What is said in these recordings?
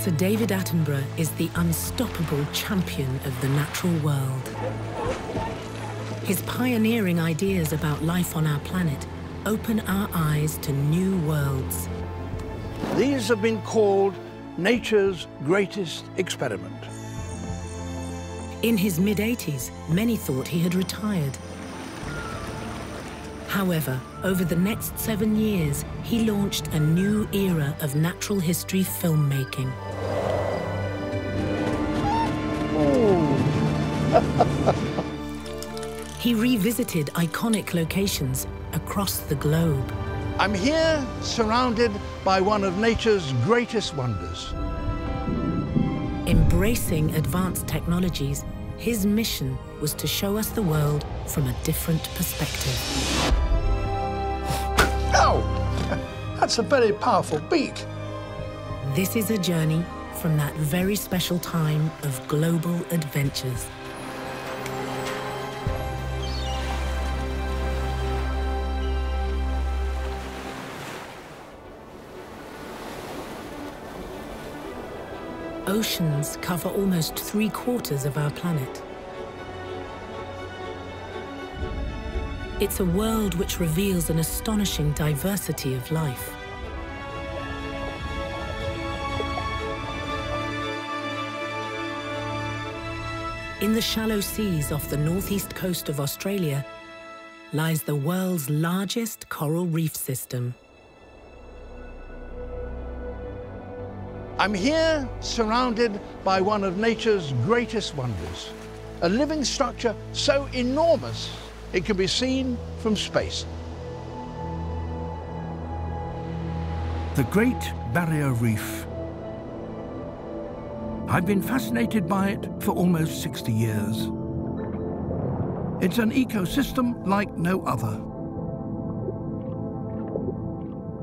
Dr. David Attenborough is the unstoppable champion of the natural world. His pioneering ideas about life on our planet open our eyes to new worlds. These have been called nature's greatest experiment. In his mid-80s, many thought he had retired. However, over the next 7 years, he launched a new era of natural history filmmaking. He revisited iconic locations across the globe. I'm here surrounded by one of nature's greatest wonders. Embracing advanced technologies, his mission was to show us the world from a different perspective. Oh, that's a very powerful beak. This is a journey from that very special time of global adventures. Oceans cover almost 3/4 of our planet. It's a world which reveals an astonishing diversity of life. In the shallow seas off the northeast coast of Australia lies the world's largest coral reef system. I'm here surrounded by one of nature's greatest wonders, a living structure so enormous it can be seen from space. The Great Barrier Reef. I've been fascinated by it for almost 60 years. It's an ecosystem like no other.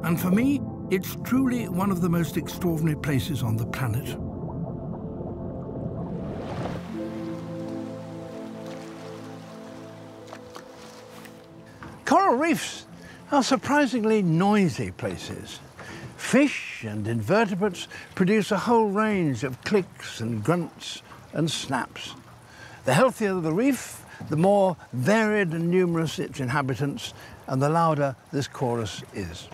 And for me, it's truly one of the most extraordinary places on the planet. Coral reefs are surprisingly noisy places. Fish and invertebrates produce a whole range of clicks and grunts and snaps. The healthier the reef, the more varied and numerous its inhabitants, and the louder this chorus is.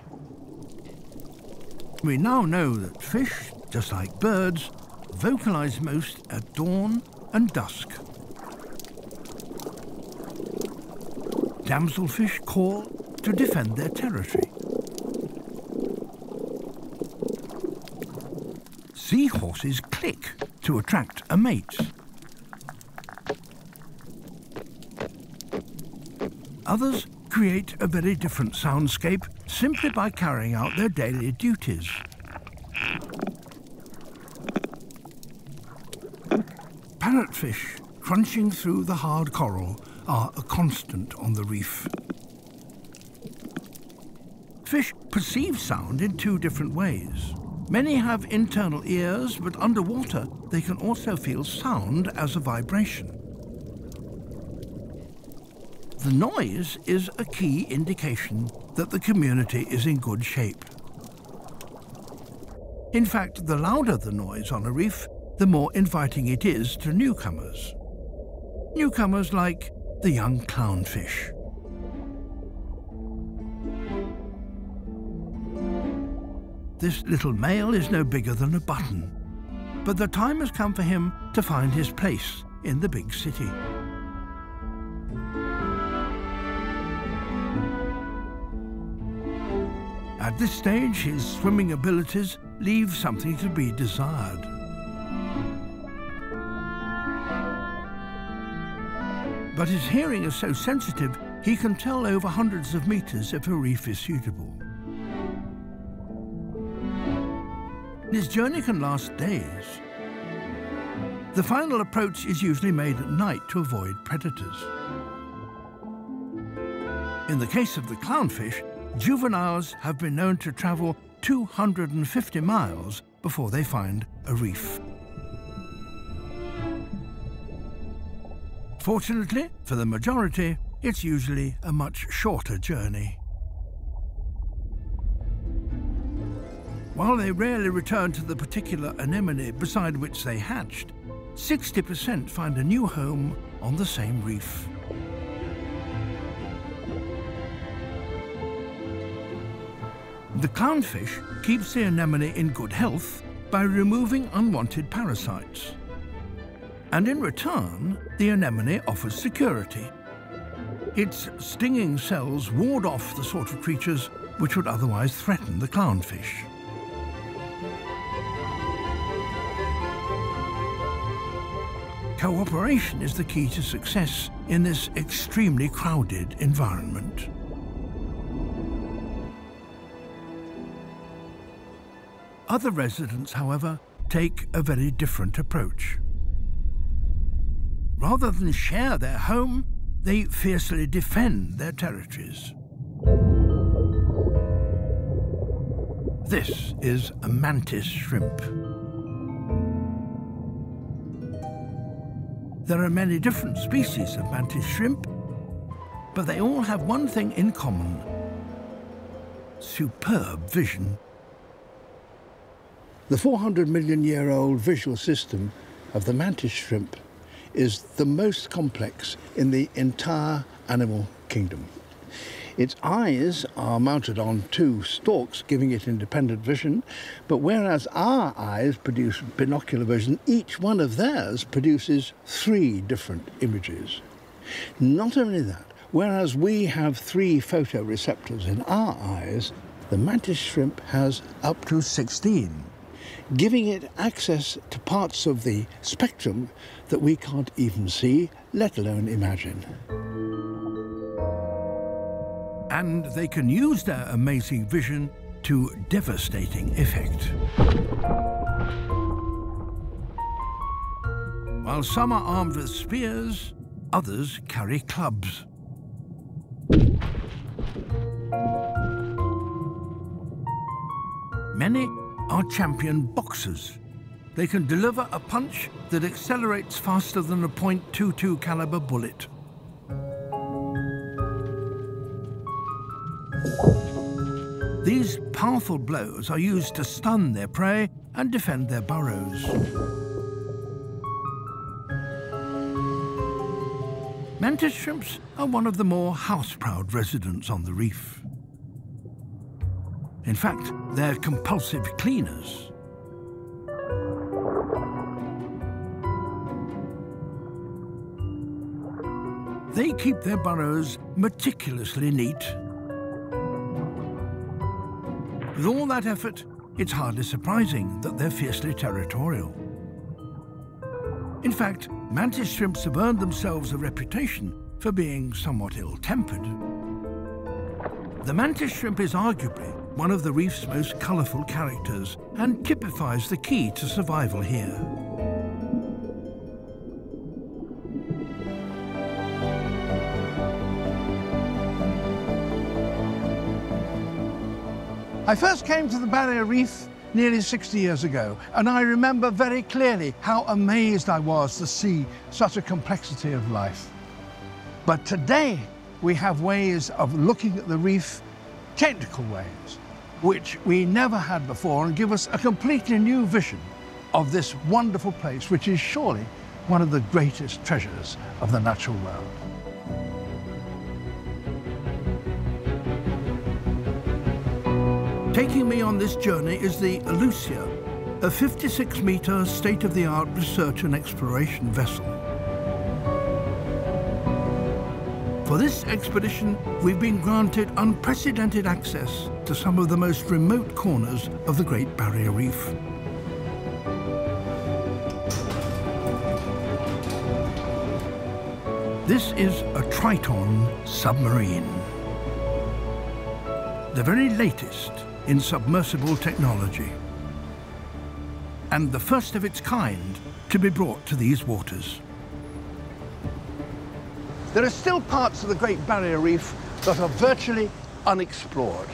We now know that fish, just like birds, vocalize most at dawn and dusk. Damselfish call to defend their territory. Seahorses click to attract a mate. Others create a very different soundscape simply by carrying out their daily duties. Parrotfish crunching through the hard coral are a constant on the reef. Fish perceive sound in 2 different ways. Many have internal ears, but underwater they can also feel sound as a vibration. The noise is a key indication that the community is in good shape. In fact, the louder the noise on a reef, the more inviting it is to newcomers. Newcomers like the young clownfish. This little male is no bigger than a button, but the time has come for him to find his place in the big city. At this stage, his swimming abilities leave something to be desired. But his hearing is so sensitive, he can tell over hundreds of meters if a reef is suitable. His journey can last days. The final approach is usually made at night to avoid predators. In the case of the clownfish, juveniles have been known to travel 250 miles before they find a reef. Fortunately, for the majority, it's usually a much shorter journey. While they rarely return to the particular anemone beside which they hatched, 60% find a new home on the same reef. The clownfish keeps the anemone in good health by removing unwanted parasites. And in return, the anemone offers security. Its stinging cells ward off the sort of creatures which would otherwise threaten the clownfish. Cooperation is the key to success in this extremely crowded environment. Other residents, however, take a very different approach. Rather than share their home, they fiercely defend their territories. This is a mantis shrimp. There are many different species of mantis shrimp, but they all have one thing in common: superb vision. The 400-million-year-old visual system of the mantis shrimp is the most complex in the entire animal kingdom. Its eyes are mounted on two stalks, giving it independent vision, but whereas our eyes produce binocular vision, each one of theirs produces 3 different images. Not only that, whereas we have 3 photoreceptors in our eyes, the mantis shrimp has up to 16, giving it access to parts of the spectrum that we can't even see, let alone imagine. And they can use their amazing vision to devastating effect. While some are armed with spears, others carry clubs. Many are champion boxers. They can deliver a punch that accelerates faster than a .22 caliber bullet. These powerful blows are used to stun their prey and defend their burrows. Mantis shrimps are one of the more house-proud residents on the reef. In fact, they're compulsive cleaners. They keep their burrows meticulously neat. With all that effort, it's hardly surprising that they're fiercely territorial. In fact, mantis shrimps have earned themselves a reputation for being somewhat ill-tempered. The mantis shrimp is arguably one of the reef's most colourful characters and typifies the key to survival here. I first came to the Barrier Reef nearly 60 years ago, and I remember very clearly how amazed I was to see such a complexity of life. But today, we have ways of looking at the reef, technical ways, which we never had before, and give us a completely new vision of this wonderful place, which is surely one of the greatest treasures of the natural world. Taking me on this journey is the Lucia, a 56-metre state-of-the-art research and exploration vessel. For this expedition, we've been granted unprecedented access to some of the most remote corners of the Great Barrier Reef. This is a Triton submarine, the very latest in submersible technology, and the first of its kind to be brought to these waters. There are still parts of the Great Barrier Reef that are virtually unexplored.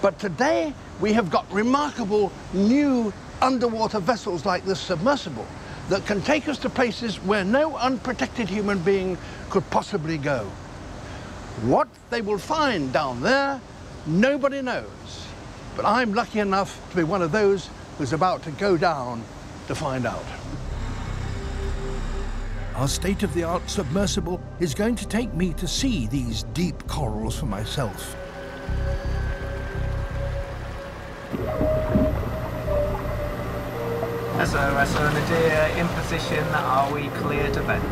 But today, we have got remarkable new underwater vessels like this submersible that can take us to places where no unprotected human being could possibly go. What they will find down there, nobody knows. But I'm lucky enough to be one of those who's about to go down to find out. Our state-of-the-art submersible is going to take me to see these deep corals for myself. SOS Nadir in position. Are we clear to vent?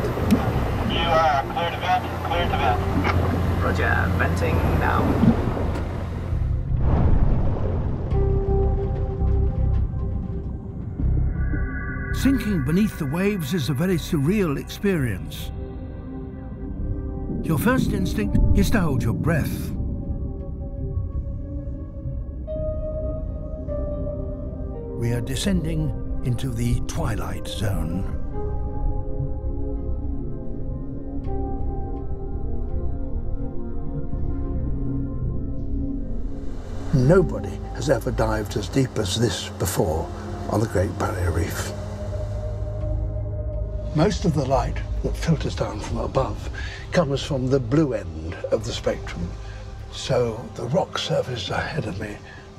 You are clear to vent. Clear to vent. Roger. Venting now. Sinking beneath the waves is a very surreal experience. Your first instinct is to hold your breath. We are descending into the twilight zone. Nobody has ever dived as deep as this before on the Great Barrier Reef. Most of the light that filters down from above comes from the blue end of the spectrum. So the rock surface ahead of me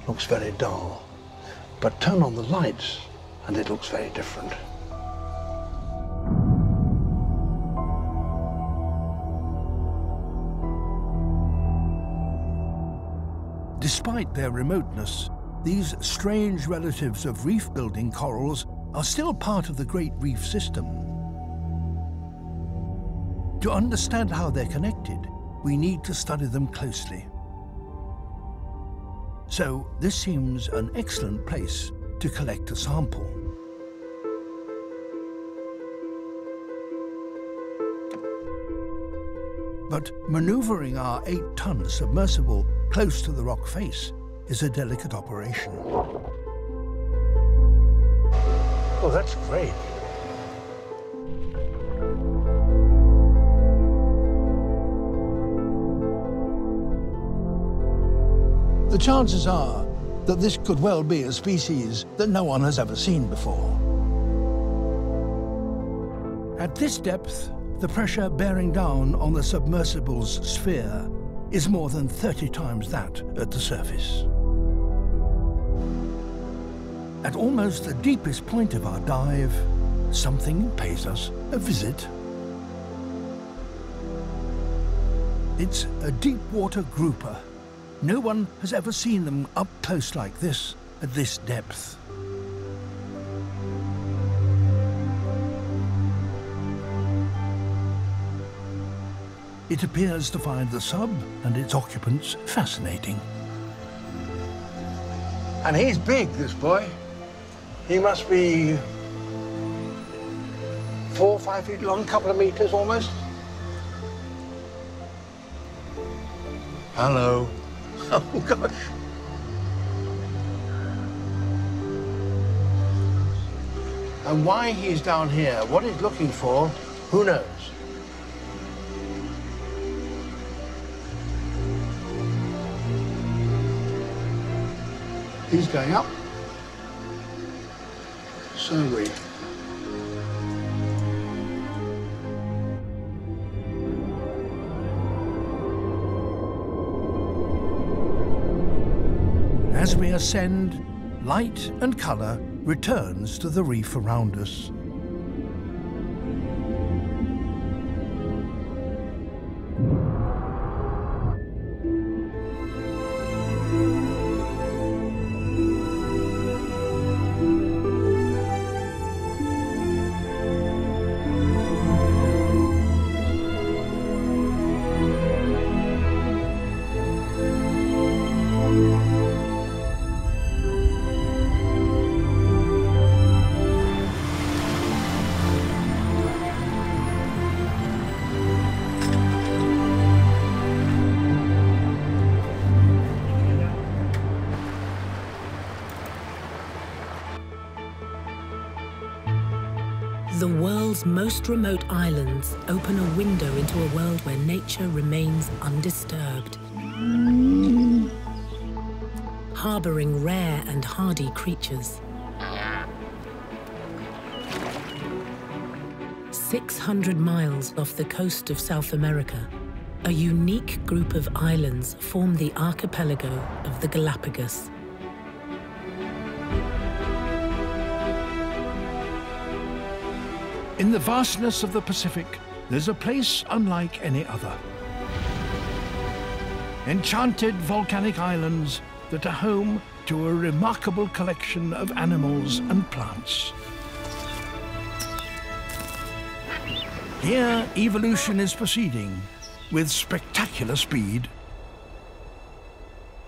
looks very dull. But turn on the lights and it looks very different. Despite their remoteness, these strange relatives of reef-building corals are still part of the Great Reef System. To understand how they're connected, we need to study them closely. So this seems an excellent place to collect a sample. But maneuvering our 8-ton submersible close to the rock face is a delicate operation. Oh, that's great. The chances are that this could well be a species that no one has ever seen before. At this depth, the pressure bearing down on the submersible's sphere is more than 30 times that at the surface. At almost the deepest point of our dive, something pays us a visit. It's a deep water grouper. No one has ever seen them up close like this, at this depth. It appears to find the sub and its occupants fascinating. And he's big, this boy. He must be 4 or 5 feet long, couple of meters almost. Hello. Oh, God. And why he's down here, what he's looking for, who knows? He's going up. So are we. As we ascend, light and colour returns to the reef around us. The world's most remote islands open a window into a world where nature remains undisturbed. Harboring rare and hardy creatures. 600 miles off the coast of South America, a unique group of islands form the archipelago of the Galapagos. In the vastness of the Pacific, there's a place unlike any other. Enchanted volcanic islands that are home to a remarkable collection of animals and plants. Here, evolution is proceeding with spectacular speed.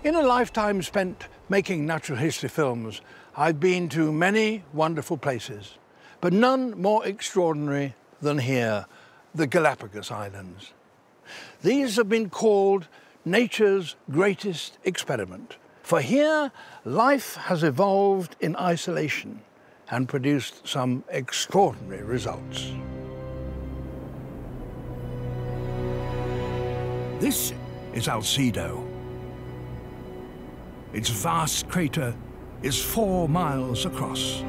In a lifetime spent making natural history films, I've been to many wonderful places, but none more extraordinary than here, the Galapagos Islands. These have been called nature's greatest experiment, for here life has evolved in isolation and produced some extraordinary results. This is Alcedo. Its vast crater is 4 miles across.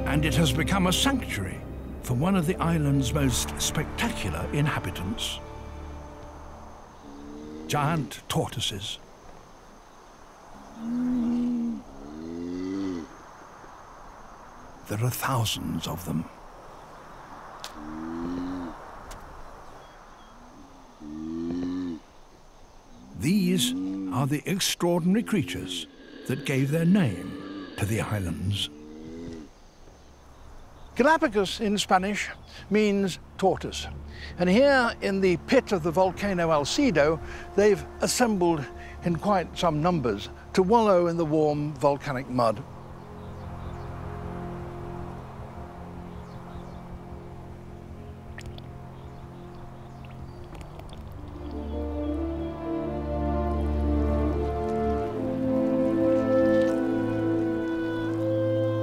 And it has become a sanctuary for one of the island's most spectacular inhabitants. Giant tortoises. There are thousands of them. These are the extraordinary creatures that gave their name to the islands. Galapagos in Spanish means tortoise. And here in the pit of the volcano Alcedo, they've assembled in quite some numbers to wallow in the warm volcanic mud.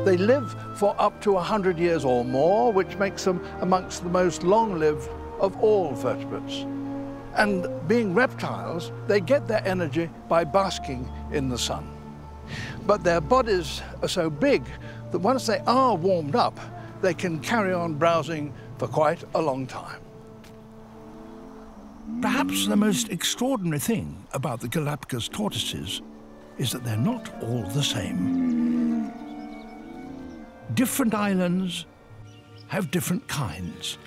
They live for up to 100 years or more, which makes them amongst the most long-lived of all vertebrates. And being reptiles, they get their energy by basking in the sun. But their bodies are so big that once they are warmed up, they can carry on browsing for quite a long time. Perhaps the most extraordinary thing about the Galapagos tortoises is that they're not all the same. Different islands have different kinds.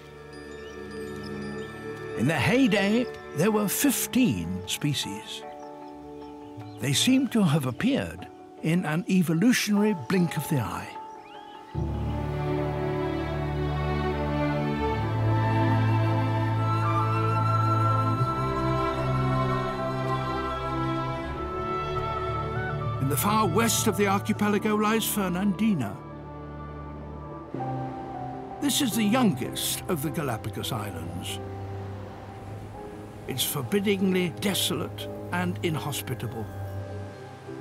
In their heyday, there were 15 species. They seem to have appeared in an evolutionary blink of the eye. In the far west of the archipelago lies Fernandina. This is the youngest of the Galapagos Islands. It's forbiddingly desolate and inhospitable.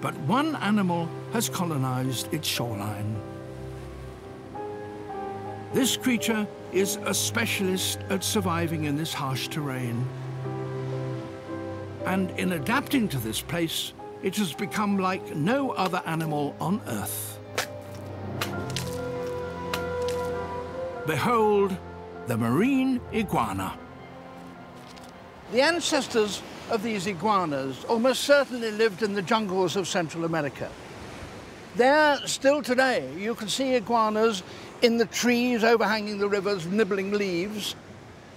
But one animal has colonized its shoreline. This creature is a specialist at surviving in this harsh terrain. And in adapting to this place, it has become like no other animal on Earth. Behold, the marine iguana. The ancestors of these iguanas almost certainly lived in the jungles of Central America. There, still today, you can see iguanas in the trees overhanging the rivers, nibbling leaves,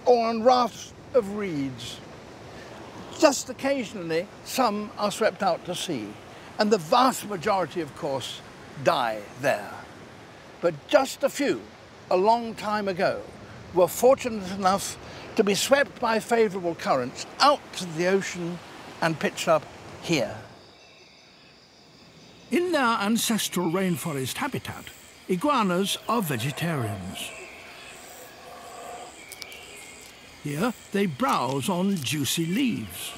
or on rafts of reeds. Just occasionally, some are swept out to sea, and the vast majority, of course, die there. But just a few, a long time ago, were fortunate enough to be swept by favourable currents out to the ocean and pitched up here. In their ancestral rainforest habitat, iguanas are vegetarians. Here, they browse on juicy leaves.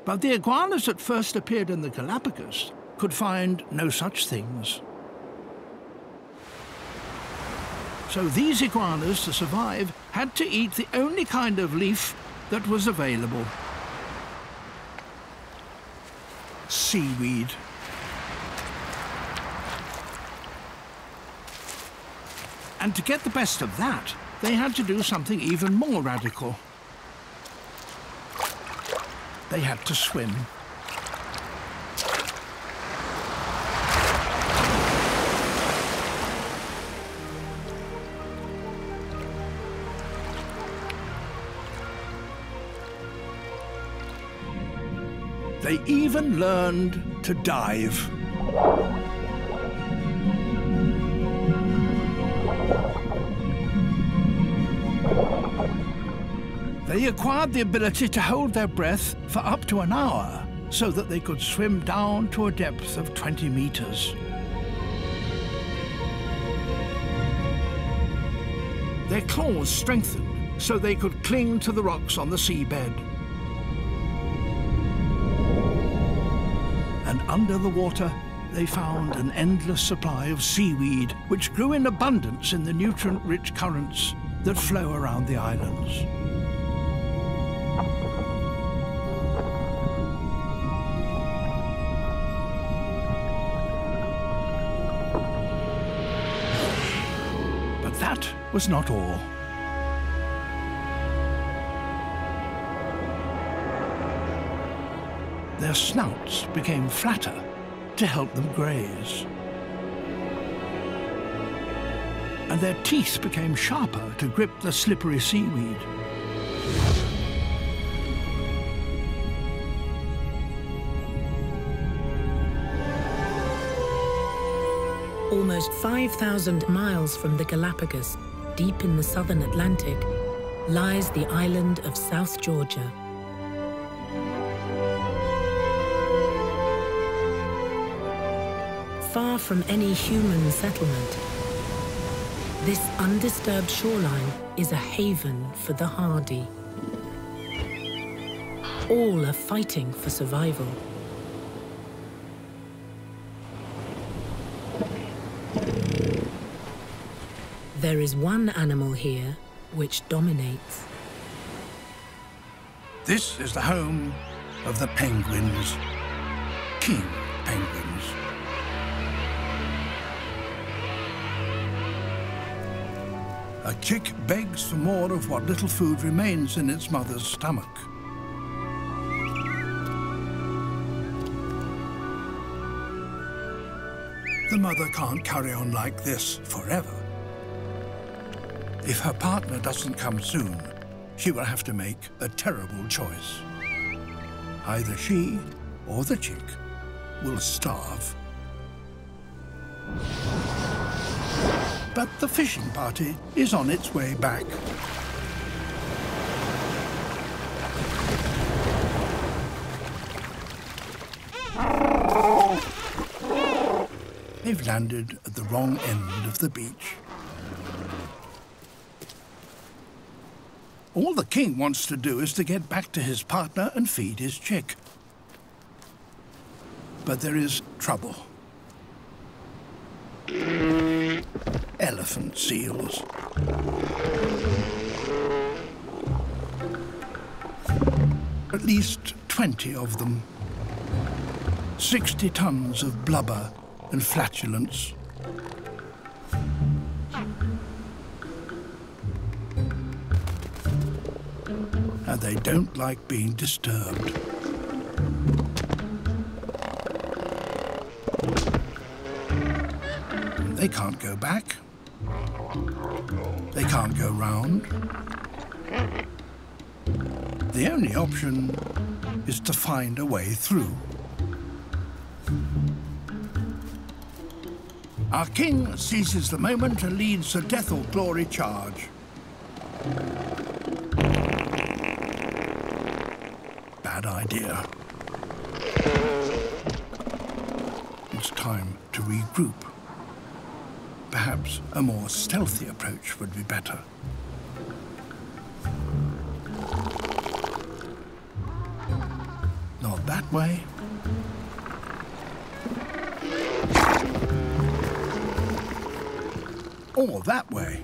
But the iguanas that first appeared in the Galapagos could find no such things. So these iguanas, to survive, had to eat the only kind of leaf that was available: seaweed. And to get the best of that, they had to do something even more radical. They had to swim. They even learned to dive. They acquired the ability to hold their breath for up to an hour, so that they could swim down to a depth of 20 meters. Their claws strengthened, so they could cling to the rocks on the seabed. And under the water, they found an endless supply of seaweed, which grew in abundance in the nutrient-rich currents that flow around the islands. But that was not all. Their snouts became flatter to help them graze. And their teeth became sharper to grip the slippery seaweed. Almost 5,000 miles from the Galapagos, deep in the southern Atlantic, lies the island of South Georgia. Far from any human settlement, this undisturbed shoreline is a haven for the hardy. All are fighting for survival. There is one animal here which dominates. This is the home of the penguins, king penguins. A chick begs for more of what little food remains in its mother's stomach. The mother can't carry on like this forever. If her partner doesn't come soon, she will have to make a terrible choice. Either she or the chick will starve. But the fishing party is on its way back. They've landed at the wrong end of the beach. All the king wants to do is to get back to his partner and feed his chick. But there is trouble. Elephant seals. At least 20 of them. 60 tons of blubber and flatulence. And they don't like being disturbed. They can't go back. They can't go round. The only option is to find a way through. Our king seizes the moment and leads a death or glory charge. Bad idea. It's time to regroup. Perhaps a more stealthy approach would be better. Not that way. Or that way.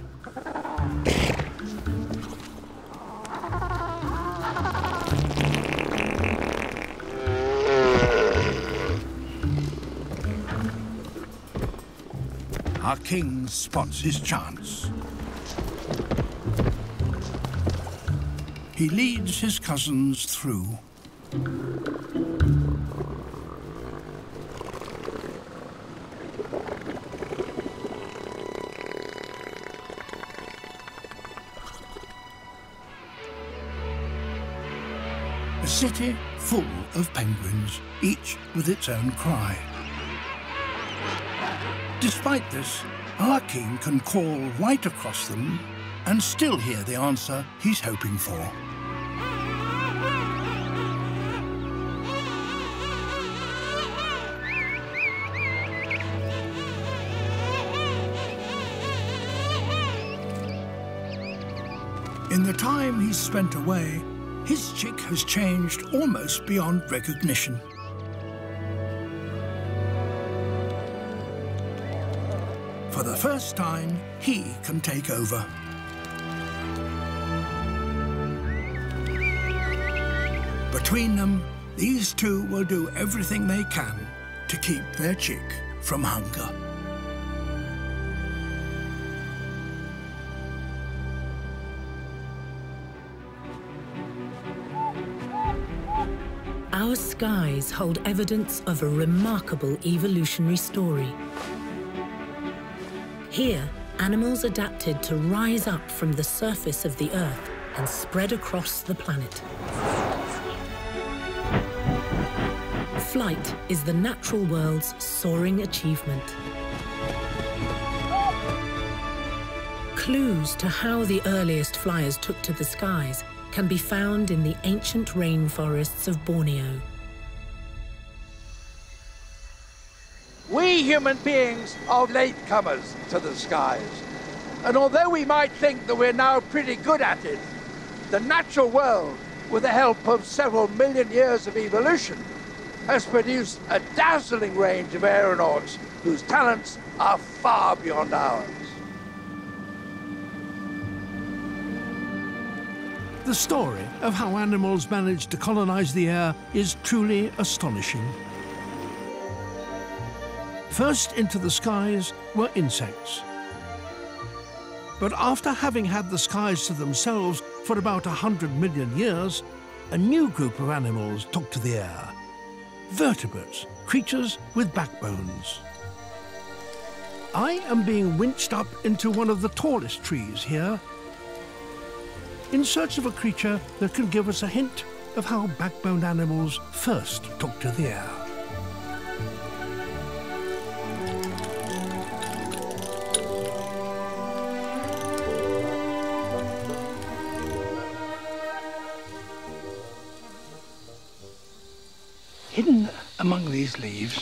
Our king spots his chance. He leads his cousins through. As city full of penguins, each with its own cry. Despite this, our king can call right across them and still hear the answer he's hoping for. In the time he's spent away, his chick has changed almost beyond recognition. For the first time, he can take over. Between them, these two will do everything they can to keep their chick from hunger. Our skies hold evidence of a remarkable evolutionary story. Here, animals adapted to rise up from the surface of the Earth and spread across the planet. Flight is the natural world's soaring achievement. Clues to how the earliest flyers took to the skies can be found in the ancient rainforests of Borneo. We human beings are latecomers to the skies. And although we might think that we're now pretty good at it, the natural world, with the help of several million years of evolution, has produced a dazzling range of aeronauts whose talents are far beyond ours. The story of how animals managed to colonize the air is truly astonishing. First into the skies were insects. But after having had the skies to themselves for about 100 million years, a new group of animals took to the air. Vertebrates, creatures with backbones. I am being winched up into one of the tallest trees here, in search of a creature that can give us a hint of how backboned animals first took to the air. Hidden among these leaves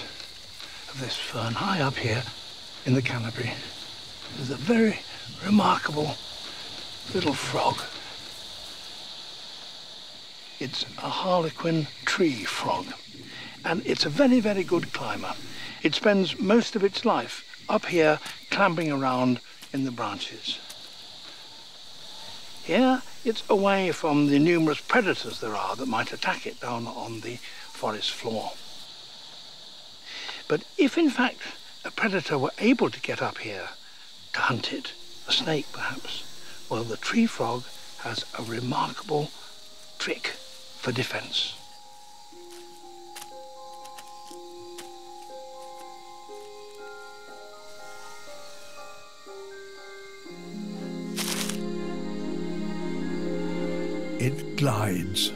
of this fern, high up here in the canopy, is a very remarkable little frog. It's a harlequin tree frog, and it's a very, very good climber. It spends most of its life up here clambering around in the branches. Here, it's away from the numerous predators there are that might attack it down on the forest floor. But if in fact a predator were able to get up here to hunt it, a snake perhaps, well, the tree frog has a remarkable trick for defense. It glides.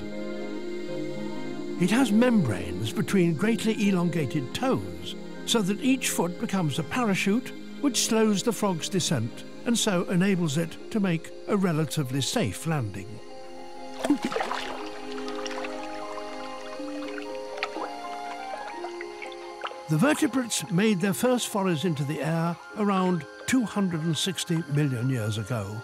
It has membranes between greatly elongated toes, so that each foot becomes a parachute which slows the frog's descent and so enables it to make a relatively safe landing. The vertebrates made their first forays into the air around 260 million years ago.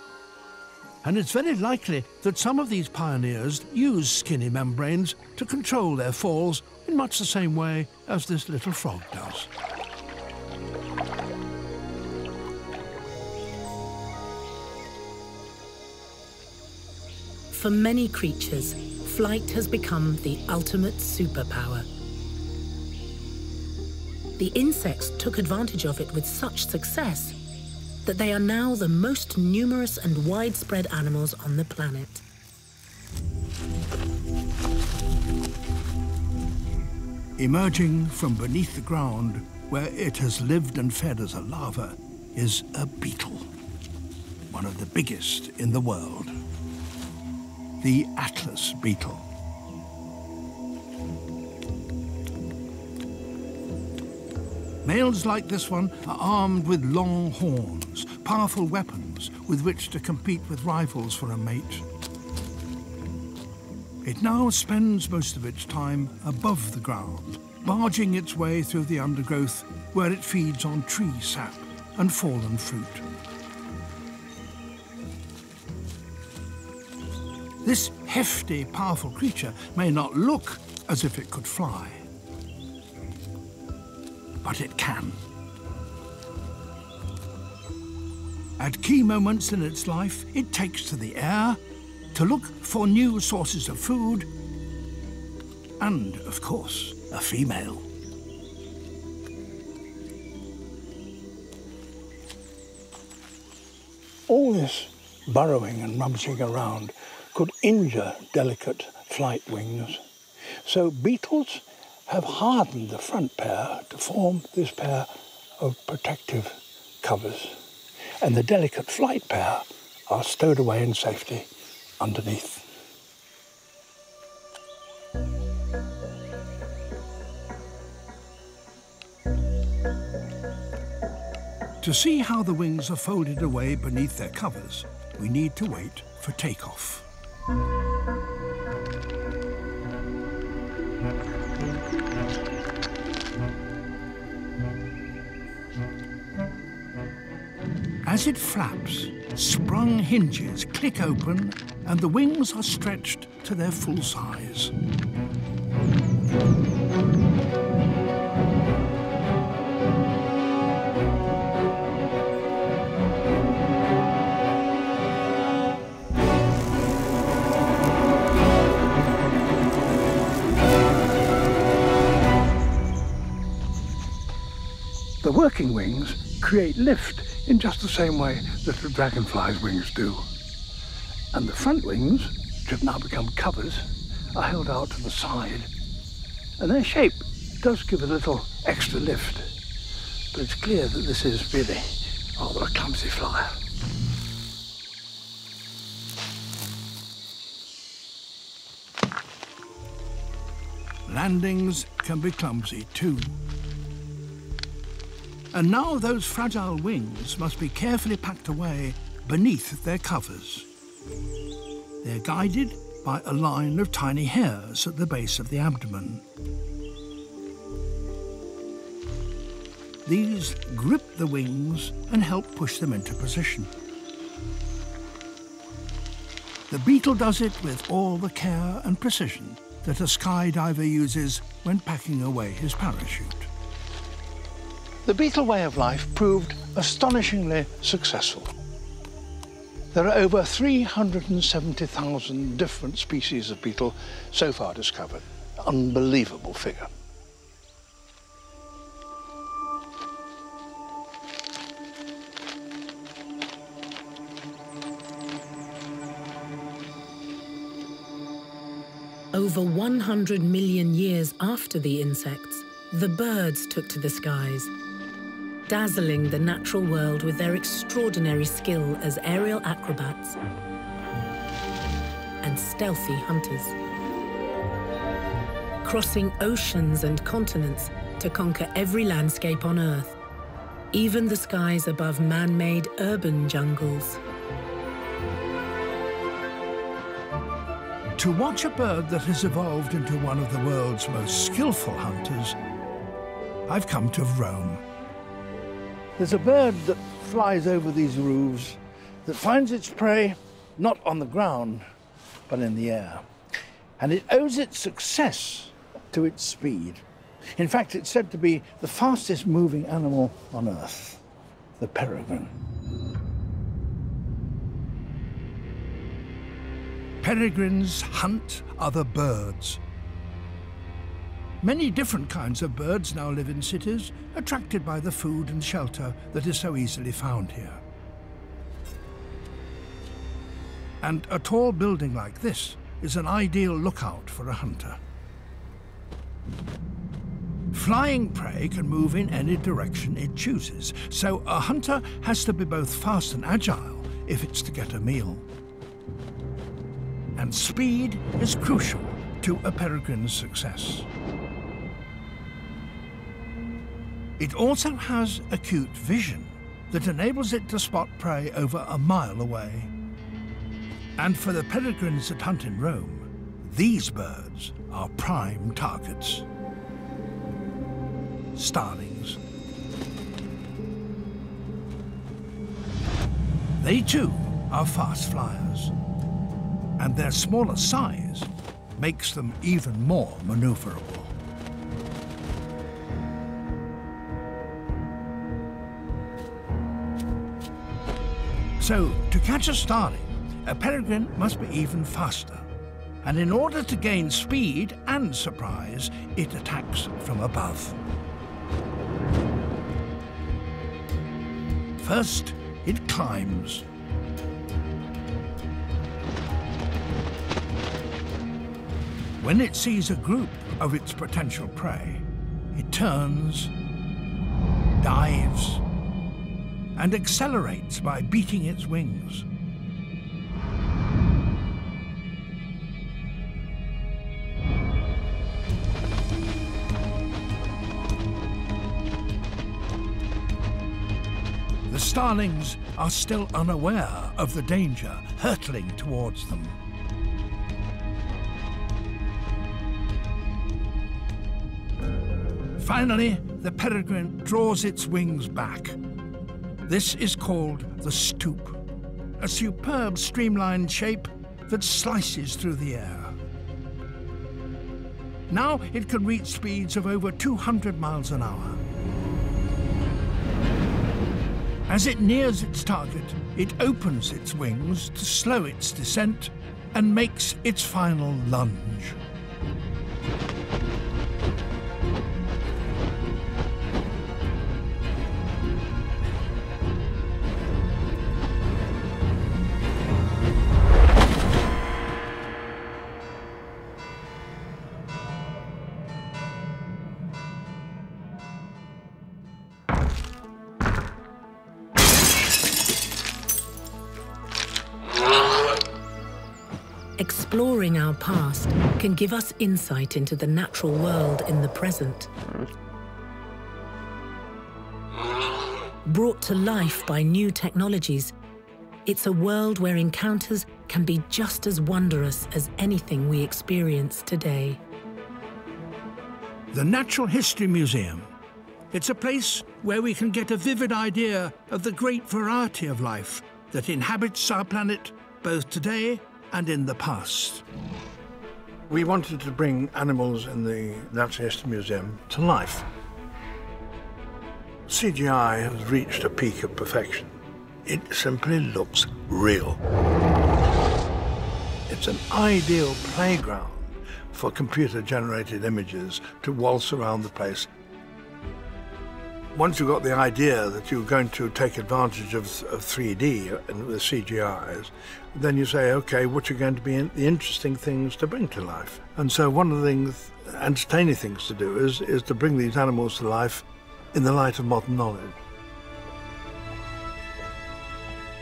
And it's very likely that some of these pioneers used skinny membranes to control their falls in much the same way as this little frog does. For many creatures, flight has become the ultimate superpower. The insects took advantage of it with such success that they are now the most numerous and widespread animals on the planet. Emerging from beneath the ground, where it has lived and fed as a larva, is a beetle, one of the biggest in the world. The Atlas beetle. Males like this one are armed with long horns, powerful weapons with which to compete with rivals for a mate. It now spends most of its time above the ground, barging its way through the undergrowth where it feeds on tree sap and fallen fruit. This hefty, powerful creature may not look as if it could fly, but it can. At key moments in its life, it takes to the air to look for new sources of food and, of course, a female. All this burrowing and rummaging around could injure delicate flight wings. So beetles have hardened the front pair to form this pair of protective covers. And the delicate flight pair are stowed away in safety underneath. To see how the wings are folded away beneath their covers, we need to wait for takeoff. As it flaps, sprung hinges click open and the wings are stretched to their full size. The working wings create lift in just the same way that a dragonfly's wings do. And the front wings, which have now become covers, are held out to the side. And their shape does give a little extra lift. But it's clear that this is really rather a clumsy flyer. Landings can be clumsy too. And now those fragile wings must be carefully packed away beneath their covers. They're guided by a line of tiny hairs at the base of the abdomen. These grip the wings and help push them into position. The beetle does it with all the care and precision that a skydiver uses when packing away his parachute. The beetle way of life proved astonishingly successful. There are over 370,000 different species of beetle so far discovered. Unbelievable figure. Over 100 million years after the insects, the birds took to the skies, dazzling the natural world with their extraordinary skill as aerial acrobats and stealthy hunters. Crossing oceans and continents to conquer every landscape on Earth, even the skies above man-made urban jungles. To watch a bird that has evolved into one of the world's most skillful hunters, I've come to Rome. There's a bird that flies over these roofs that finds its prey not on the ground, but in the air. And it owes its success to its speed. In fact, it's said to be the fastest moving animal on Earth, the peregrine. Peregrines hunt other birds. Many different kinds of birds now live in cities, attracted by the food and shelter that is so easily found here. And a tall building like this is an ideal lookout for a hunter. Flying prey can move in any direction it chooses, so a hunter has to be both fast and agile if it's to get a meal. And speed is crucial to a peregrine's success. It also has acute vision that enables it to spot prey over a mile away. And for the peregrines that hunt in Rome, these birds are prime targets. Starlings. They too are fast flyers, and their smaller size makes them even more maneuverable. So, to catch a starling, a peregrine must be even faster. And in order to gain speed and surprise, it attacks from above. First, it climbs. When it sees a group of its potential prey, it turns, dives, and accelerates by beating its wings. The starlings are still unaware of the danger hurtling towards them. Finally, the peregrine draws its wings back. This is called the stoop, a superb streamlined shape that slices through the air. Now it can reach speeds of over 200 miles an hour. As it nears its target, it opens its wings to slow its descent and makes its final lunge. Exploring our past can give us insight into the natural world in the present. Brought to life by new technologies, it's a world where encounters can be just as wondrous as anything we experience today. The Natural History Museum. It's a place where we can get a vivid idea of the great variety of life that inhabits our planet both today and in the past. We wanted to bring animals in the Natural History Museum to life. CGI has reached a peak of perfection. It simply looks real. It's an ideal playground for computer-generated images to waltz around the place. Once you got the idea that you're going to take advantage of 3D and the CGIs, then you say, okay, what are going to be the interesting things to bring to life? And so one of the entertaining things to do is to bring these animals to life in the light of modern knowledge.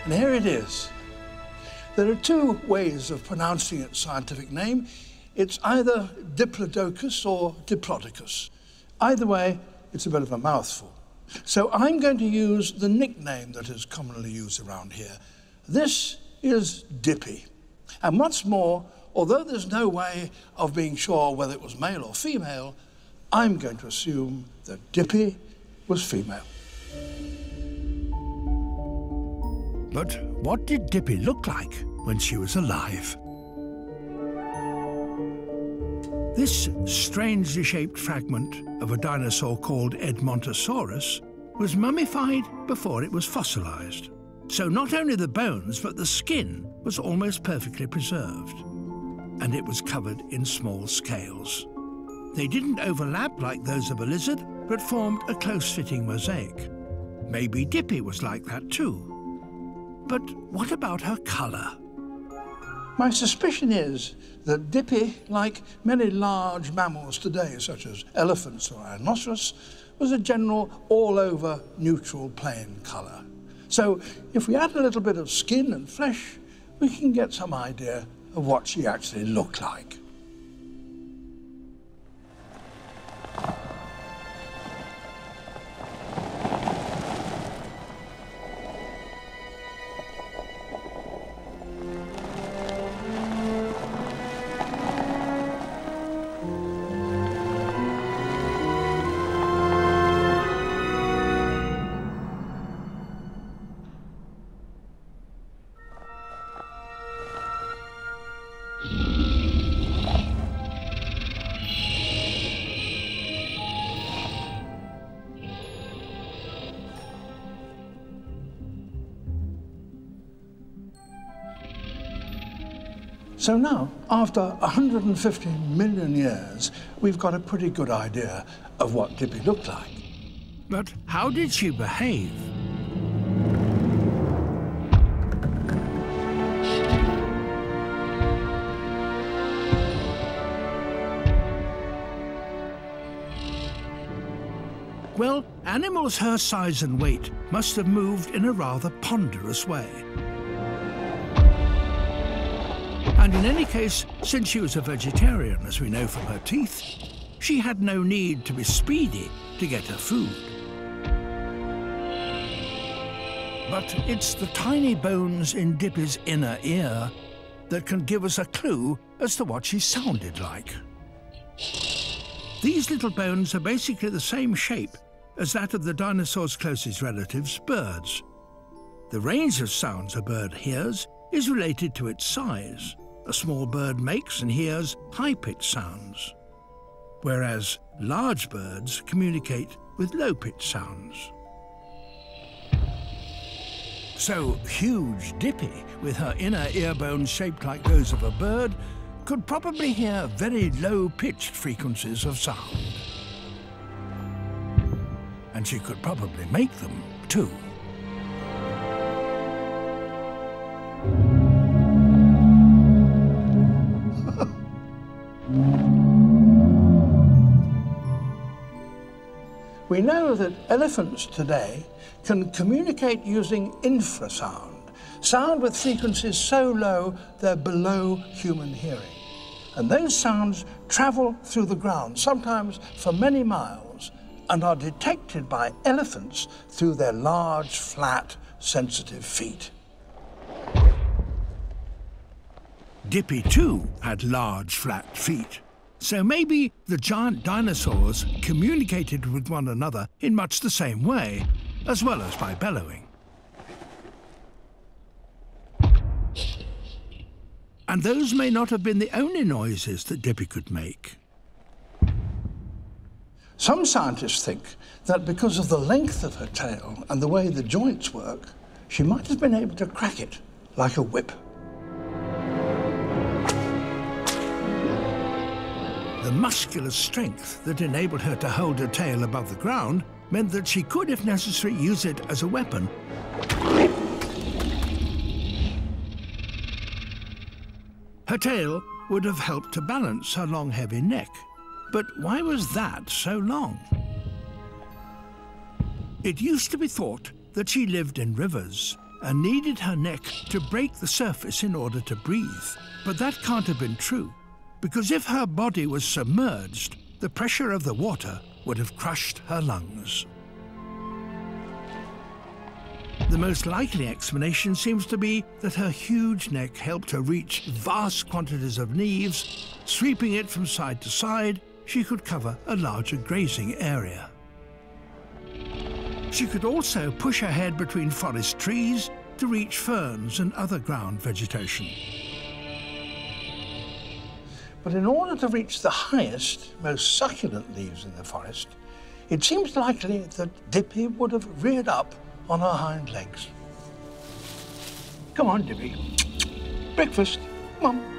And here it is. There are two ways of pronouncing its scientific name. It's either Diplodocus or Diplodocus. Either way, it's a bit of a mouthful. So I'm going to use the nickname that is commonly used around here. This is Dippy. And what's more, although there's no way of being sure whether it was male or female, I'm going to assume that Dippy was female. But what did Dippy look like when she was alive? This strangely shaped fragment of a dinosaur called Edmontosaurus was mummified before it was fossilized. So not only the bones, but the skin was almost perfectly preserved. And it was covered in small scales. They didn't overlap like those of a lizard, but formed a close-fitting mosaic. Maybe Dippy was like that too. But what about her color? My suspicion is that Dippy, like many large mammals today, such as elephants or rhinoceros, was a general all-over neutral plain colour. So if we add a little bit of skin and flesh, we can get some idea of what she actually looked like. So now, after 150 million years, we've got a pretty good idea of what Dippy looked like. But how did she behave? Well, animals her size and weight must have moved in a rather ponderous way. And in any case, since she was a vegetarian, as we know from her teeth, she had no need to be speedy to get her food. But it's the tiny bones in Dippy's inner ear that can give us a clue as to what she sounded like. These little bones are basically the same shape as that of the dinosaur's closest relatives, birds. The range of sounds a bird hears is related to its size. A small bird makes and hears high-pitched sounds, whereas large birds communicate with low-pitched sounds. So huge Dippy, with her inner ear bones shaped like those of a bird, could probably hear very low-pitched frequencies of sound. And she could probably make them, too. We know that elephants today can communicate using infrasound, sound with frequencies so low they're below human hearing. And those sounds travel through the ground, sometimes for many miles, and are detected by elephants through their large, flat, sensitive feet. Dippy, too, had large, flat feet. So maybe the giant dinosaurs communicated with one another in much the same way, as well as by bellowing. And those may not have been the only noises that Dippy could make. Some scientists think that because of the length of her tail and the way the joints work, she might have been able to crack it like a whip. The muscular strength that enabled her to hold her tail above the ground meant that she could, if necessary, use it as a weapon. Her tail would have helped to balance her long, heavy neck. But why was that so long? It used to be thought that she lived in rivers and needed her neck to break the surface in order to breathe. But that can't have been true, because if her body was submerged, the pressure of the water would have crushed her lungs. The most likely explanation seems to be that her huge neck helped her reach vast quantities of leaves. Sweeping it from side to side, she could cover a larger grazing area. She could also push her head between forest trees to reach ferns and other ground vegetation. But in order to reach the highest, most succulent leaves in the forest, it seems likely that Dippy would have reared up on her hind legs. Come on, Dippy. Breakfast. Come on.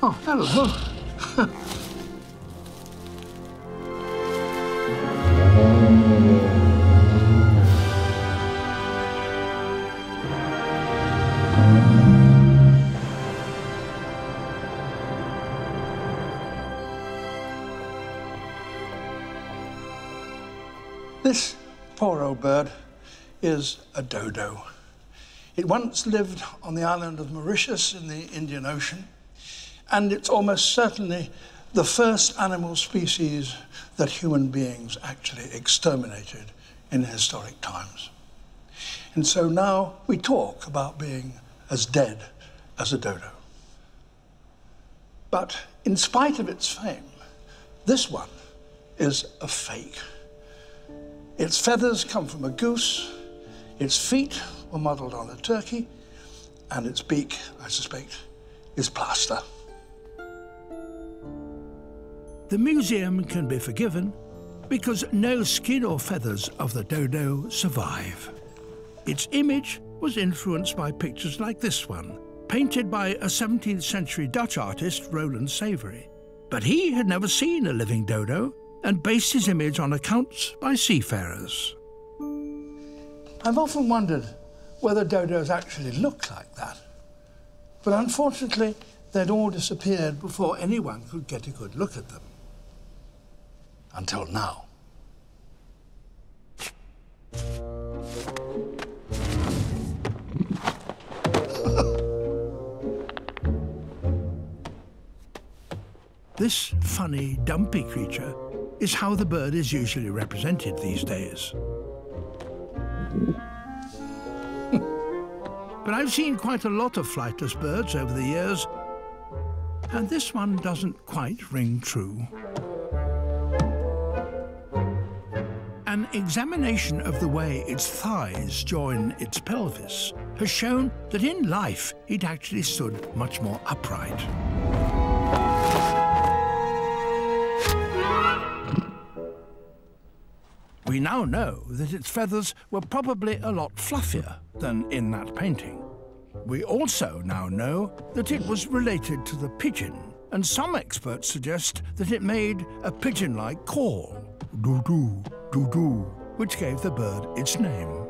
Oh, hello. This poor old bird is a dodo. It once lived on the island of Mauritius in the Indian Ocean, and it's almost certainly the first animal species that human beings actually exterminated in historic times. And so now we talk about being as dead as a dodo. But in spite of its fame, this one is a fake. Its feathers come from a goose, its feet were modelled on a turkey, and its beak, I suspect, is plaster. The museum can be forgiven because no skin or feathers of the dodo survive. Its image was influenced by pictures like this one, painted by a 17th century Dutch artist, Roland Savory. But he had never seen a living dodo and based his image on accounts by seafarers. I've often wondered whether dodos actually looked like that. But unfortunately, they'd all disappeared before anyone could get a good look at them. Until now. This funny, dumpy creature is how the bird is usually represented these days. But I've seen quite a lot of flightless birds over the years, and this one doesn't quite ring true. An examination of the way its thighs join its pelvis has shown that in life it actually stood much more upright. We now know that its feathers were probably a lot fluffier than in that painting. We also now know that it was related to the pigeon, and some experts suggest that it made a pigeon-like call, doo-doo, doo-doo, which gave the bird its name.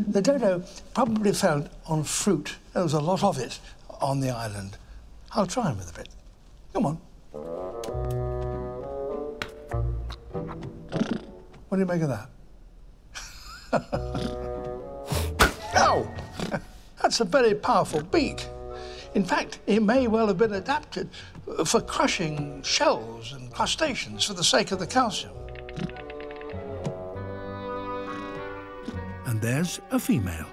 The dodo probably fed on fruit. There was a lot of it on the island. I'll try him with a bit. Come on. What do you make of that? Ow! That's a very powerful beak. In fact, it may well have been adapted for crushing shells and crustaceans for the sake of the calcium. And there's a female.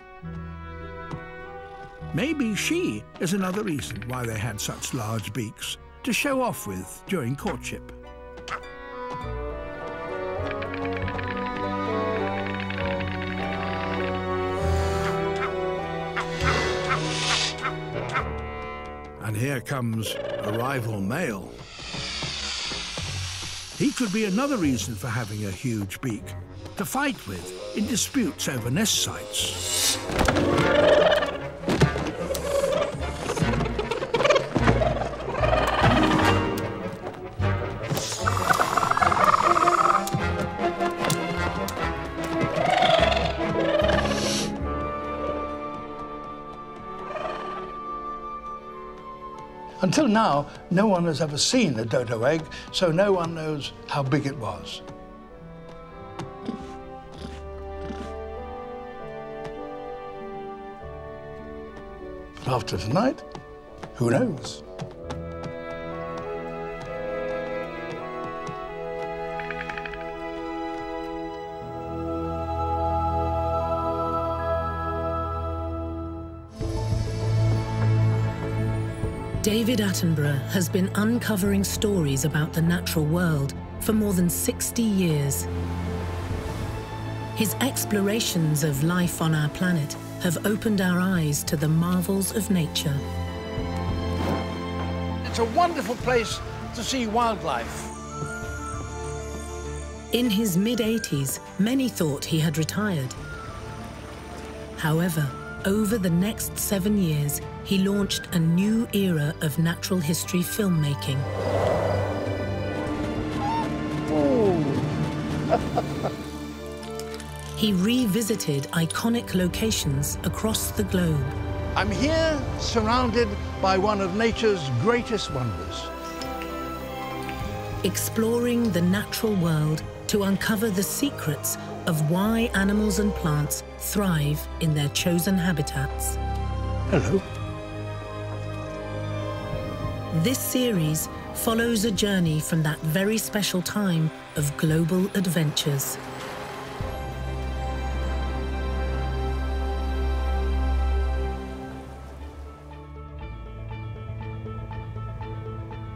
Maybe she is another reason why they had such large beaks to show off with during courtship. And here comes a rival male. He could be another reason for having a huge beak, to fight with in disputes over nest sites. Until now, no one has ever seen a dodo egg, so no one knows how big it was. But after tonight, who knows? David Attenborough has been uncovering stories about the natural world for more than 60 years. His explorations of life on our planet have opened our eyes to the marvels of nature. It's a wonderful place to see wildlife. In his mid-80s, many thought he had retired. However, over the next 7 years, he launched a new era of natural history filmmaking. He revisited iconic locations across the globe. I'm here surrounded by one of nature's greatest wonders. Exploring the natural world to uncover the secrets of why animals and plants thrive in their chosen habitats. Hello. This series follows a journey from that very special time of global adventures.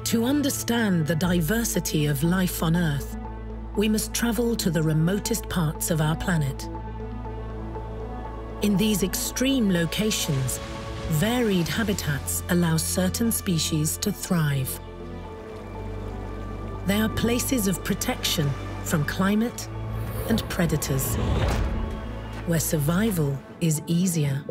To understand the diversity of life on Earth, we must travel to the remotest parts of our planet. In these extreme locations, varied habitats allow certain species to thrive. They are places of protection from climate and predators, where survival is easier.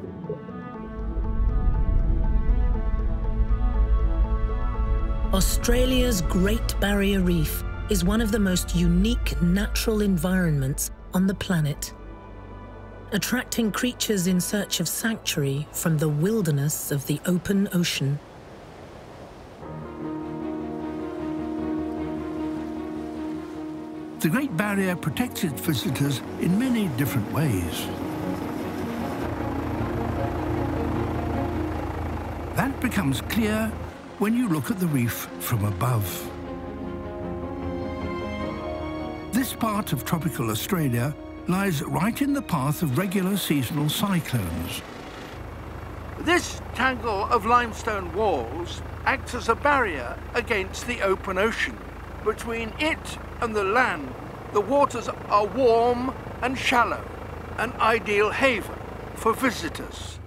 Australia's Great Barrier Reef is one of the most unique natural environments on the planet, attracting creatures in search of sanctuary from the wilderness of the open ocean. The Great Barrier protects its visitors in many different ways. That becomes clear when you look at the reef from above. This part of tropical Australia lies right in the path of regular seasonal cyclones. This tangle of limestone walls acts as a barrier against the open ocean. Between it and the land, the waters are warm and shallow, an ideal haven for visitors.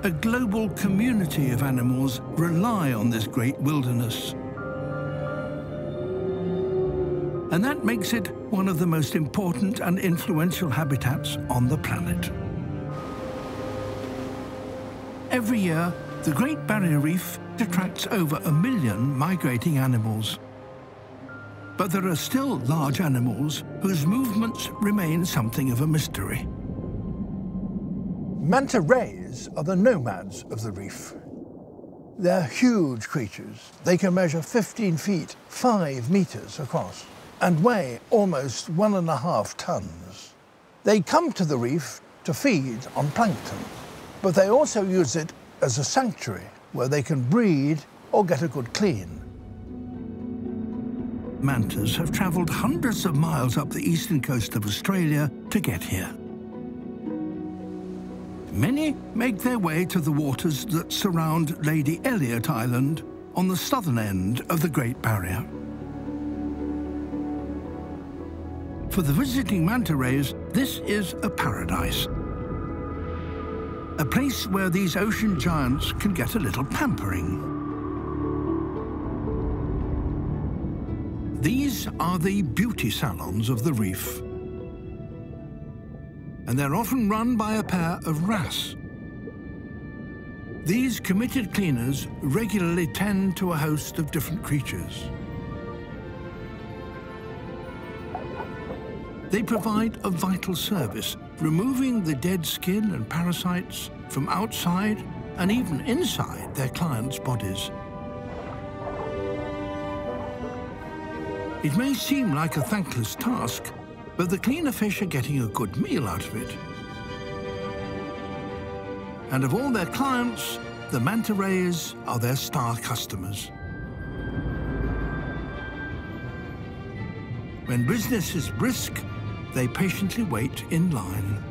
A global community of animals rely on this great wilderness. And that makes it one of the most important and influential habitats on the planet. Every year, the Great Barrier Reef attracts over 1 million migrating animals. But there are still large animals whose movements remain something of a mystery. Manta rays are the nomads of the reef. They're huge creatures. They can measure 15 feet, 5 meters across, and weigh almost 1.5 tons. They come to the reef to feed on plankton, but they also use it as a sanctuary where they can breed or get a good clean. Mantas have travelled hundreds of miles up the eastern coast of Australia to get here. Many make their way to the waters that surround Lady Elliot Island on the southern end of the Great Barrier. For the visiting manta rays, this is a paradise. A place where these ocean giants can get a little pampering. These are the beauty salons of the reef. And they're often run by a pair of wrasse. These committed cleaners regularly tend to a host of different creatures. They provide a vital service, removing the dead skin and parasites from outside and even inside their clients' bodies. It may seem like a thankless task, but the cleaner fish are getting a good meal out of it. And of all their clients, the manta rays are their star customers. When business is brisk, they patiently wait in line.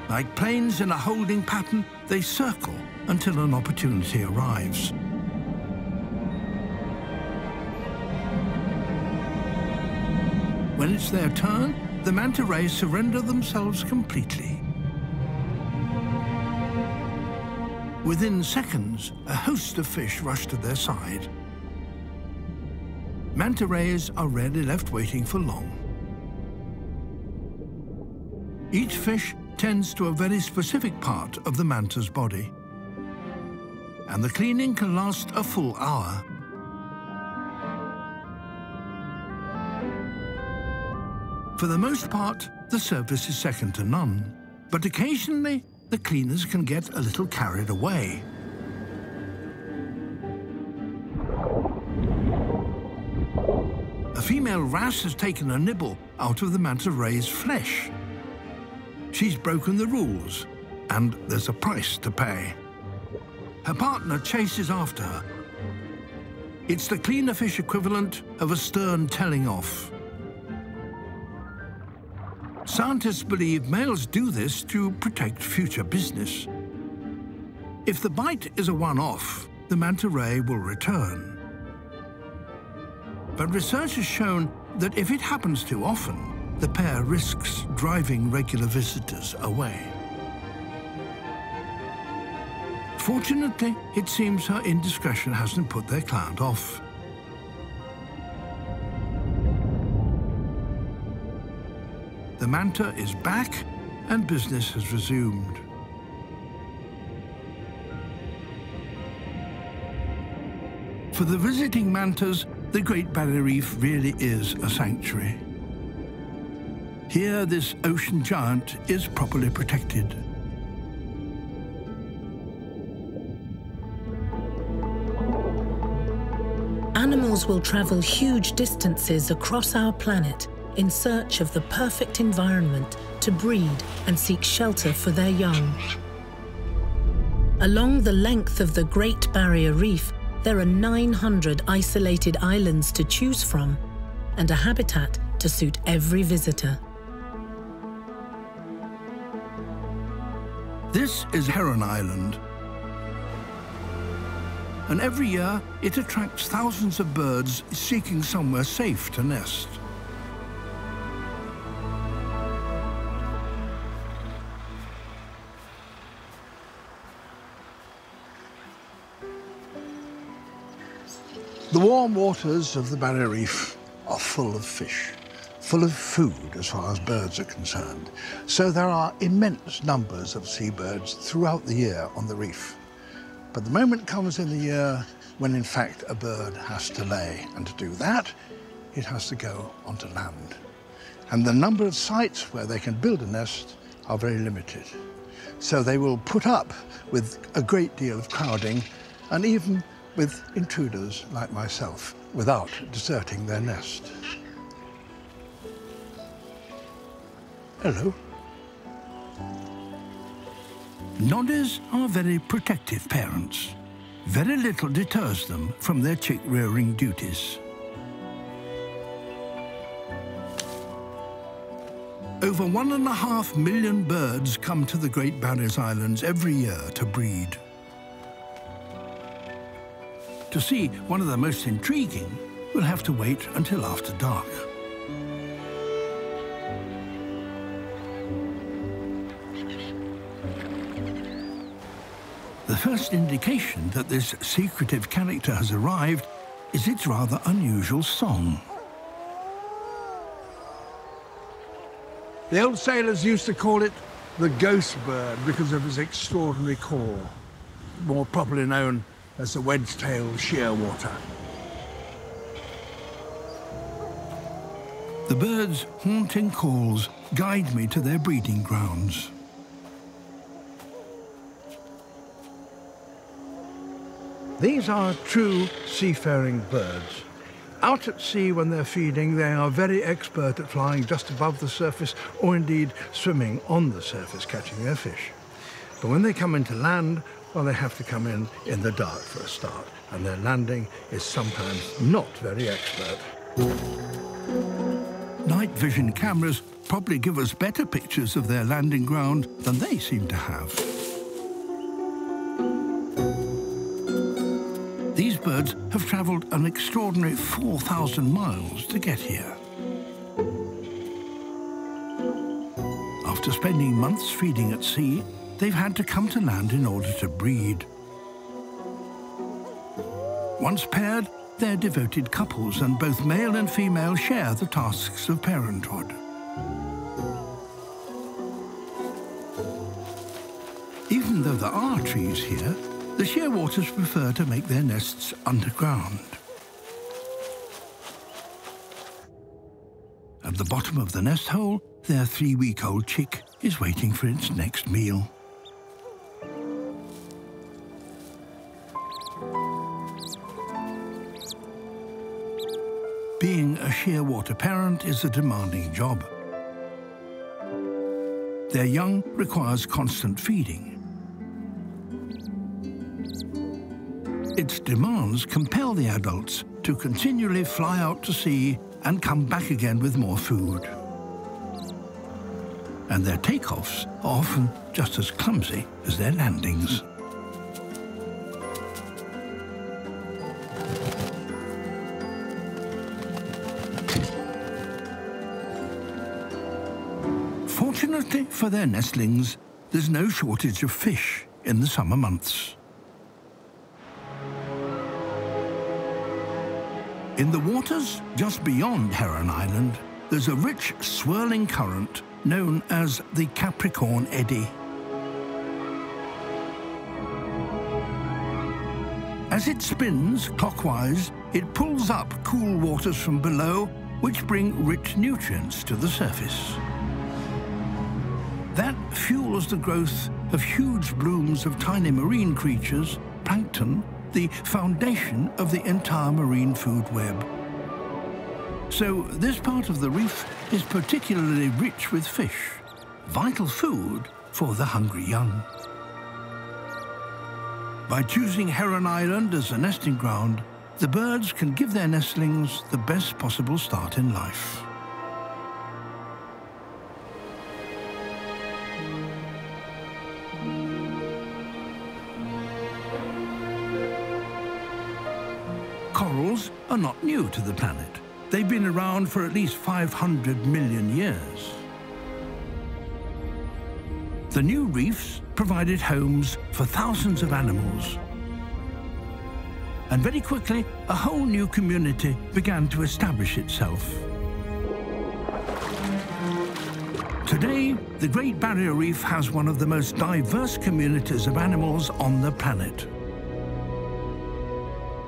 Like planes in a holding pattern, they circle until an opportunity arrives. When it's their turn, the manta rays surrender themselves completely. Within seconds, a host of fish rush to their side. Manta rays are rarely left waiting for long. Each fish tends to a very specific part of the manta's body, and the cleaning can last a full hour. For the most part, the service is second to none, but occasionally the cleaners can get a little carried away. A female wrasse has taken a nibble out of the manta ray's flesh. She's broken the rules, and there's a price to pay. Her partner chases after her. It's the cleaner fish equivalent of a stern telling off. Scientists believe males do this to protect future business. If the bite is a one-off, the manta ray will return. But research has shown that if it happens too often, the pair risks driving regular visitors away. Fortunately, it seems her indiscretion hasn't put their client off. The manta is back and business has resumed. For the visiting mantas, the Great Barrier Reef really is a sanctuary. Here, this ocean giant is properly protected. Animals will travel huge distances across our planet in search of the perfect environment to breed and seek shelter for their young. Along the length of the Great Barrier Reef, there are 900 isolated islands to choose from and a habitat to suit every visitor. This is Heron Island, and every year it attracts thousands of birds seeking somewhere safe to nest. The warm waters of the Barrier Reef are full of fish, full of food as far as birds are concerned. So there are immense numbers of seabirds throughout the year on the reef. But the moment comes in the year when in fact a bird has to lay, and to do that, it has to go onto land. And the number of sites where they can build a nest are very limited. So they will put up with a great deal of crowding and even with intruders like myself, without deserting their nest. Hello. Noddies are very protective parents. Very little deters them from their chick-rearing duties. Over 1.5 million birds come to the Great Barrier Islands every year to breed. To see one of the most intriguing, we'll have to wait until after dark. The first indication that this secretive character has arrived is its rather unusual song. The old sailors used to call it the ghost bird because of its extraordinary call, more properly known as the wedge-tailed shearwater. The bird's haunting calls guide me to their breeding grounds. These are true seafaring birds. Out at sea when they're feeding, they are very expert at flying just above the surface or indeed swimming on the surface, catching their fish. But when they come into land, well, they have to come in the dark for a start, and their landing is sometimes not very expert. Night vision cameras probably give us better pictures of their landing ground than they seem to have. These birds have travelled an extraordinary 4,000 miles to get here. After spending months feeding at sea, they've had to come to land in order to breed. Once paired, they're devoted couples, and both male and female share the tasks of parenthood. Even though there are trees here, the shearwaters prefer to make their nests underground. At the bottom of the nest hole, their 3-week-old chick is waiting for its next meal. Being a shearwater parent is a demanding job. Their young requires constant feeding. Its demands compel the adults to continually fly out to sea and come back again with more food. And their takeoffs are often just as clumsy as their landings. Fortunately for their nestlings, there's no shortage of fish in the summer months. In the waters just beyond Heron Island, there's a rich, swirling current known as the Capricorn Eddy. As it spins clockwise, it pulls up cool waters from below, which bring rich nutrients to the surface. That fuels the growth of huge blooms of tiny marine creatures, plankton, the foundation of the entire marine food web. So this part of the reef is particularly rich with fish, vital food for the hungry young. By choosing Heron Island as a nesting ground, the birds can give their nestlings the best possible start in life. Corals are not new to the planet. They've been around for at least 500 million years. The new reefs provided homes for thousands of animals. And very quickly, a whole new community began to establish itself. Today, the Great Barrier Reef has one of the most diverse communities of animals on the planet.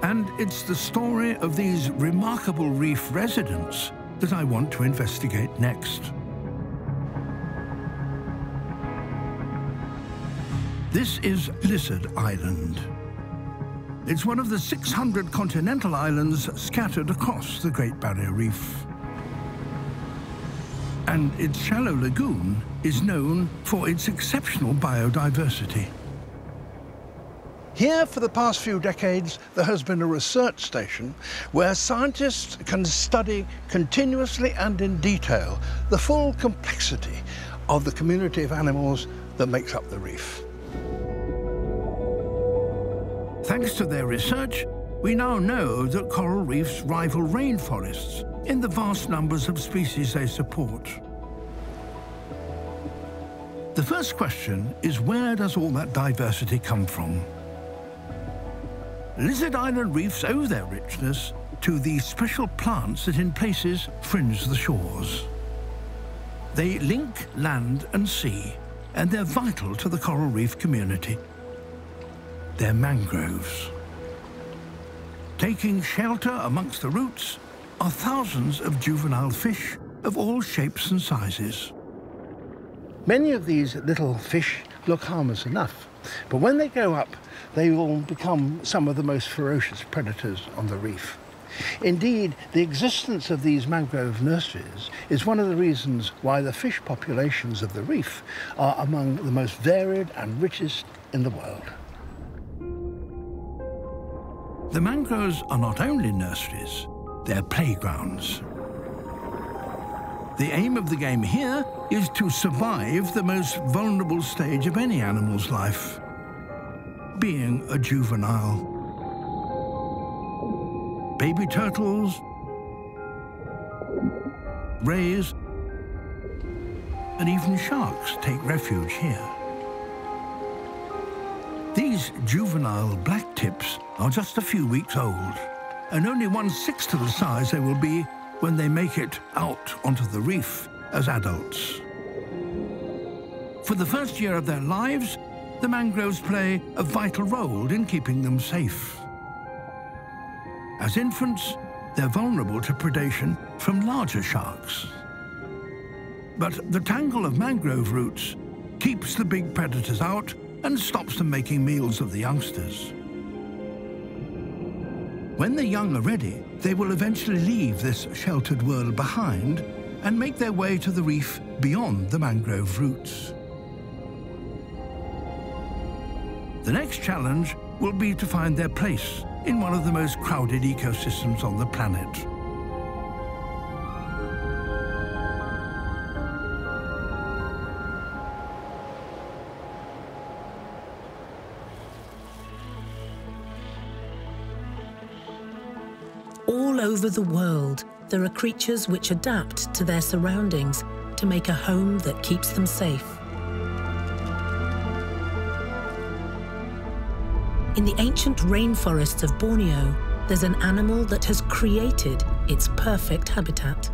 And it's the story of these remarkable reef residents that I want to investigate next. This is Lizard Island. It's one of the 600 continental islands scattered across the Great Barrier Reef. And its shallow lagoon is known for its exceptional biodiversity. Here, for the past few decades, there has been a research station where scientists can study continuously and in detail the full complexity of the community of animals that makes up the reef. Thanks to their research, we now know that coral reefs rival rainforests in the vast numbers of species they support. The first question is, where does all that diversity come from? Lizard Island reefs owe their richness to the special plants that in places fringe the shores. They link land and sea, and they're vital to the coral reef community. They're mangroves. Taking shelter amongst the roots are thousands of juvenile fish of all shapes and sizes. Many of these little fish look harmless enough, but when they grow up, they will become some of the most ferocious predators on the reef. Indeed, the existence of these mangrove nurseries is one of the reasons why the fish populations of the reef are among the most varied and richest in the world. The mangroves are not only nurseries, they're playgrounds. The aim of the game here is to survive the most vulnerable stage of any animal's life, being a juvenile. Baby turtles, rays, and even sharks take refuge here. These juvenile black tips are just a few weeks old, and only 1/6 of the size they will be when they make it out onto the reef as adults. For the first year of their lives, the mangroves play a vital role in keeping them safe. As infants, they're vulnerable to predation from larger sharks. But the tangle of mangrove roots keeps the big predators out and stops them making meals of the youngsters. When the young are ready, they will eventually leave this sheltered world behind and make their way to the reef beyond the mangrove roots. The next challenge will be to find their place in one of the most crowded ecosystems on the planet. All over the world, there are creatures which adapt to their surroundings to make a home that keeps them safe. In the ancient rainforests of Borneo, there's an animal that has created its perfect habitat.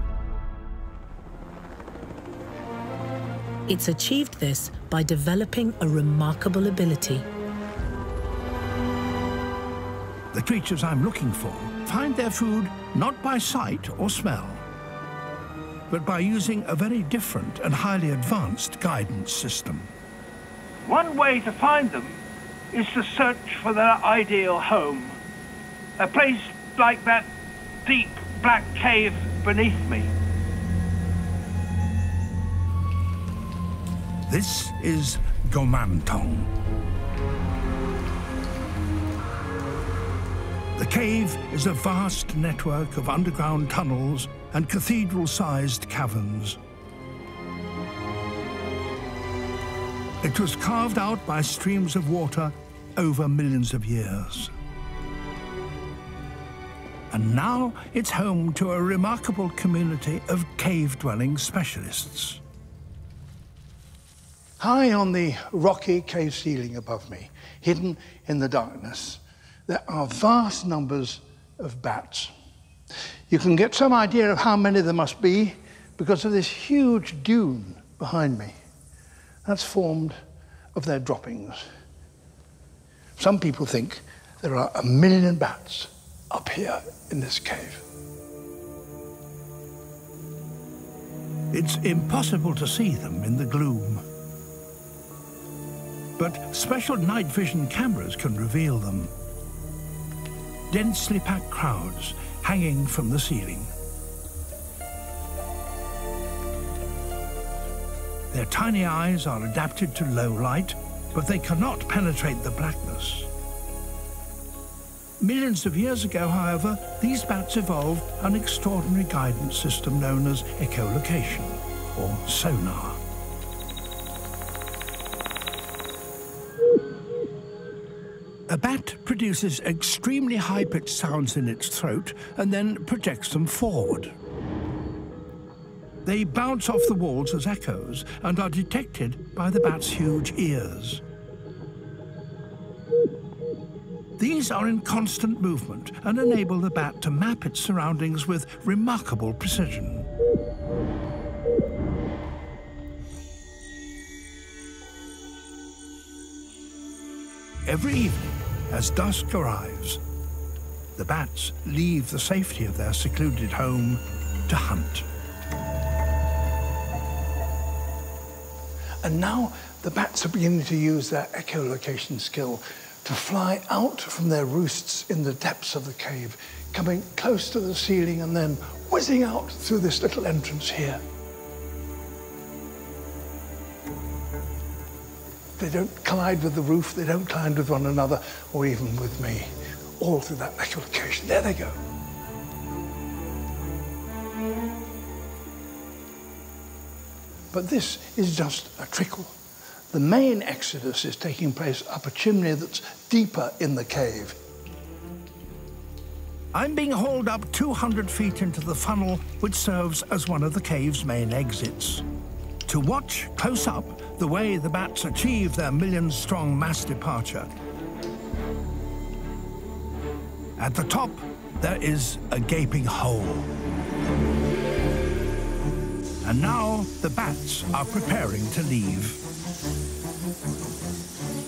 It's achieved this by developing a remarkable ability. The creatures I'm looking for find their food not by sight or smell, but by using a very different and highly advanced guidance system. One way to find them is to search for their ideal home. A place like that deep black cave beneath me. This is Gomantong. The cave is a vast network of underground tunnels and cathedral-sized caverns. It was carved out by streams of water over millions of years. And now it's home to a remarkable community of cave-dwelling specialists. High on the rocky cave ceiling above me, hidden in the darkness, there are vast numbers of bats. You can get some idea of how many there must be because of this huge dune behind me. That's formed of their droppings. Some people think there are 1 million bats up here in this cave. It's impossible to see them in the gloom. But special night vision cameras can reveal them. Densely packed crowds hanging from the ceiling. Their tiny eyes are adapted to low light, but they cannot penetrate the blackness. Millions of years ago, however, these bats evolved an extraordinary guidance system known as echolocation, or sonar. A bat produces extremely high-pitched sounds in its throat and then projects them forward. They bounce off the walls as echoes and are detected by the bat's huge ears. These are in constant movement and enable the bat to map its surroundings with remarkable precision. Every evening, as dusk arrives, the bats leave the safety of their secluded home to hunt. And now the bats are beginning to use their echolocation skill to fly out from their roosts in the depths of the cave, coming close to the ceiling and then whizzing out through this little entrance here. They don't collide with the roof, they don't collide with one another, or even with me. All through that echolocation. There they go. But this is just a trickle. The main exodus is taking place up a chimney that's deeper in the cave. I'm being hauled up 200 feet into the funnel, which serves as one of the cave's main exits. To watch close up the way the bats achieve their million-strong mass departure. At the top, there is a gaping hole. And now the bats are preparing to leave.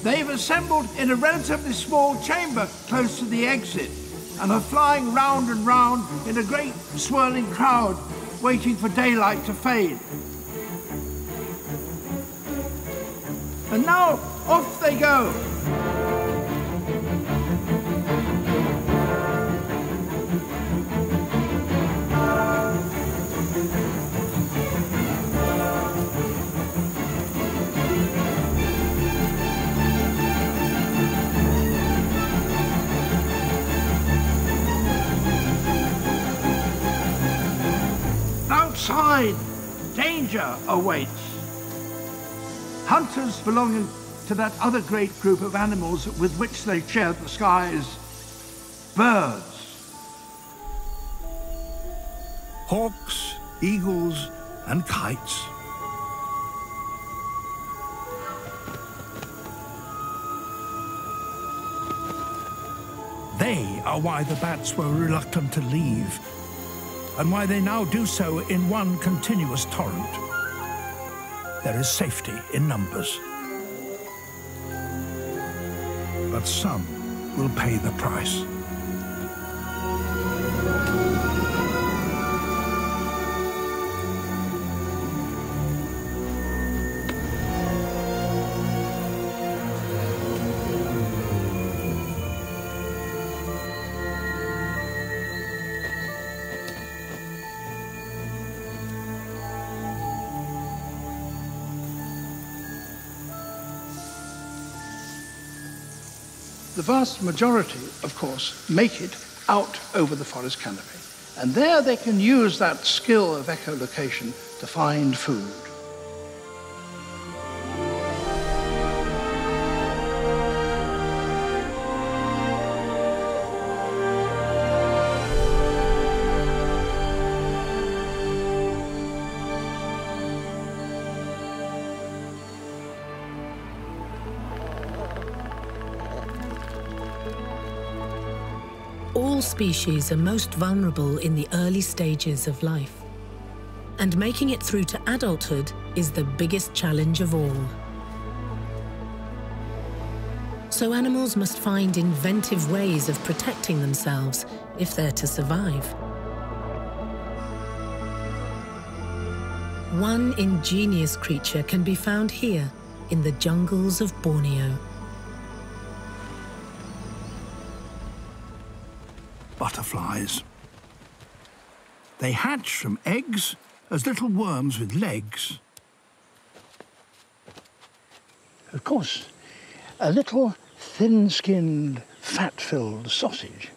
They've assembled in a relatively small chamber close to the exit and are flying round and round in a great swirling crowd, waiting for daylight to fade. And now, off they go. Outside, danger awaits. Hunters belonging to that other great group of animals with which they share the skies. Birds. Hawks, eagles, and kites. They are why the bats were reluctant to leave, and why they now do so in one continuous torrent. There is safety in numbers. But some will pay the price. The vast majority, of course, make it out over the forest canopy. And there they can use that skill of echolocation to find food. All species are most vulnerable in the early stages of life. And making it through to adulthood is the biggest challenge of all. So animals must find inventive ways of protecting themselves if they're to survive. One ingenious creature can be found here in the jungles of Borneo. Butterflies. They hatch from eggs as little worms with legs. Of course, a little thin-skinned, fat-filled sausage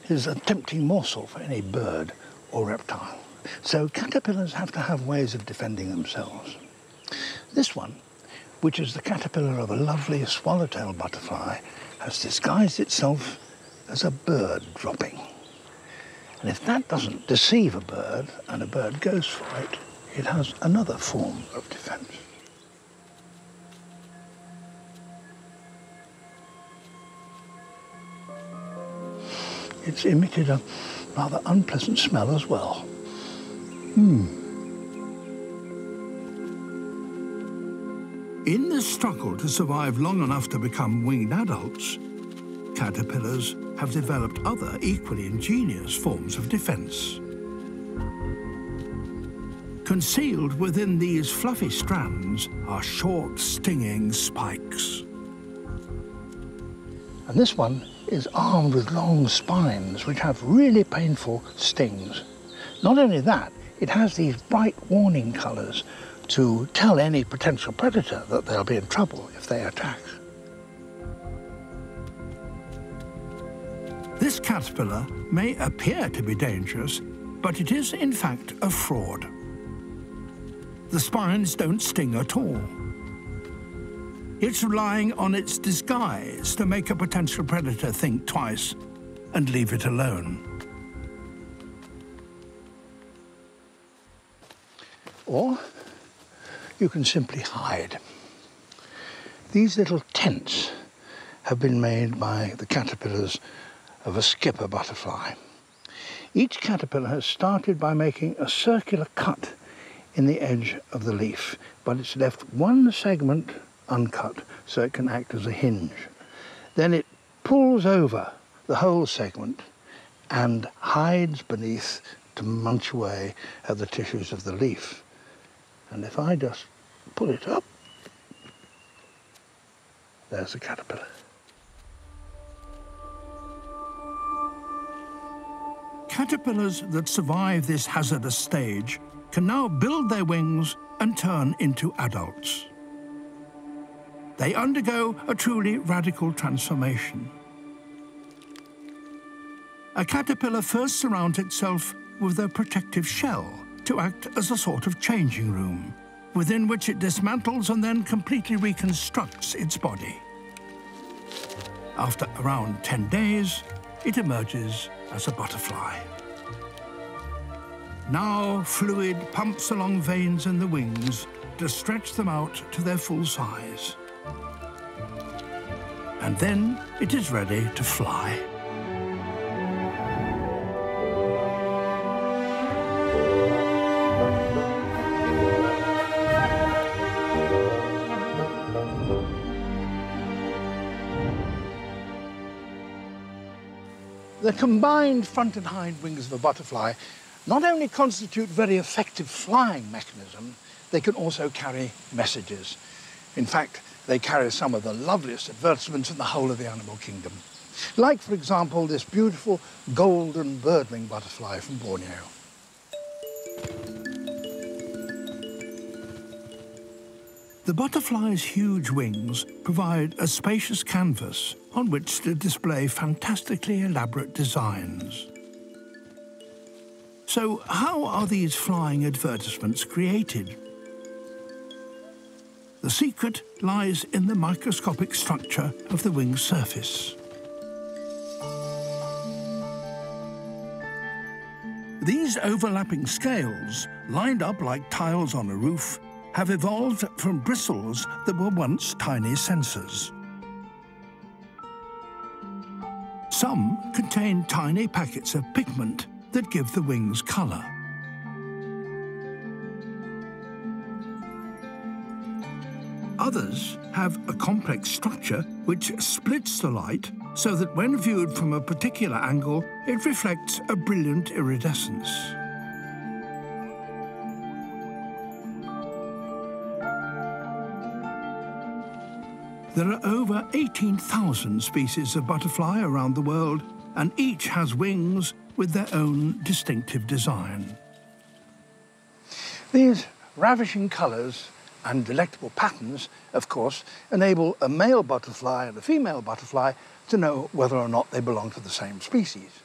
is a tempting morsel for any bird or reptile. So caterpillars have to have ways of defending themselves. This one, which is the caterpillar of a lovely swallowtail butterfly, has disguised itself as a bird dropping. And if that doesn't deceive a bird, and a bird goes for it, it has another form of defense. It's emitted a rather unpleasant smell as well. In the struggle to survive long enough to become winged adults, caterpillars have developed other equally ingenious forms of defense. Concealed within these fluffy strands are short, stinging spikes. And this one is armed with long spines which have really painful stings. Not only that, it has these bright warning colours to tell any potential predator that they'll be in trouble if they attack. This caterpillar may appear to be dangerous, but it is in fact a fraud. The spines don't sting at all. It's relying on its disguise to make a potential predator think twice and leave it alone. Or you can simply hide. These little tents have been made by the caterpillars of a skipper butterfly. Each caterpillar has started by making a circular cut in the edge of the leaf, but it's left one segment uncut so it can act as a hinge. Then it pulls over the whole segment and hides beneath to munch away at the tissues of the leaf. And if I just pull it up, there's the caterpillar. Caterpillars that survive this hazardous stage can now build their wings and turn into adults. They undergo a truly radical transformation. A caterpillar first surrounds itself with a protective shell to act as a sort of changing room, within which it dismantles and then completely reconstructs its body. After around 10 days, it emerges as a butterfly. Now fluid pumps along veins in the wings to stretch them out to their full size. And then it is ready to fly. The combined front and hind wings of a butterfly not only constitute very effective flying mechanism, they can also carry messages. In fact, they carry some of the loveliest advertisements in the whole of the animal kingdom. Like, for example, this beautiful golden birdwing butterfly from Borneo. The butterfly's huge wings provide a spacious canvas on which to display fantastically elaborate designs. So how are these flying advertisements created? The secret lies in the microscopic structure of the wing's surface. These overlapping scales, lined up like tiles on a roof, have evolved from bristles that were once tiny sensors. Some contain tiny packets of pigment that give the wings colour. Others have a complex structure which splits the light so that when viewed from a particular angle, it reflects a brilliant iridescence. There are over 18,000 species of butterfly around the world, and each has wings with their own distinctive design. These ravishing colours and delectable patterns, of course, enable a male butterfly and a female butterfly to know whether or not they belong to the same species.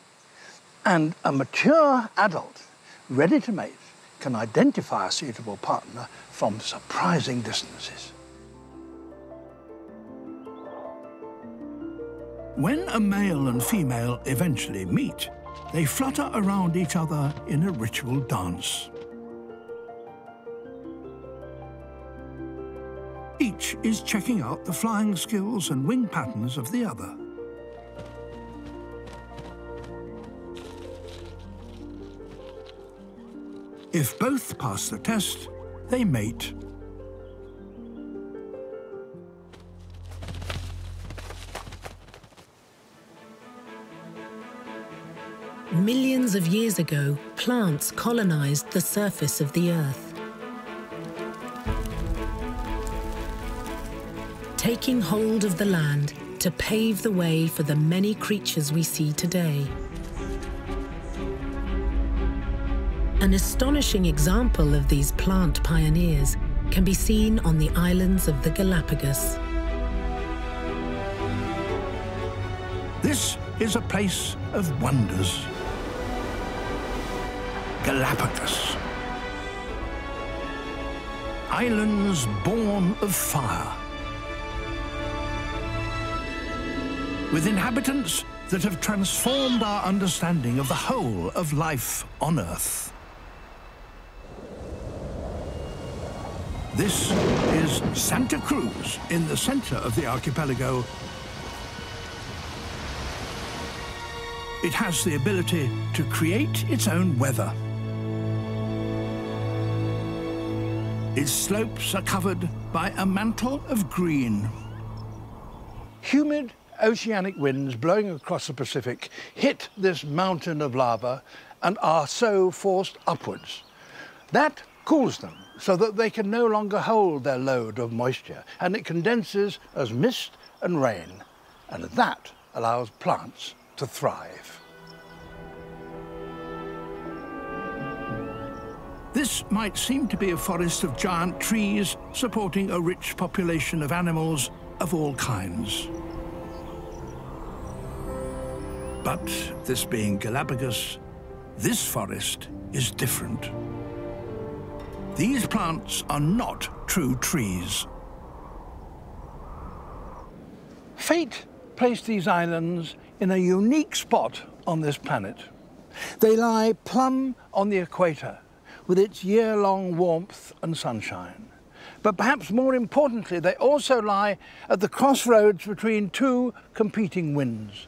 And a mature adult, ready to mate, can identify a suitable partner from surprising distances. When a male and female eventually meet, they flutter around each other in a ritual dance. Each is checking out the flying skills and wing patterns of the other. If both pass the test, they mate. Millions of years ago, plants colonized the surface of the Earth. Taking hold of the land to pave the way for the many creatures we see today. An astonishing example of these plant pioneers can be seen on the islands of the Galapagos. This is a place of wonders. Galapagos. Islands born of fire. With inhabitants that have transformed our understanding of the whole of life on Earth. This is Santa Cruz in the center of the archipelago. It has the ability to create its own weather. Its slopes are covered by a mantle of green. Humid oceanic winds blowing across the Pacific hit this mountain of lava and are so forced upwards. That cools them so that they can no longer hold their load of moisture, and it condenses as mist and rain, and that allows plants to thrive. This might seem to be a forest of giant trees supporting a rich population of animals of all kinds. But this being Galapagos, this forest is different. These plants are not true trees. Fate placed these islands in a unique spot on this planet. They lie plumb on the equator, with its year-long warmth and sunshine. But perhaps more importantly, they also lie at the crossroads between two competing winds.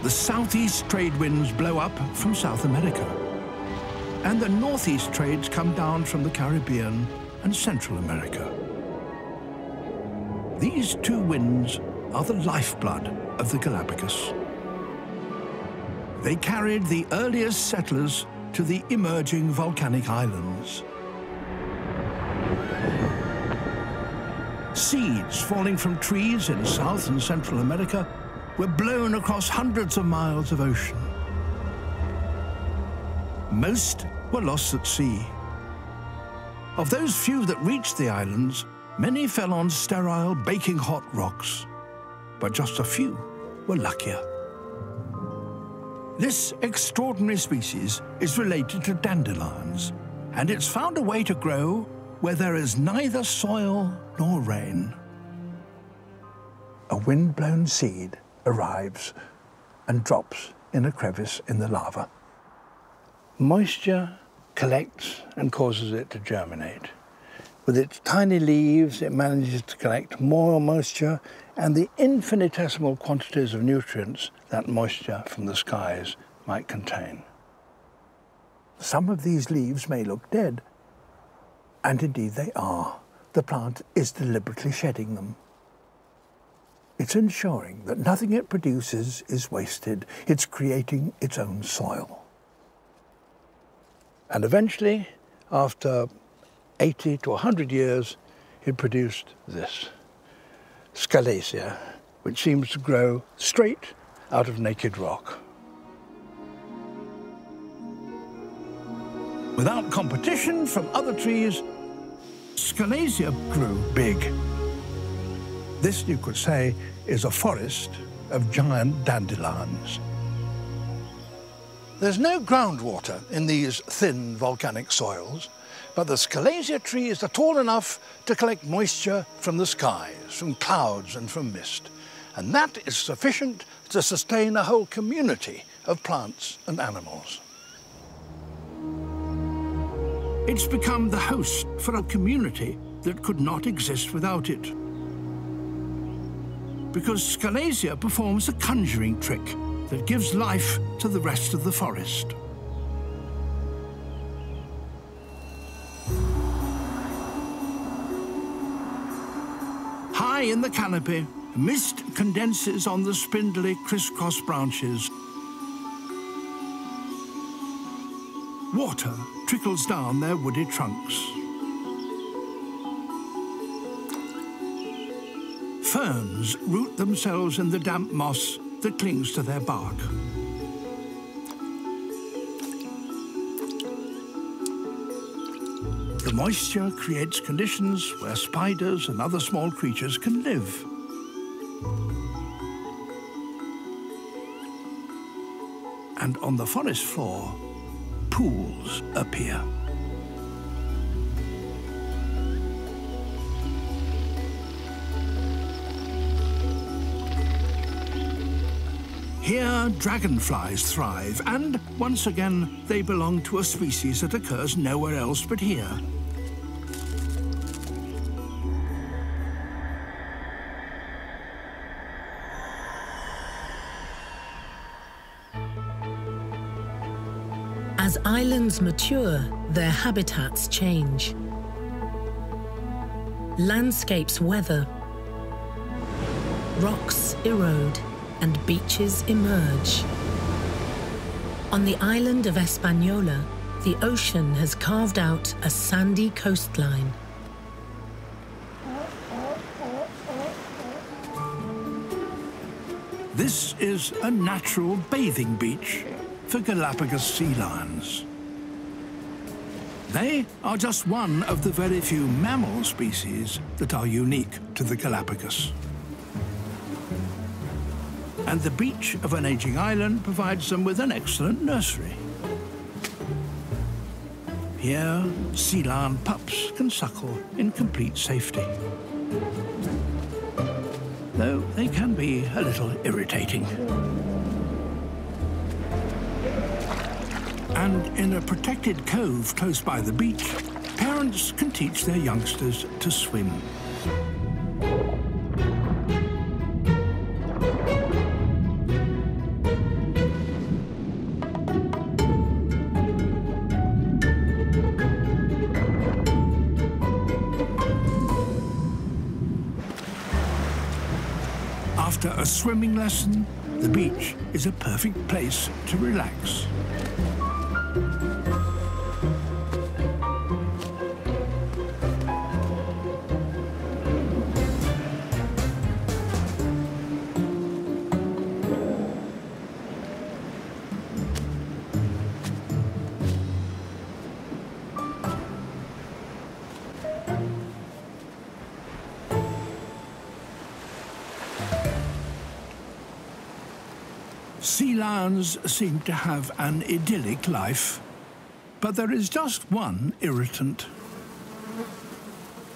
The southeast trade winds blow up from South America, and the northeast trades come down from the Caribbean and Central America. These two winds are the lifeblood of the Galapagos. They carried the earliest settlers to the emerging volcanic islands. Seeds falling from trees in South and Central America were blown across hundreds of miles of ocean. Most were lost at sea. Of those few that reached the islands, many fell on sterile, baking hot rocks, but just a few were luckier. This extraordinary species is related to dandelions, and it's found a way to grow where there is neither soil nor rain. A wind-blown seed arrives and drops in a crevice in the lava. Moisture collects and causes it to germinate. With its tiny leaves, it manages to collect more moisture and the infinitesimal quantities of nutrients that moisture from the skies might contain. Some of these leaves may look dead, and indeed they are. The plant is deliberately shedding them. It's ensuring that nothing it produces is wasted. It's creating its own soil. And eventually, after 80 to 100 years, it produced this, Scalacia, which seems to grow straight out of naked rock. Without competition from other trees, Scalacia grew big. This, you could say, is a forest of giant dandelions. There's no groundwater in these thin volcanic soils, but the Scalacia trees are tall enough to collect moisture from the skies, from clouds and from mist. And that is sufficient to sustain a whole community of plants and animals. It's become the host for a community that could not exist without it. Because Scalacia performs a conjuring trick that gives life to the rest of the forest. High in the canopy, mist condenses on the spindly crisscross branches. Water trickles down their woody trunks. Ferns root themselves in the damp moss that clings to their bark. The moisture creates conditions where spiders and other small creatures can live. And on the forest floor, pools appear. Here, dragonflies thrive, and once again, they belong to a species that occurs nowhere else but here. As islands mature, their habitats change. Landscapes weather, rocks erode, and beaches emerge. On the island of Hispaniola, the ocean has carved out a sandy coastline. This is a natural bathing beach for Galapagos sea lions. They are just one of the very few mammal species that are unique to the Galapagos. And the beach of an aging island provides them with an excellent nursery. Here, sea lion pups can suckle in complete safety. Though they can be a little irritating. And in a protected cove close by the beach, parents can teach their youngsters to swim. After a swimming lesson, the beach is a perfect place to relax. Sea lions seem to have an idyllic life, but there is just one irritant: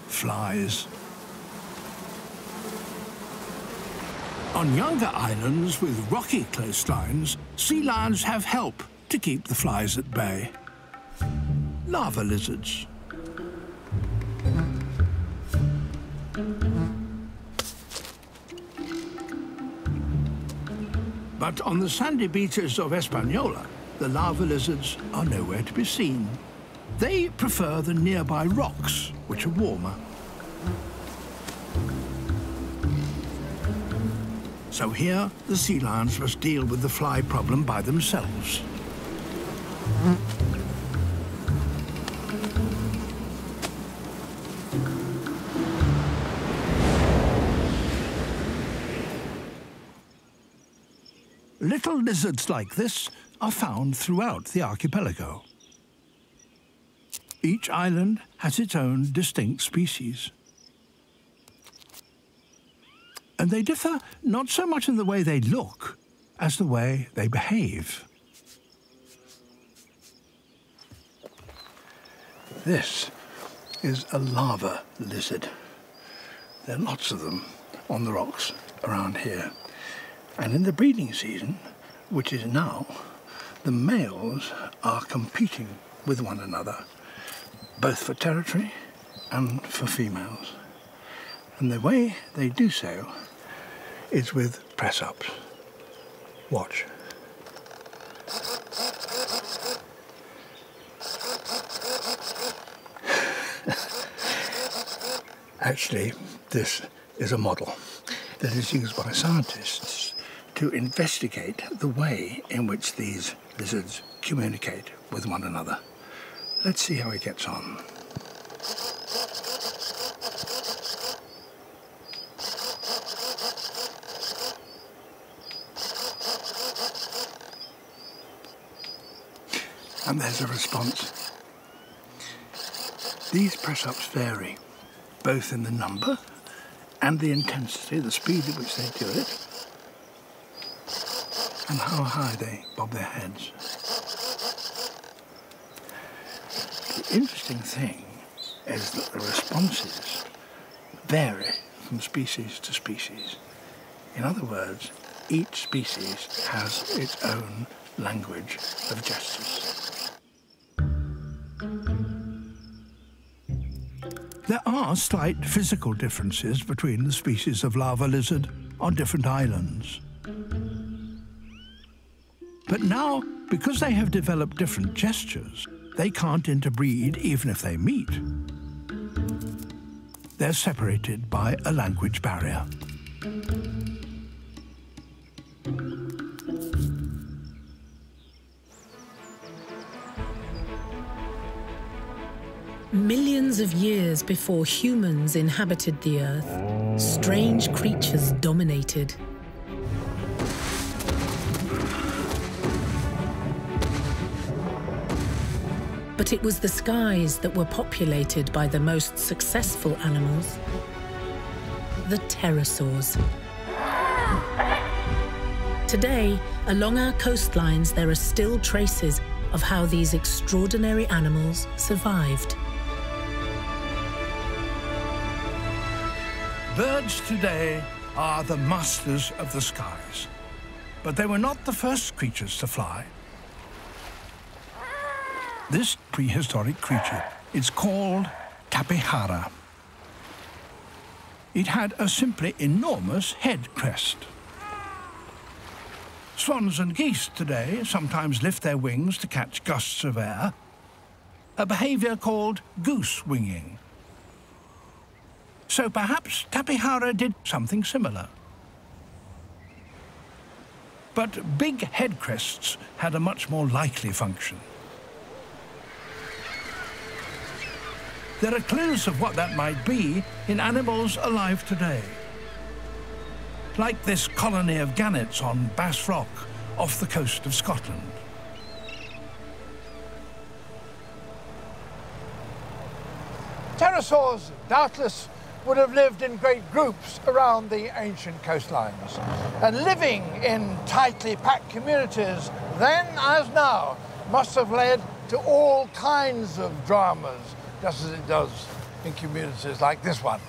flies. On younger islands with rocky coastlines, sea lions have help to keep the flies at bay: lava lizards. But on the sandy beaches of Hispaniola, the lava lizards are nowhere to be seen. They prefer the nearby rocks, which are warmer. So here, the sea lions must deal with the fly problem by themselves. Little lizards like this are found throughout the archipelago. Each island has its own distinct species. And they differ not so much in the way they look as the way they behave. This is a lava lizard. There are lots of them on the rocks around here. And in the breeding season, which is now, the males are competing with one another, both for territory and for females. And the way they do so is with press-ups. Watch. Actually, this is a model that is used by scientists to investigate the way in which these lizards communicate with one another. Let's see how he gets on. And there's a response. These press-ups vary, both in the number and the intensity, the speed at which they do it, and how high they bob their heads. The interesting thing is that the responses vary from species to species. In other words, each species has its own language of gestures. There are slight physical differences between the species of lava lizard on different islands. But now, because they have developed different gestures, they can't interbreed even if they meet. They're separated by a language barrier. Millions of years before humans inhabited the Earth, strange creatures dominated. But it was the skies that were populated by the most successful animals, the pterosaurs. Today, along our coastlines, there are still traces of how these extraordinary animals survived. Birds today are the masters of the skies, but they were not the first creatures to fly. This prehistoric creature is called Tapejara. It had a simply enormous head crest. Swans and geese today sometimes lift their wings to catch gusts of air, a behavior called goose winging. So perhaps Tapejara did something similar. But big head crests had a much more likely function. There are clues of what that might be in animals alive today. Like this colony of gannets on Bass Rock off the coast of Scotland. Pterosaurs doubtless would have lived in great groups around the ancient coastlines, and living in tightly packed communities then as now must have led to all kinds of dramas, just as it does in communities like this one.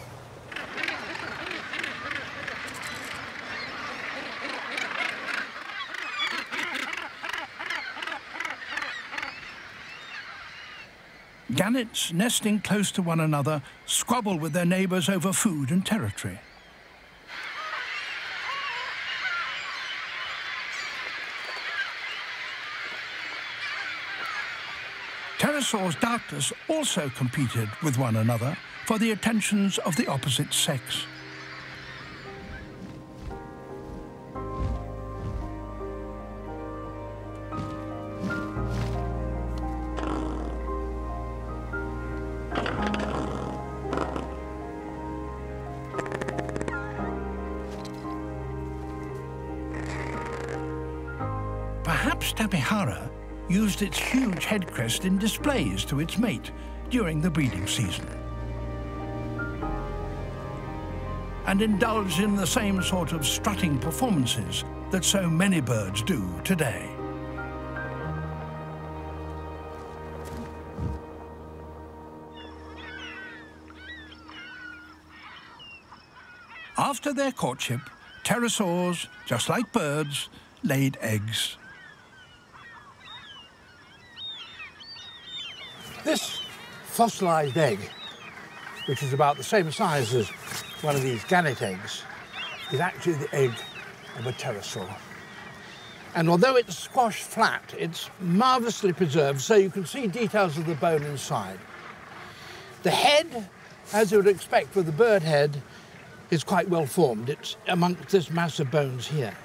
Gannets nesting close to one another squabble with their neighbours over food and territory. Pterosaurs doubtless also competed with one another for the attentions of the opposite sex. Perhaps Tapehara used its huge head crest in displays to its mate during the breeding season, and indulged in the same sort of strutting performances that so many birds do today. After their courtship, pterosaurs, just like birds, laid eggs. This fossilized egg, which is about the same size as one of these gannet eggs, is actually the egg of a pterosaur. And although it's squashed flat, it's marvelously preserved, so you can see details of the bone inside. The head, as you would expect with the bird head, is quite well formed. It's amongst this mass of bones here.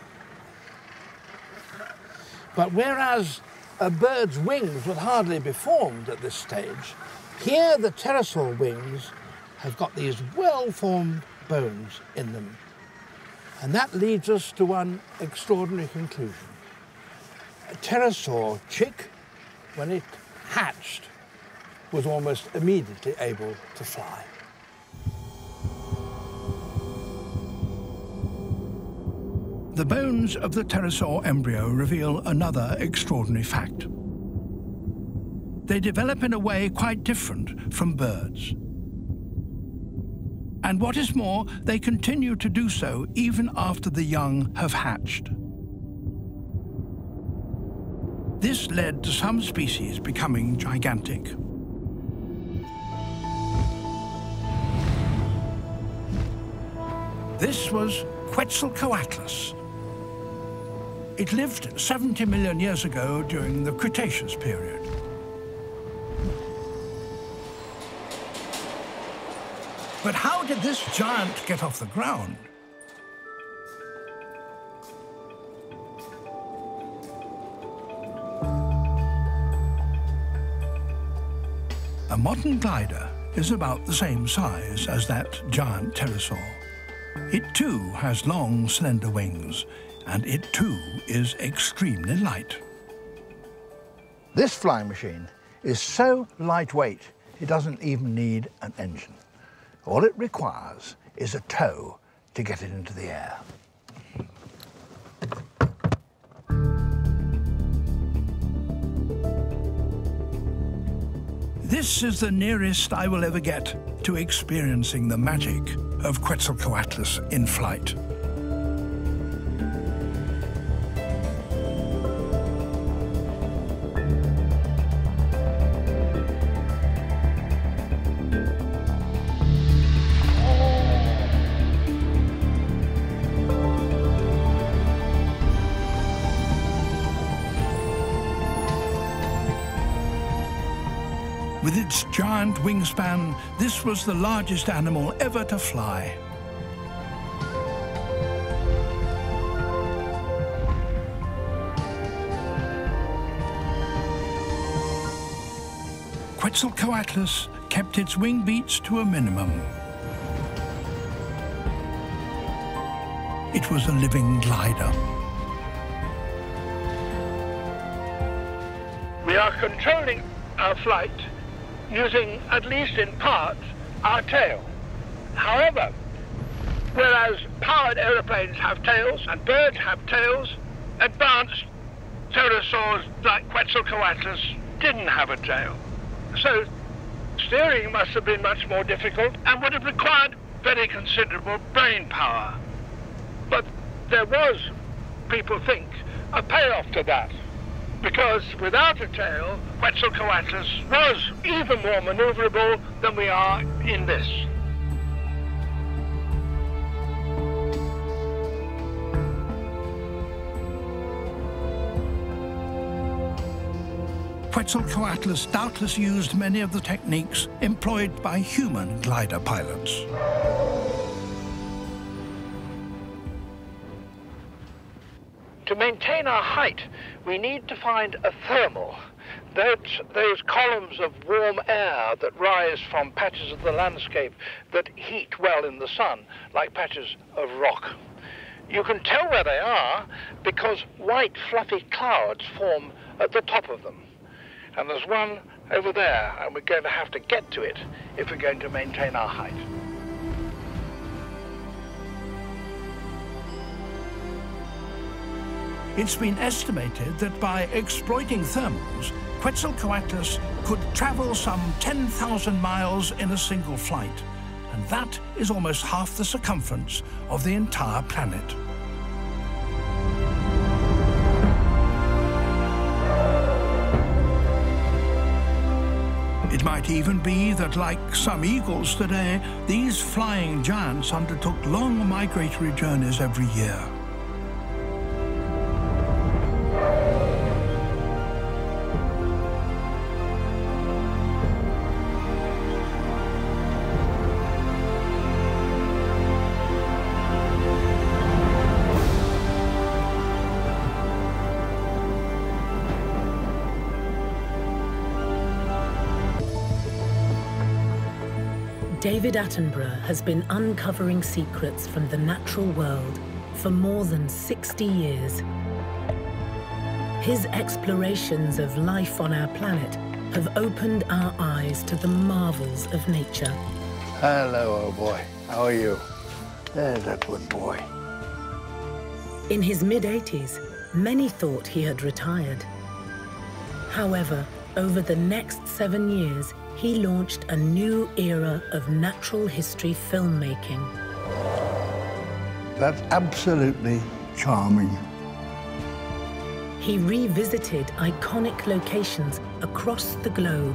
But whereas a bird's wings would hardly be formed at this stage, here the pterosaur wings have got these well-formed bones in them. And that leads us to one extraordinary conclusion. A pterosaur chick, when it hatched, was almost immediately able to fly. The bones of the pterosaur embryo reveal another extraordinary fact. They develop in a way quite different from birds. And what is more, they continue to do so even after the young have hatched. This led to some species becoming gigantic. This was Quetzalcoatlus. It lived 70 million years ago during the Cretaceous period. But how did this giant get off the ground? A modern glider is about the same size as that giant pterosaur. It too has long, slender wings, and it too is extremely light. This flying machine is so lightweight, it doesn't even need an engine. All it requires is a tow to get it into the air. This is the nearest I will ever get to experiencing the magic of Quetzalcoatlus in flight. With its giant wingspan, this was the largest animal ever to fly. Quetzalcoatlus kept its wing beats to a minimum. It was a living glider. We are controlling our flight using, at least in part, our tail. However, whereas powered aeroplanes have tails and birds have tails, advanced pterosaurs like Quetzalcoatlus didn't have a tail. So steering must have been much more difficult and would have required very considerable brain power. But there was, people think, a payoff to that, because without a tail, Quetzalcoatlus was even more maneuverable than we are in this. Quetzalcoatlus doubtless used many of the techniques employed by human glider pilots. To maintain our height, we need to find a thermal. Those columns of warm air that rise from patches of the landscape that heat well in the sun, like patches of rock. You can tell where they are because white fluffy clouds form at the top of them. And there's one over there, and we're going to have to get to it if we're going to maintain our height. It's been estimated that by exploiting thermals, Quetzalcoatlus could travel some 10,000 miles in a single flight, and that is almost half the circumference of the entire planet. It might even be that, like some eagles today, these flying giants undertook long migratory journeys every year. David Attenborough has been uncovering secrets from the natural world for more than 60 years. His explorations of life on our planet have opened our eyes to the marvels of nature. Hello, old boy. How are you? There's a good boy. In his mid-80s, many thought he had retired. However, over the next 7 years, he launched a new era of natural history filmmaking. That's absolutely charming. He revisited iconic locations across the globe.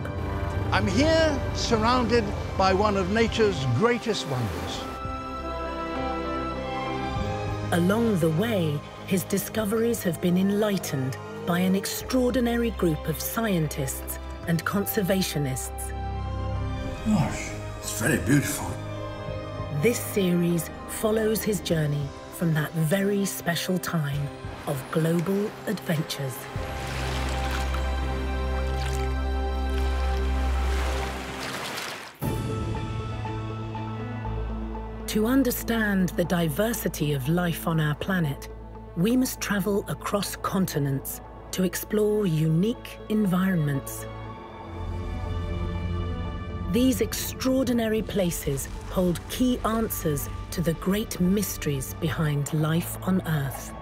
I'm here surrounded by one of nature's greatest wonders. Along the way, his discoveries have been enlightened by an extraordinary group of scientists and conservationists. Gosh, it's very beautiful. This series follows his journey from that very special time of global adventures. To understand the diversity of life on our planet, we must travel across continents to explore unique environments. These extraordinary places hold key answers to the great mysteries behind life on Earth.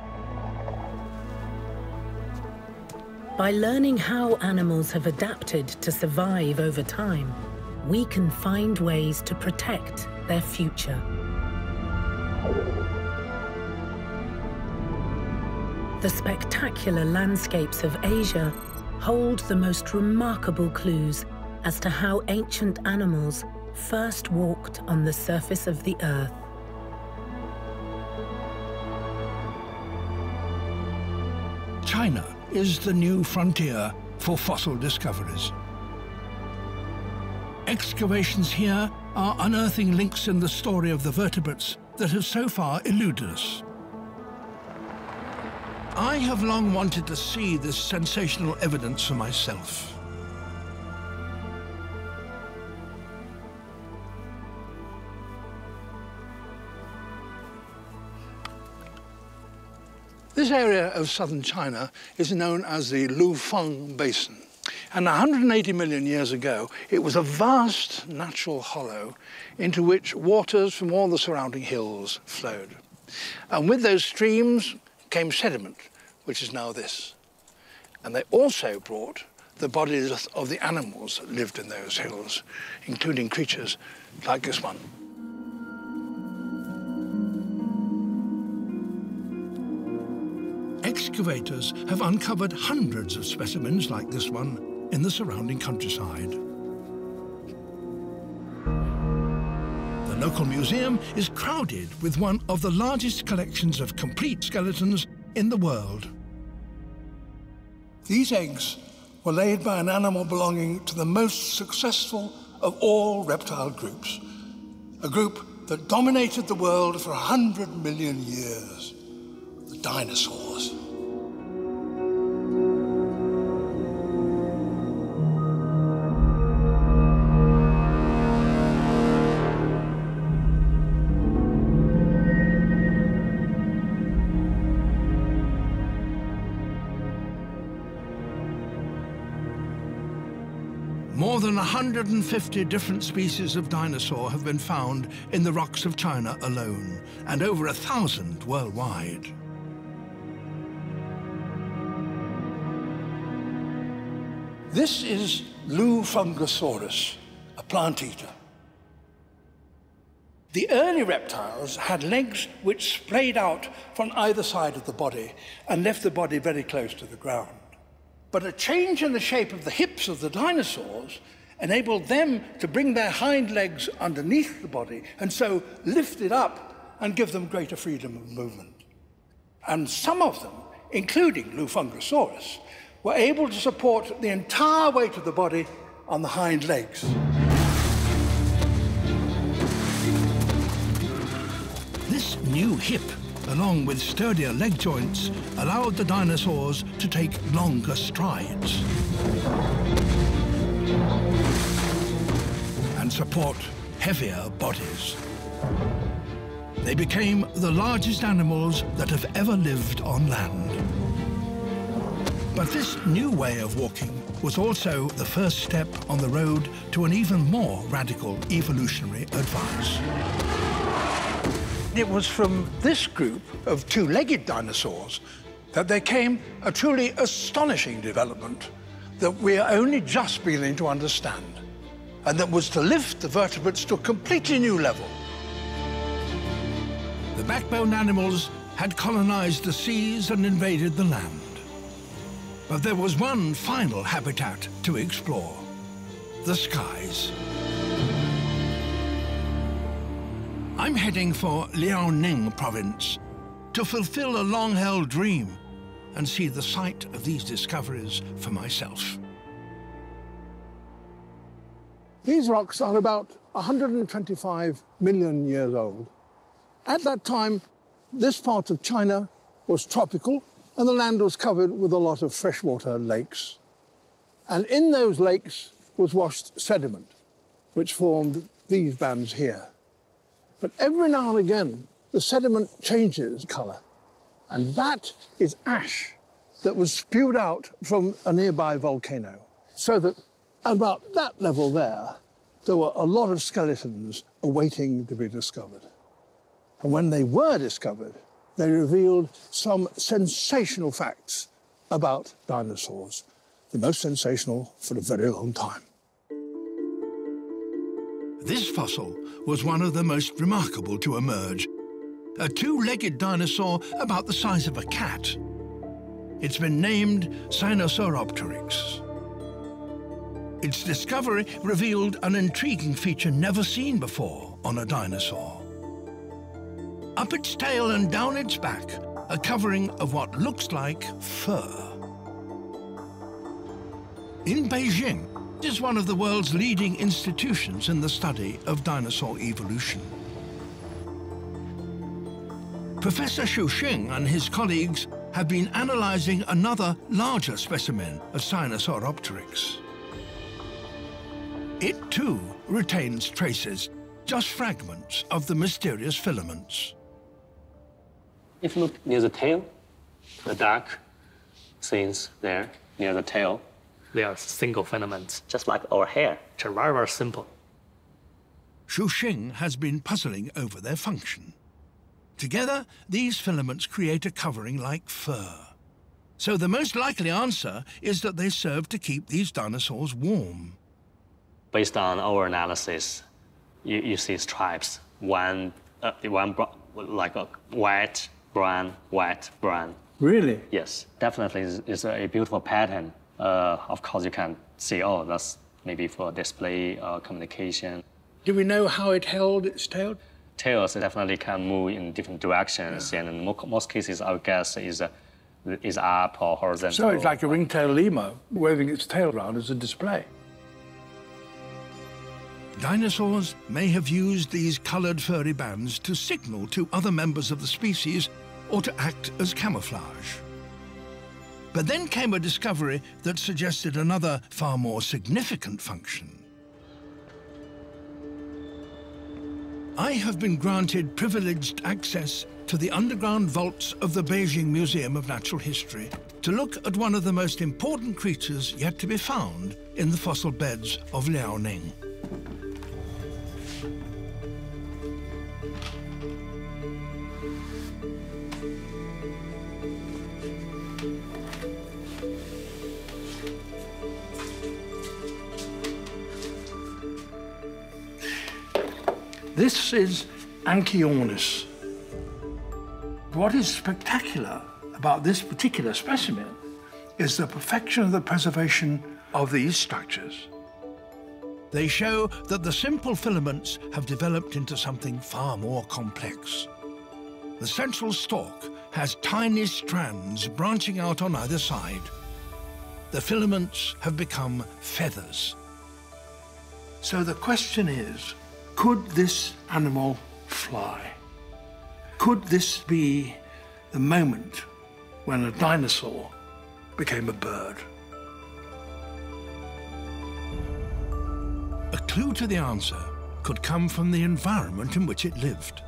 By learning how animals have adapted to survive over time, we can find ways to protect their future. The spectacular landscapes of Asia hold the most remarkable clues as to how ancient animals first walked on the surface of the Earth. China is the new frontier for fossil discoveries. Excavations here are unearthing links in the story of the vertebrates that have so far eluded us. I have long wanted to see this sensational evidence for myself. This area of southern China is known as the Lufeng Basin. And 180 million years ago, it was a vast natural hollow into which waters from all the surrounding hills flowed. And with those streams came sediment, which is now this. And they also brought the bodies of the animals that lived in those hills, including creatures like this one. Excavators have uncovered hundreds of specimens like this one in the surrounding countryside. The local museum is crowded with one of the largest collections of complete skeletons in the world. These eggs were laid by an animal belonging to the most successful of all reptile groups, a group that dominated the world for 100 million years, the dinosaurs. More than 150 different species of dinosaur have been found in the rocks of China alone, and over 1,000 worldwide. This is Lufengosaurus, a plant eater. The early reptiles had legs which splayed out from either side of the body and left the body very close to the ground. But a change in the shape of the hips of the dinosaurs enabled them to bring their hind legs underneath the body and so lift it up and give them greater freedom of movement. And some of them, including Lufengosaurus, were able to support the entire weight of the body on the hind legs. This new hip, along with sturdier leg joints, allowed the dinosaurs to take longer strides and support heavier bodies. They became the largest animals that have ever lived on land. But this new way of walking was also the first step on the road to an even more radical evolutionary advance. It was from this group of two-legged dinosaurs that there came a truly astonishing development that we are only just beginning to understand, and that was to lift the vertebrates to a completely new level. The backbone animals had colonized the seas and invaded the land. But there was one final habitat to explore: the skies. I'm heading for Liaoning province to fulfill a long-held dream and see the site of these discoveries for myself. These rocks are about 125 million years old. At that time, this part of China was tropical, and the land was covered with a lot of freshwater lakes. And in those lakes was washed sediment, which formed these bands here. But every now and again, the sediment changes colour, and that is ash that was spewed out from a nearby volcano. So that about that level there were a lot of skeletons awaiting to be discovered. And when they were discovered, they revealed some sensational facts about dinosaurs, the most sensational for a very long time. This fossil was one of the most remarkable to emerge. A two-legged dinosaur about the size of a cat. It's been named Sinosauropteryx. Its discovery revealed an intriguing feature never seen before on a dinosaur. Up its tail and down its back, a covering of what looks like fur. In Beijing is one of the world's leading institutions in the study of dinosaur evolution. Professor Xu Xing and his colleagues have been analysing another larger specimen of Sinosauropteryx. It too retains traces, just fragments of the mysterious filaments. If you look near the tail, The dark things there near the tail, they are single filaments. Just like our hair. Which are very, very simple. Shuxing has been puzzling over their function. Together, these filaments create a covering like fur. So the most likely answer is that they serve to keep these dinosaurs warm. Based on our analysis, you see stripes. One like a white, brown, white, brown. Really? Yes, definitely is a beautiful pattern. Of course, you can see, oh, that's maybe for display or communication. Do we know how it held its tail? Tails definitely can move in different directions, and in most cases, I would guess is up or horizontal. So it's like a ringtail lemur waving its tail around as a display. Dinosaurs may have used these coloured furry bands to signal to other members of the species or to act as camouflage. But then came a discovery that suggested another, far more significant function. I have been granted privileged access to the underground vaults of the Beijing Museum of Natural History to look at one of the most important creatures yet to be found in the fossil beds of Liaoning. This is Anchiornis. What is spectacular about this particular specimen is the perfection of the preservation of these structures. They show that the simple filaments have developed into something far more complex. The central stalk has tiny strands branching out on either side. The filaments have become feathers. So the question is, could this animal fly? Could this be the moment when a dinosaur became a bird? A clue to the answer could come from the environment in which it lived.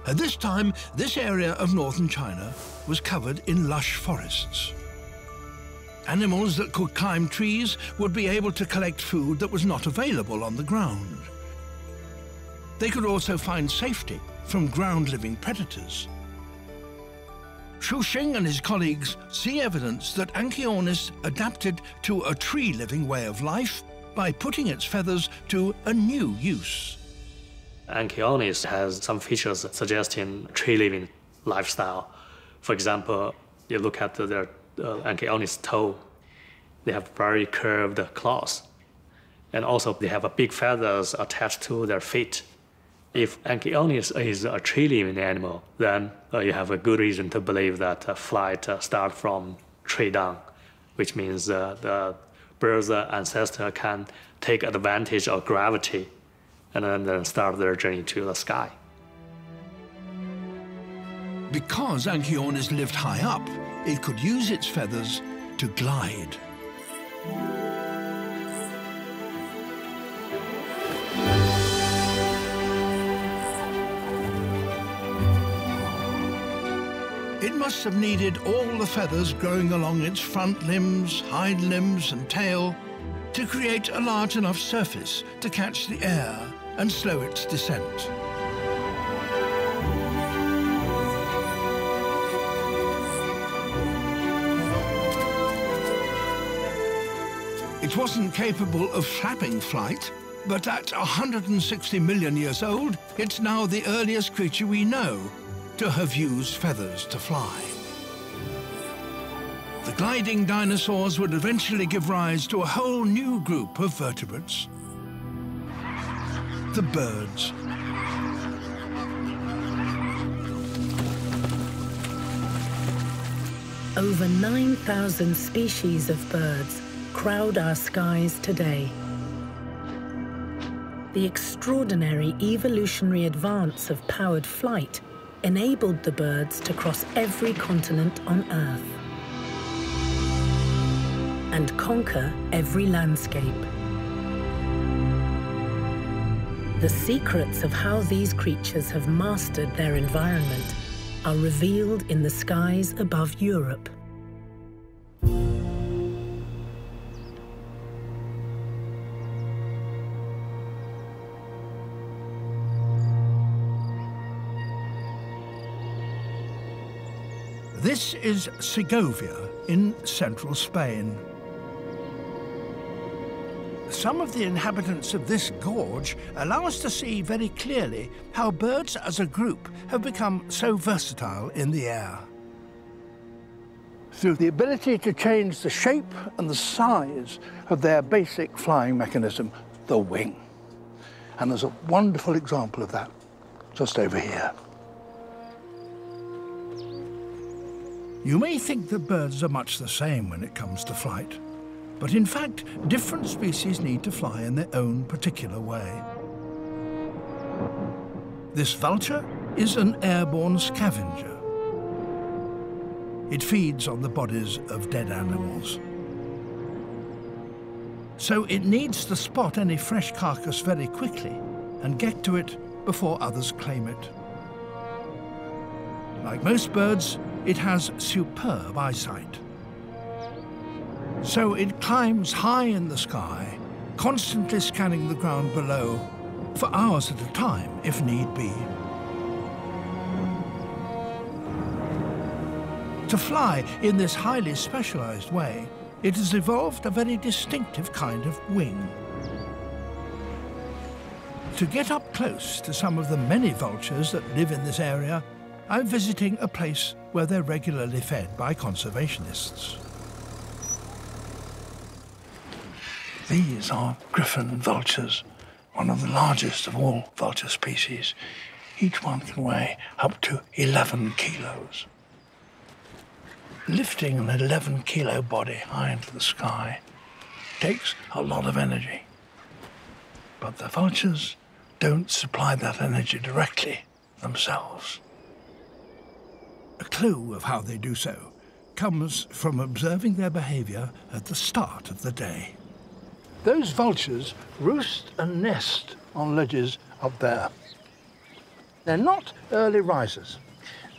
At this time, this area of northern China was covered in lush forests. Animals that could climb trees would be able to collect food that was not available on the ground. They could also find safety from ground-living predators. Shuxing and his colleagues see evidence that Anchiornis adapted to a tree-living way of life by putting its feathers to a new use. Anchiornis has some features suggesting tree-living lifestyle. For example, you look at their Anchiornis toe, they have very curved claws. And also they have big feathers attached to their feet. If Anchiornis is a tree-living animal, then you have a good reason to believe that flight starts from tree down, which means the bird's ancestor can take advantage of gravity and then start their journey to the sky. Because Anchiornis lived high up, it could use its feathers to glide. It must have needed all the feathers growing along its front limbs, hind limbs and tail to create a large enough surface to catch the air and slow its descent. It wasn't capable of flapping flight, but at 160 million years old, it's now the earliest creature we know to have used feathers to fly. The gliding dinosaurs would eventually give rise to a whole new group of vertebrates, the birds. Over 9,000 species of birds crowd our skies today. The extraordinary evolutionary advance of powered flight enabled the birds to cross every continent on Earth and conquer every landscape. The secrets of how these creatures have mastered their environment are revealed in the skies above Europe. This is Segovia in central Spain. Some of the inhabitants of this gorge allow us to see very clearly how birds as a group have become so versatile in the air. Through the ability to change the shape and the size of their basic flying mechanism, the wing. And there's a wonderful example of that just over here. You may think that birds are much the same when it comes to flight, but in fact, different species need to fly in their own particular way. This vulture is an airborne scavenger. It feeds on the bodies of dead animals. So it needs to spot any fresh carcass very quickly and get to it before others claim it. Like most birds, it has superb eyesight. So it climbs high in the sky, constantly scanning the ground below for hours at a time, if need be. To fly in this highly specialized way, it has evolved a very distinctive kind of wing. To get up close to some of the many vultures that live in this area, I'm visiting a place where they're regularly fed by conservationists. These are griffon vultures, one of the largest of all vulture species. Each one can weigh up to 11 kilos. Lifting an 11-kilo body high into the sky takes a lot of energy. But the vultures don't supply that energy directly themselves. A clue of how they do so comes from observing their behavior at the start of the day. Those vultures roost and nest on ledges up there. They're not early risers.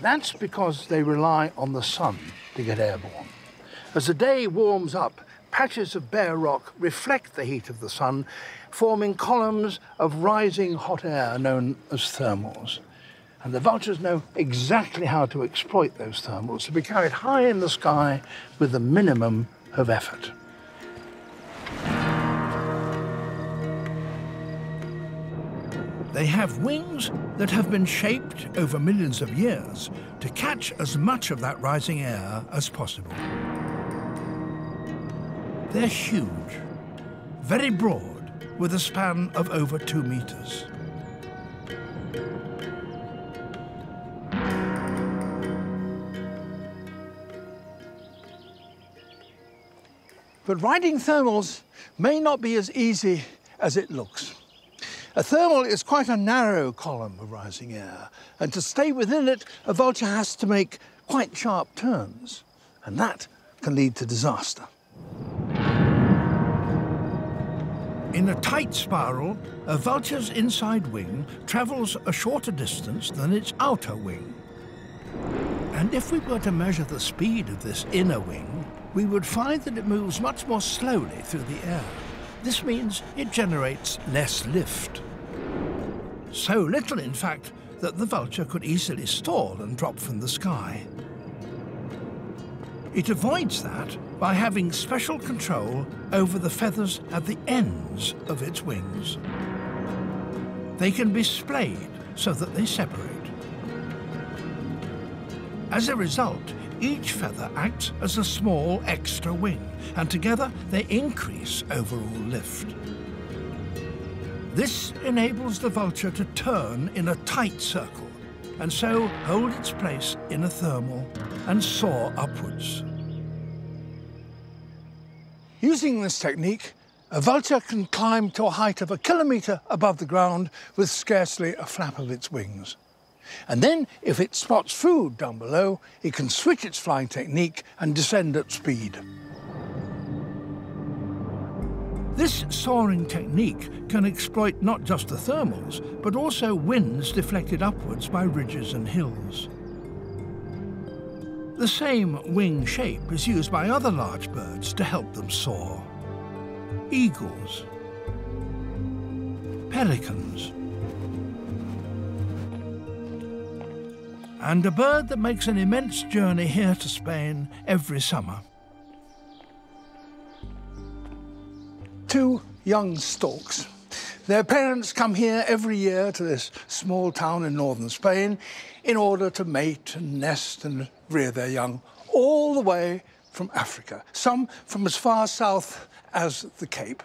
That's because they rely on the sun to get airborne. As the day warms up, patches of bare rock reflect the heat of the sun, forming columns of rising hot air known as thermals. And the vultures know exactly how to exploit those thermals to be carried high in the sky with the minimum of effort. They have wings that have been shaped over millions of years to catch as much of that rising air as possible. They're huge, very broad, with a span of over 2 meters. But riding thermals may not be as easy as it looks. A thermal is quite a narrow column of rising air, and to stay within it, a vulture has to make quite sharp turns, and that can lead to disaster. In a tight spiral, a vulture's inside wing travels a shorter distance than its outer wing. And if we were to measure the speed of this inner wing, we would find that it moves much more slowly through the air. This means it generates less lift. So little, in fact, that the vulture could easily stall and drop from the sky. It avoids that by having special control over the feathers at the ends of its wings. They can be splayed so that they separate. As a result, each feather acts as a small extra wing, and together they increase overall lift. This enables the vulture to turn in a tight circle, and so hold its place in a thermal and soar upwards. Using this technique, a vulture can climb to a height of 1 kilometre above the ground with scarcely a flap of its wings. And then, if it spots food down below, it can switch its flying technique and descend at speed. This soaring technique can exploit not just the thermals, but also winds deflected upwards by ridges and hills. The same wing shape is used by other large birds to help them soar. Eagles, pelicans, and a bird that makes an immense journey here to Spain every summer. Two young storks. Their parents come here every year to this small town in northern Spain in order to mate and nest and rear their young, all the way from Africa, some from as far south as the Cape.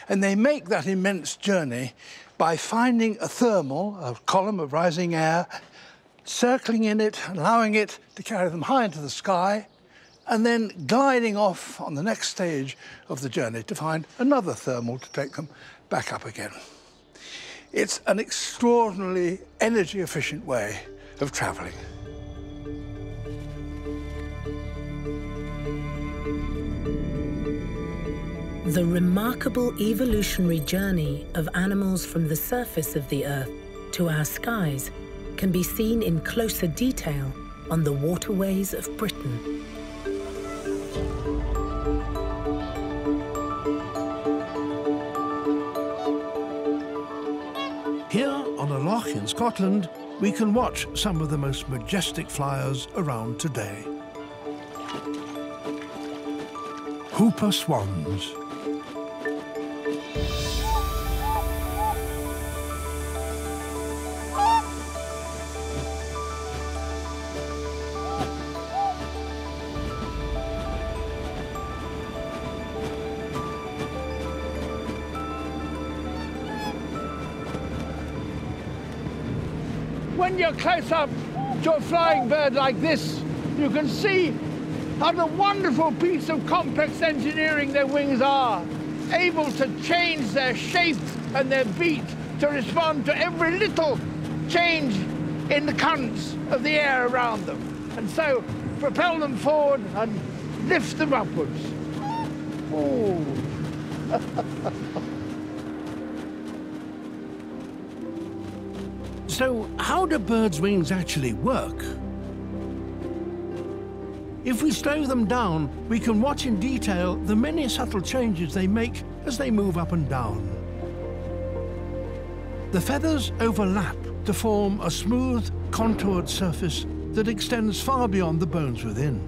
And they make that immense journey by finding a thermal, a column of rising air, circling in it, allowing it to carry them high into the sky, and then gliding off on the next stage of the journey to find another thermal to take them back up again. It's an extraordinarily energy-efficient way of travelling. The remarkable evolutionary journey of animals from the surface of the Earth to our skies can be seen in closer detail on the waterways of Britain. Here on a loch in Scotland, we can watch some of the most majestic flyers around today. Whooper swans. When you're close up to a flying bird like this, you can see what a wonderful piece of complex engineering their wings are, able to change their shape and their beat to respond to every little change in the currents of the air around them, and so propel them forward and lift them upwards. Oh. So, how do birds' wings actually work? If we slow them down, we can watch in detail the many subtle changes they make as they move up and down. The feathers overlap to form a smooth, contoured surface that extends far beyond the bones within.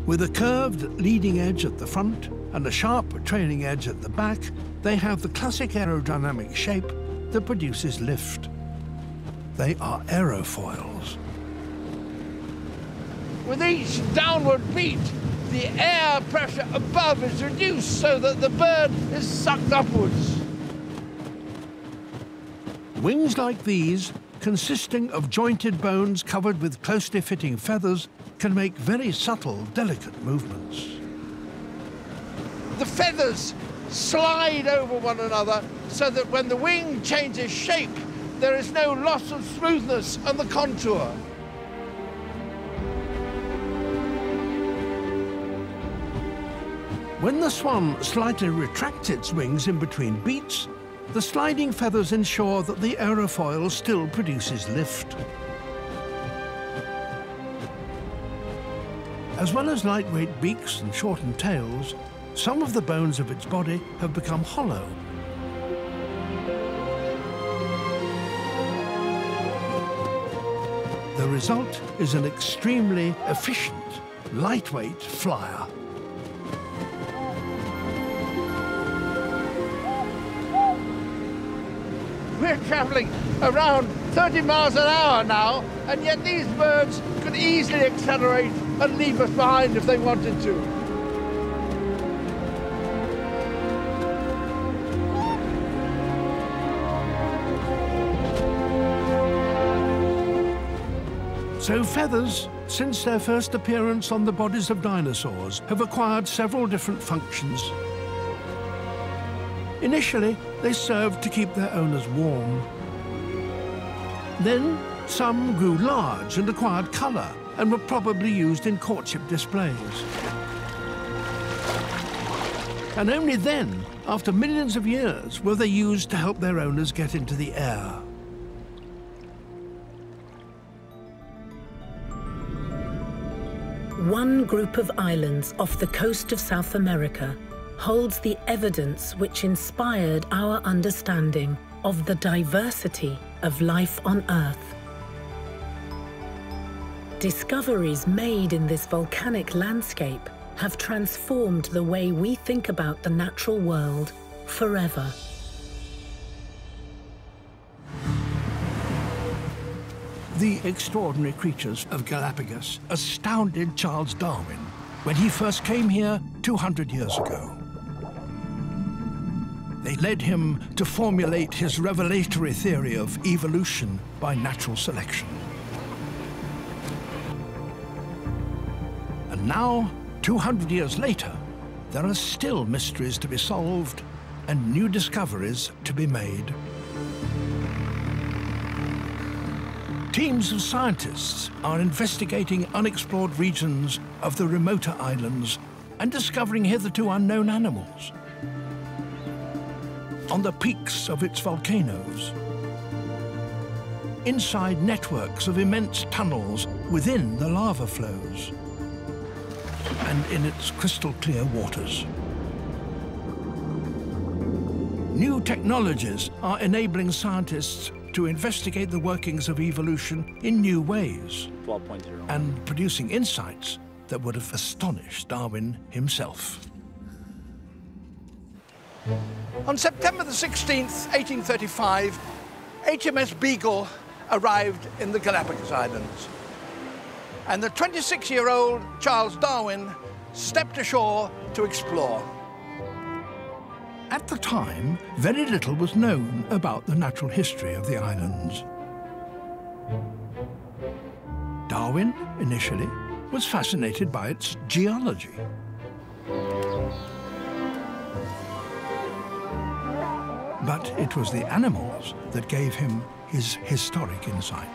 With a curved leading edge at the front and a sharp trailing edge at the back, they have the classic aerodynamic shape that produces lift. They are aerofoils. With each downward beat, the air pressure above is reduced so that the bird is sucked upwards. Wings like these, consisting of jointed bones covered with closely fitting feathers, can make very subtle, delicate movements. The feathers slide over one another so that when the wing changes shape, there is no loss of smoothness and the contour. When the swan slightly retracts its wings in between beats, the sliding feathers ensure that the aerofoil still produces lift. As well as lightweight beaks and shortened tails, some of the bones of its body have become hollow. The result is an extremely efficient, lightweight flyer. We're travelling around 30 miles an hour now, and yet these birds could easily accelerate and leave us behind if they wanted to. So feathers, since their first appearance on the bodies of dinosaurs, have acquired several different functions. Initially, they served to keep their owners warm. Then, some grew large and acquired colour and were probably used in courtship displays. And only then, after millions of years, were they used to help their owners get into the air. One group of islands off the coast of South America holds the evidence which inspired our understanding of the diversity of life on Earth. Discoveries made in this volcanic landscape have transformed the way we think about the natural world forever. The extraordinary creatures of Galapagos astounded Charles Darwin when he first came here 200 years ago. They led him to formulate his revelatory theory of evolution by natural selection. And now, 200 years later, there are still mysteries to be solved and new discoveries to be made. Teams of scientists are investigating unexplored regions of the remoter islands and discovering hitherto unknown animals. On the peaks of its volcanoes, inside networks of immense tunnels within the lava flows, and in its crystal-clear waters. New technologies are enabling scientists to investigate the workings of evolution in new ways, 12.0, and producing insights that would have astonished Darwin himself. On September the 16th, 1835, HMS Beagle arrived in the Galapagos Islands. And the 26-year-old Charles Darwin stepped ashore to explore. At the time, very little was known about the natural history of the islands. Darwin, initially, was fascinated by its geology. But it was the animals that gave him his historic insight.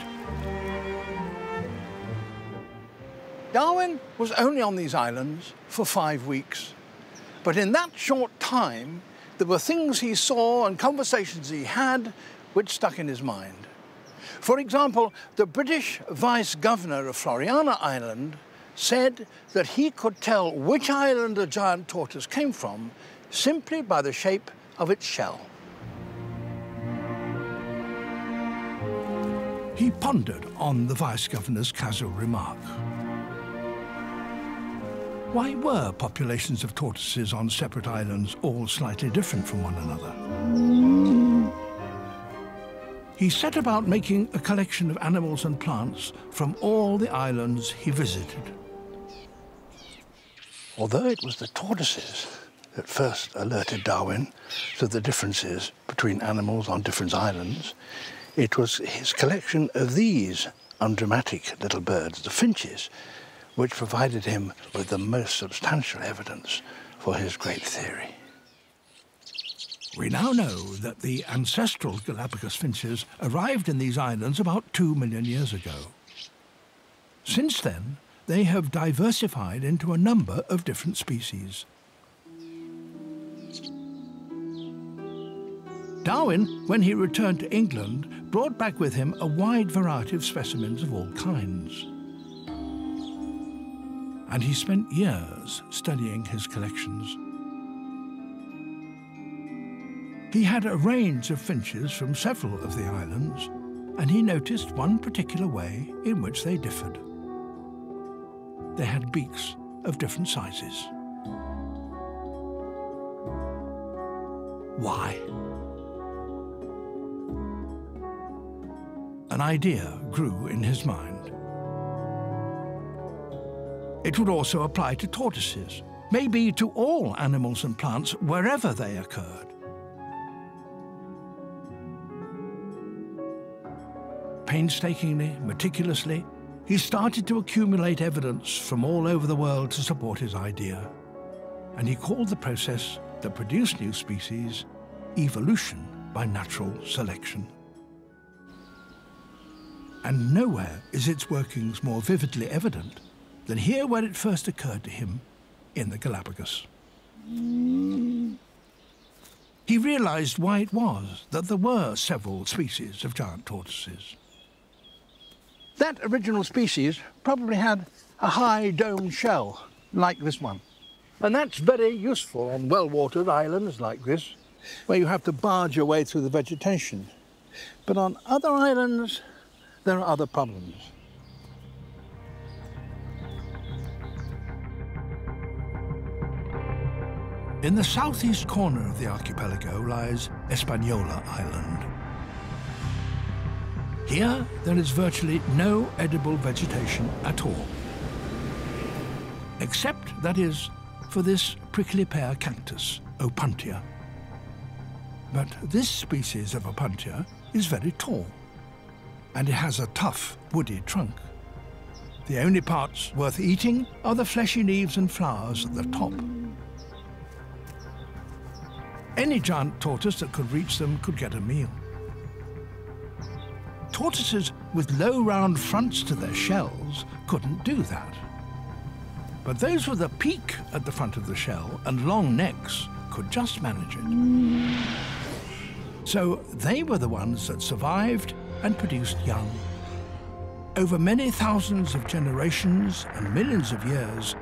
Darwin was only on these islands for 5 weeks. But in that short time, there were things he saw and conversations he had which stuck in his mind. For example, the British Vice-Governor of Floriana Island said that he could tell which island a giant tortoise came from simply by the shape of its shell. He pondered on the Vice-Governor's casual remark. Why were populations of tortoises on separate islands all slightly different from one another? He set about making a collection of animals and plants from all the islands he visited. Although it was the tortoises that first alerted Darwin to the differences between animals on different islands, it was his collection of these undramatic little birds, the finches, which provided him with the most substantial evidence for his great theory. We now know that the ancestral Galapagos finches arrived in these islands about 2 million years ago. Since then, they have diversified into a number of different species. Darwin, when he returned to England, brought back with him a wide variety of specimens of all kinds. And he spent years studying his collections. He had a range of finches from several of the islands, and he noticed one particular way in which they differed. They had beaks of different sizes. Why? An idea grew in his mind. It would also apply to tortoises, maybe to all animals and plants wherever they occurred. Painstakingly, meticulously, he started to accumulate evidence from all over the world to support his idea. And he called the process that produced new species evolution by natural selection. And nowhere is its workings more vividly evident than here where it first occurred to him in the Galapagos. He realized why it was that there were several species of giant tortoises. That original species probably had a high domed shell like this one. And that's very useful on well-watered islands like this, where you have to barge your way through the vegetation. But on other islands, there are other problems. In the southeast corner of the archipelago lies Hispaniola Island. Here, there is virtually no edible vegetation at all. Except, that is, for this prickly pear cactus, Opuntia. But this species of Opuntia is very tall, and it has a tough, woody trunk. The only parts worth eating are the fleshy leaves and flowers at the top. Any giant tortoise that could reach them could get a meal. Tortoises with low round fronts to their shells couldn't do that. But those with a peak at the front of the shell and long necks could just manage it. So they were the ones that survived and produced young. Over many thousands of generations and millions of years,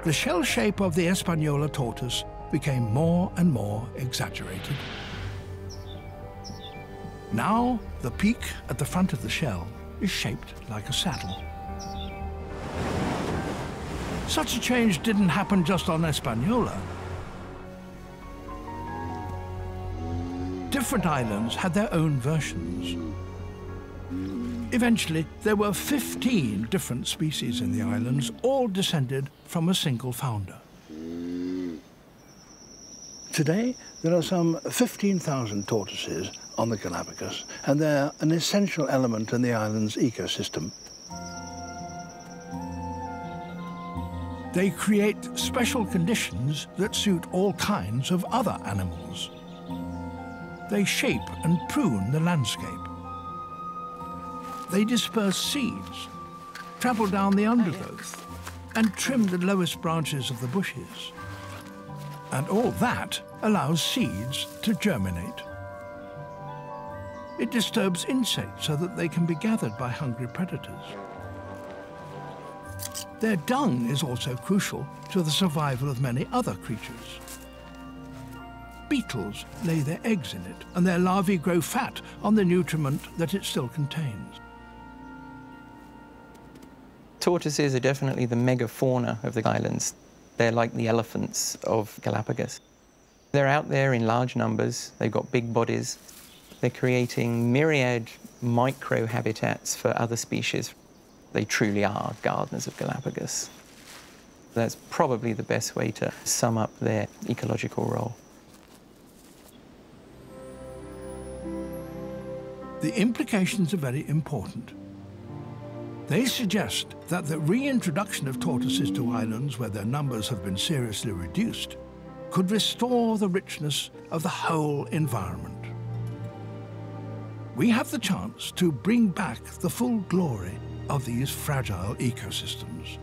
the shell shape of the Hispaniola tortoise became more and more exaggerated. Now, the peak at the front of the shell is shaped like a saddle. Such a change didn't happen just on Hispaniola. Different islands had their own versions. Eventually, there were 15 different species in the islands, all descended from a single founder. Today, there are some 15,000 tortoises on the Galapagos, and they're an essential element in the island's ecosystem. They create special conditions that suit all kinds of other animals. They shape and prune the landscape. They disperse seeds, travel down the undergrowth, and trim the lowest branches of the bushes. And all that allows seeds to germinate. It disturbs insects so that they can be gathered by hungry predators. Their dung is also crucial to the survival of many other creatures. Beetles lay their eggs in it, and their larvae grow fat on the nutriment that it still contains. Tortoises are definitely the megafauna of the islands. They're like the elephants of Galapagos. They're out there in large numbers, they've got big bodies. They're creating myriad micro-habitats for other species. They truly are gardeners of Galapagos. That's probably the best way to sum up their ecological role. The implications are very important. They suggest that the reintroduction of tortoises to islands where their numbers have been seriously reduced could restore the richness of the whole environment. We have the chance to bring back the full glory of these fragile ecosystems.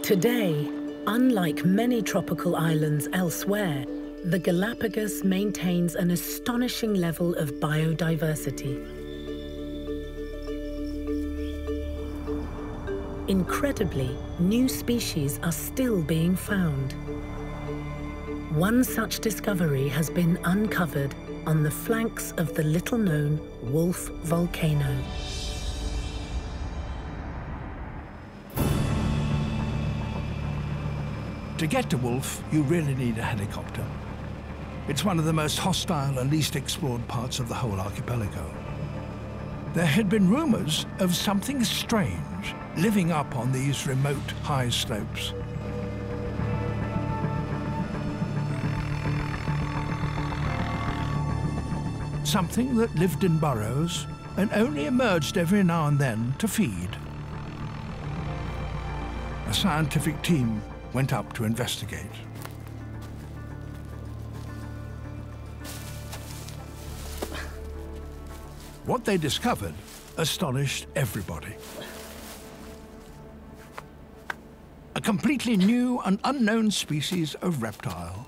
Today, unlike many tropical islands elsewhere, the Galapagos maintains an astonishing level of biodiversity. Incredibly, new species are still being found. One such discovery has been uncovered on the flanks of the little-known Wolf volcano. To get to Wolf, you really need a helicopter. It's one of the most hostile and least explored parts of the whole archipelago. There had been rumors of something strange living up on these remote high slopes. Something that lived in burrows and only emerged every now and then to feed. A scientific team went up to investigate. What they discovered astonished everybody. A completely new and unknown species of reptile.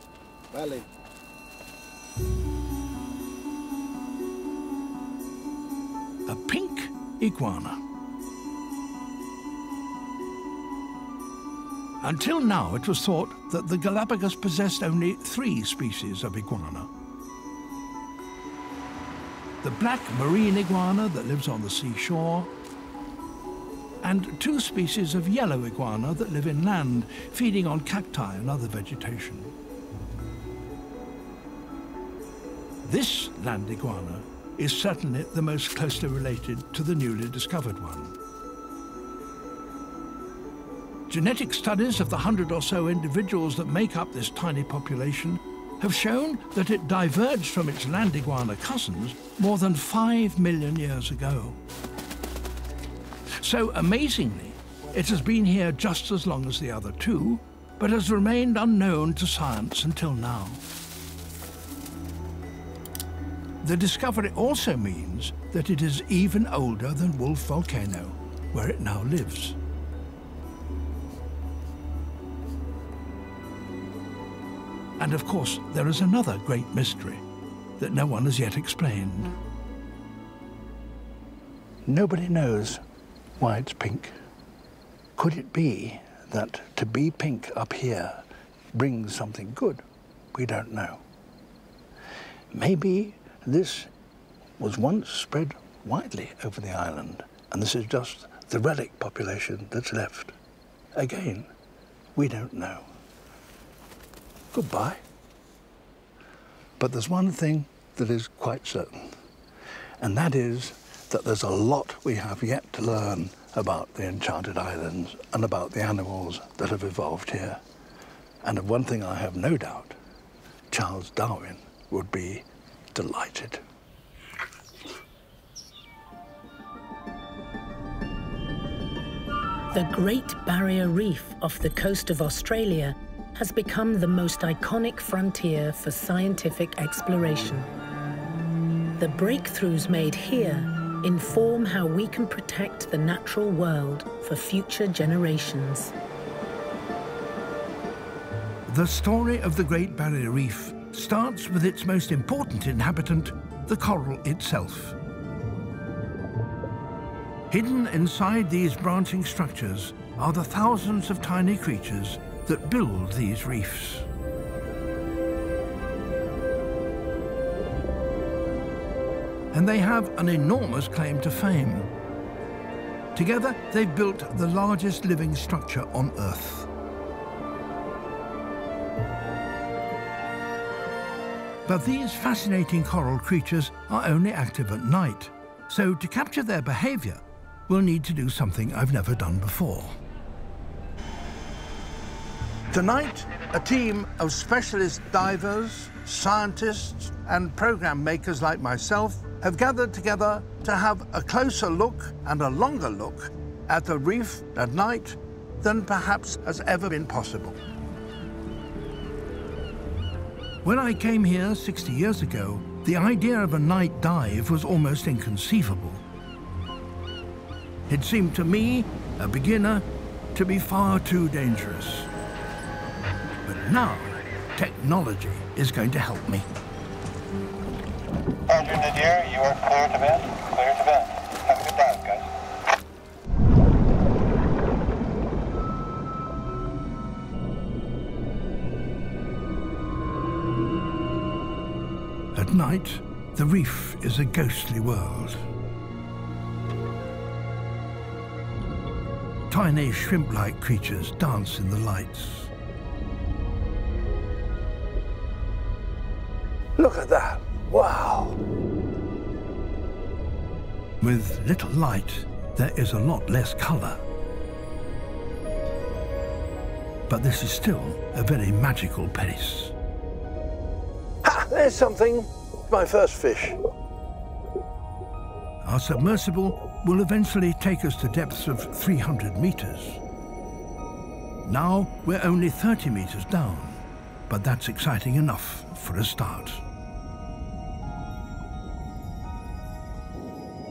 a pink iguana. Until now, it was thought that the Galapagos possessed only 3 species of iguana. The black marine iguana that lives on the seashore, and 2 species of yellow iguana that live inland, feeding on cacti and other vegetation. This land iguana is certainly the most closely related to the newly discovered one. Genetic studies of the 100 or so individuals that make up this tiny population have shown that it diverged from its land iguana cousins more than 5 million years ago. So amazingly, it has been here just as long as the other 2, but has remained unknown to science until now. The discovery also means that it is even older than Wolf Volcano, where it now lives. And of course, there is another great mystery that no one has yet explained. Nobody knows why it's pink. Could it be that to be pink up here brings something good? We don't know. Maybe this was once spread widely over the island, and this is just the relic population that's left. Again, we don't know. Goodbye. But there's one thing that is quite certain, and that is that there's a lot we have yet to learn about the Enchanted Islands and about the animals that have evolved here. And of one thing I have no doubt, Charles Darwin would be delighted. The Great Barrier Reef off the coast of Australia has become the most iconic frontier for scientific exploration. The breakthroughs made here inform how we can protect the natural world for future generations. The story of the Great Barrier Reef starts with its most important inhabitant, the coral itself. Hidden inside these branching structures are the thousands of tiny creatures that build these reefs. And they have an enormous claim to fame. Together, they've built the largest living structure on Earth. But these fascinating coral creatures are only active at night, so to capture their behavior, we'll need to do something I've never done before. Tonight, a team of specialist divers, scientists, and program makers like myself have gathered together to have a closer look and a longer look at the reef at night than perhaps has ever been possible. When I came here 60 years ago, the idea of a night dive was almost inconceivable. It seemed to me, a beginner, to be far too dangerous. But now, technology is going to help me. Roger, Nadir, you are clear to vent. Clear to vent. Have a good dive, guys. At night, the reef is a ghostly world. Tiny shrimp-like creatures dance in the lights. Look at that. Wow. With little light, there is a lot less color. But this is still a very magical place. Ha! There's something. My first fish. Our submersible will eventually take us to depths of 300 meters. Now we're only 30 meters down, but that's exciting enough for a start.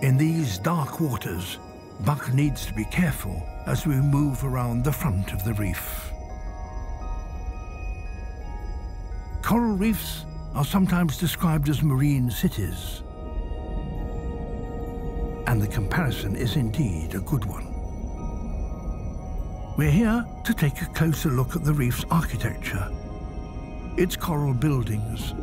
In these dark waters, Buck needs to be careful as we move around the front of the reef. Coral reefs are sometimes described as marine cities. and the comparison is indeed a good one. We're here to take a closer look at the reef's architecture, its coral buildings.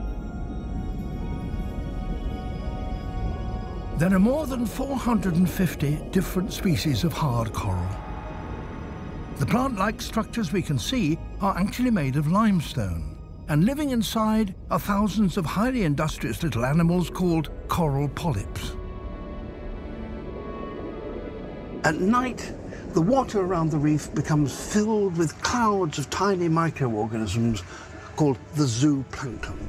There are more than 450 different species of hard coral. The plant-like structures we can see are actually made of limestone, and living inside are thousands of highly industrious little animals called coral polyps. At night, the water around the reef becomes filled with clouds of tiny microorganisms called the zooplankton.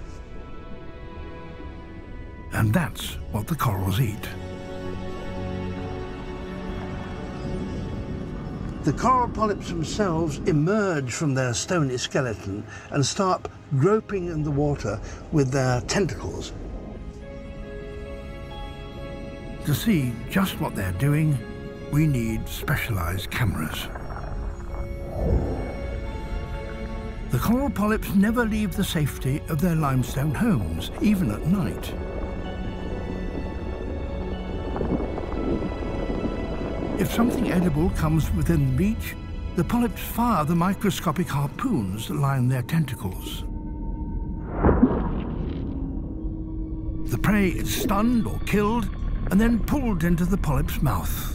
And that's what the corals eat. The coral polyps themselves emerge from their stony skeleton and start groping in the water with their tentacles. To see just what they're doing, we need specialized cameras. The coral polyps never leave the safety of their limestone homes, even at night. If something edible comes within reach, the polyps fire the microscopic harpoons that line their tentacles. The prey is stunned or killed and then pulled into the polyp's mouth.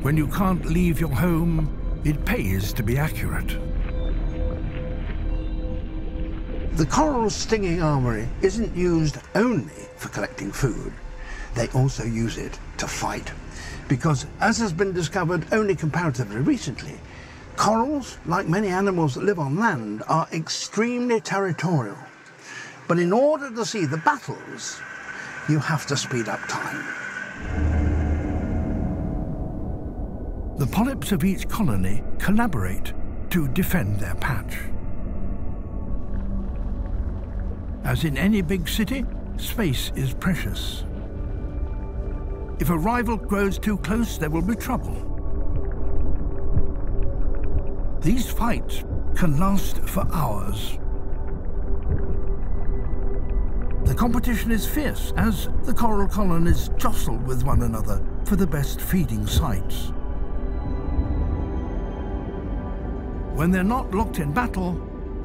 When you can't leave your home, it pays to be accurate. The coral's stinging armory isn't used only for collecting food. They also use it to fight. Because, as has been discovered only comparatively recently, corals, like many animals that live on land, are extremely territorial. But in order to see the battles, you have to speed up time. The polyps of each colony collaborate to defend their patch. As in any big city, space is precious. If a rival grows too close, there will be trouble. These fights can last for hours. The competition is fierce as the coral colonies jostle with one another for the best feeding sites. When they're not locked in battle,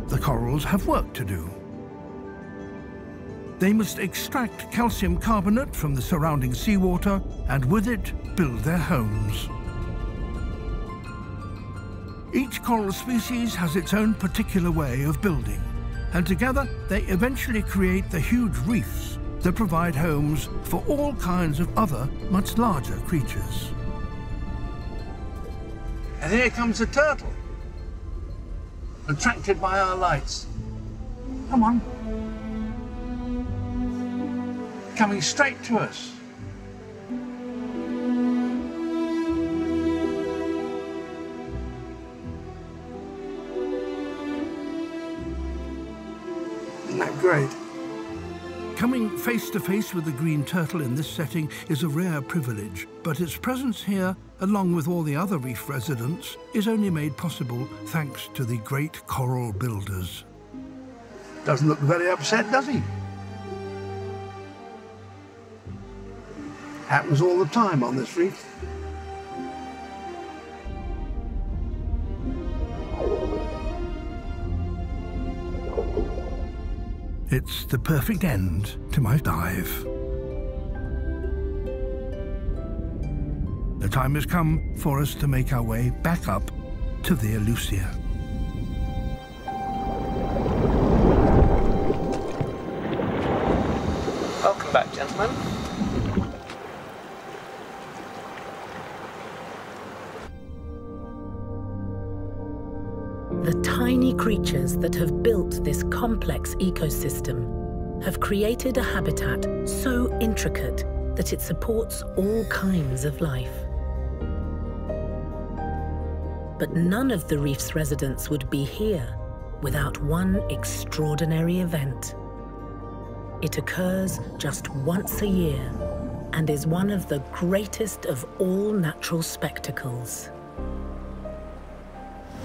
the corals have work to do. They must extract calcium carbonate from the surrounding seawater and with it build their homes. Each coral species has its own particular way of building, and together they eventually create the huge reefs that provide homes for all kinds of other, much larger creatures. And here comes a turtle, attracted by our lights. Come on. Coming straight to us. Isn't that great? Coming face to face with the green turtle in this setting is a rare privilege, but its presence here, along with all the other reef residents, is only made possible thanks to the great coral builders. Doesn't look very upset, does he? Happens all the time on this reef. It's the perfect end to my dive. The time has come for us to make our way back up to the Eleusia. Welcome back, gentlemen. The tiny creatures that have built this complex ecosystem have created a habitat so intricate that it supports all kinds of life. But none of the reef's residents would be here without one extraordinary event. It occurs just once a year and is one of the greatest of all natural spectacles.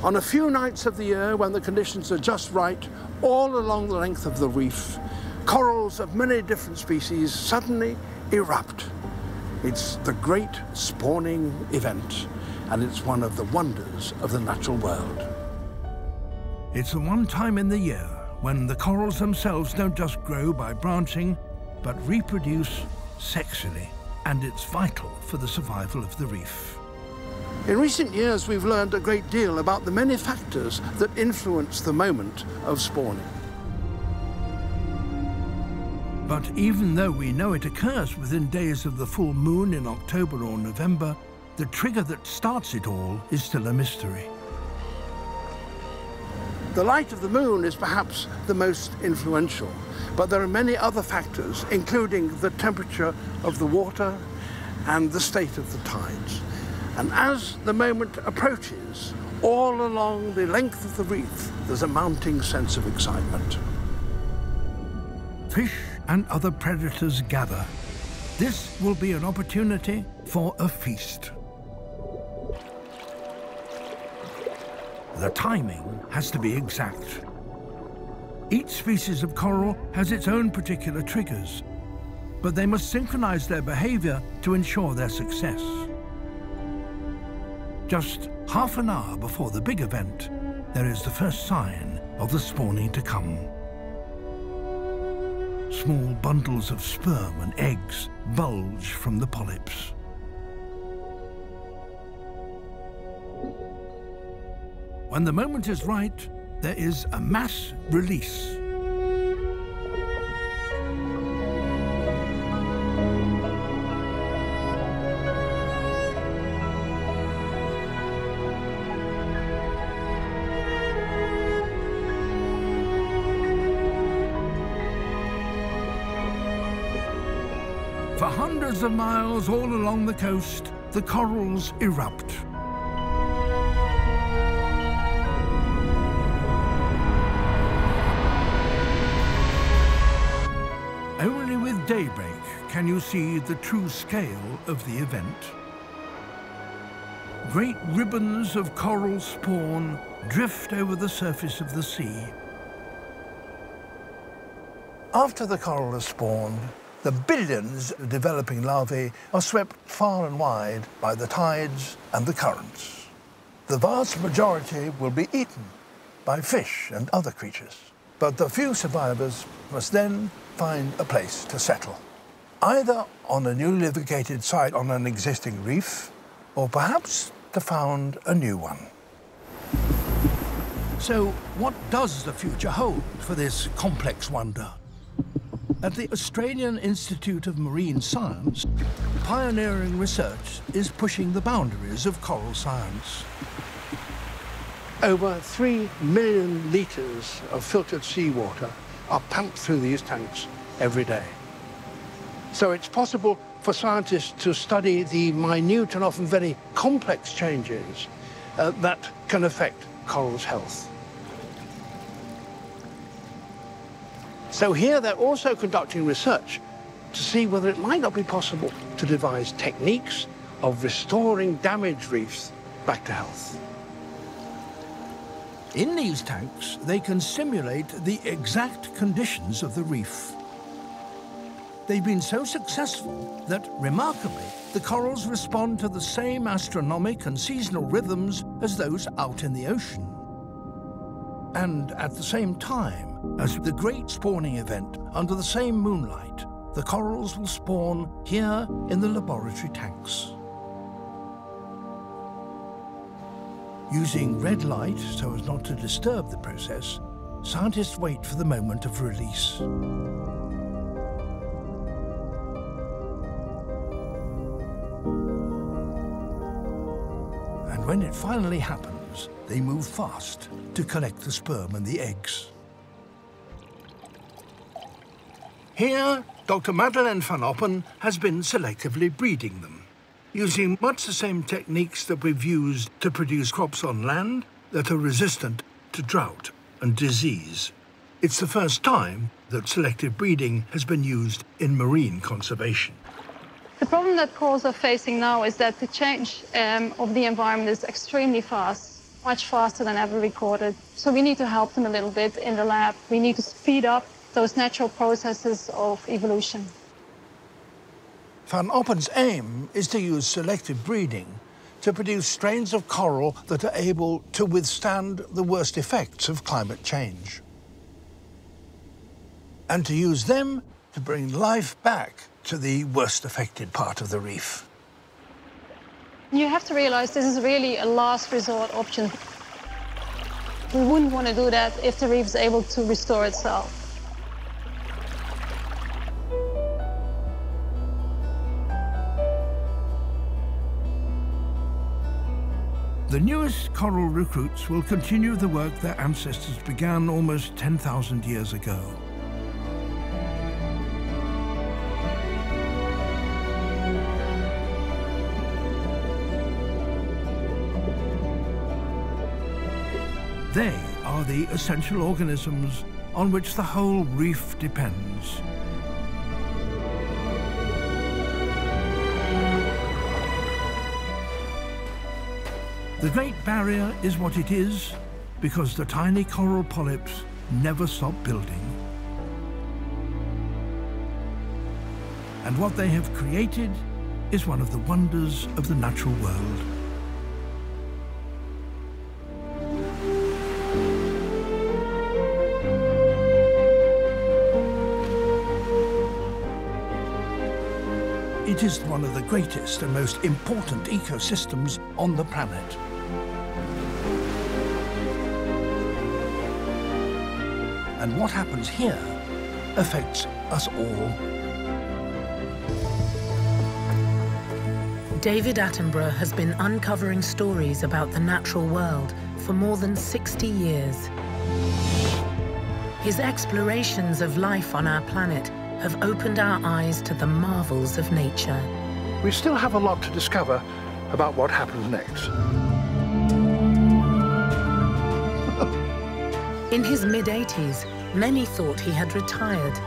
On a few nights of the year when the conditions are just right, all along the length of the reef, corals of many different species suddenly erupt. It's the great spawning event, and it's one of the wonders of the natural world. It's the one time in the year when the corals themselves don't just grow by branching, but reproduce sexually, and it's vital for the survival of the reef. In recent years, we've learned a great deal about the many factors that influence the moment of spawning. But even though we know it occurs within days of the full moon in October or November, the trigger that starts it all is still a mystery. The light of the moon is perhaps the most influential, but there are many other factors, including the temperature of the water and the state of the tides. And as the moment approaches, all along the length of the reef, there's a mounting sense of excitement. Fish and other predators gather. This will be an opportunity for a feast. The timing has to be exact. Each species of coral has its own particular triggers, but they must synchronize their behavior to ensure their success. Just half an hour before the big event, there is the first sign of the spawning to come. Small bundles of sperm and eggs bulge from the polyps. When the moment is right, there is a mass release. For hundreds of miles all along the coast, the corals erupt. Only with daybreak can you see the true scale of the event. Great ribbons of coral spawn drift over the surface of the sea. After the coral has spawned, the billions of developing larvae are swept far and wide by the tides and the currents. The vast majority will be eaten by fish and other creatures, but the few survivors must then find a place to settle, either on a newly vacated site on an existing reef, or perhaps to found a new one. So what does the future hold for this complex wonder? At the Australian Institute of Marine Science, pioneering research is pushing the boundaries of coral science. Over 3 million litres of filtered seawater are pumped through these tanks every day. So it's possible for scientists to study the minute and often very complex changes that can affect coral's health. So here they're also conducting research to see whether it might not be possible to devise techniques of restoring damaged reefs back to health. In these tanks, they can simulate the exact conditions of the reef. They've been so successful that, remarkably, the corals respond to the same astronomic and seasonal rhythms as those out in the ocean. And at the same time as the great spawning event under the same moonlight, the corals will spawn here in the laboratory tanks. Using red light so as not to disturb the process, scientists wait for the moment of release. And when it finally happens, they move fast to collect the sperm and the eggs. Here, Dr. Madeleine van Oppen has been selectively breeding them, using much the same techniques that we've used to produce crops on land that are resistant to drought and disease. It's the first time that selective breeding has been used in marine conservation. The problem that corals are facing now is that the change of the environment is extremely fast, much faster than ever recorded. So we need to help them a little bit in the lab. We need to speed up those natural processes of evolution. Van Oppen's aim is to use selective breeding to produce strains of coral that are able to withstand the worst effects of climate change, and to use them to bring life back to the worst affected part of the reef. You have to realize this is really a last resort option. We wouldn't want to do that if the reef is able to restore itself. The newest coral recruits will continue the work their ancestors began almost 10,000 years ago. They are the essential organisms on which the whole reef depends. The Great Barrier is what it is because the tiny coral polyps never stop building. And what they have created is one of the wonders of the natural world. It is one of the greatest and most important ecosystems on the planet. And what happens here affects us all. David Attenborough has been uncovering stories about the natural world for more than 60 years. His explorations of life on our planet have opened our eyes to the marvels of nature. We still have a lot to discover about what happens next. In his mid-80s, many thought he had retired.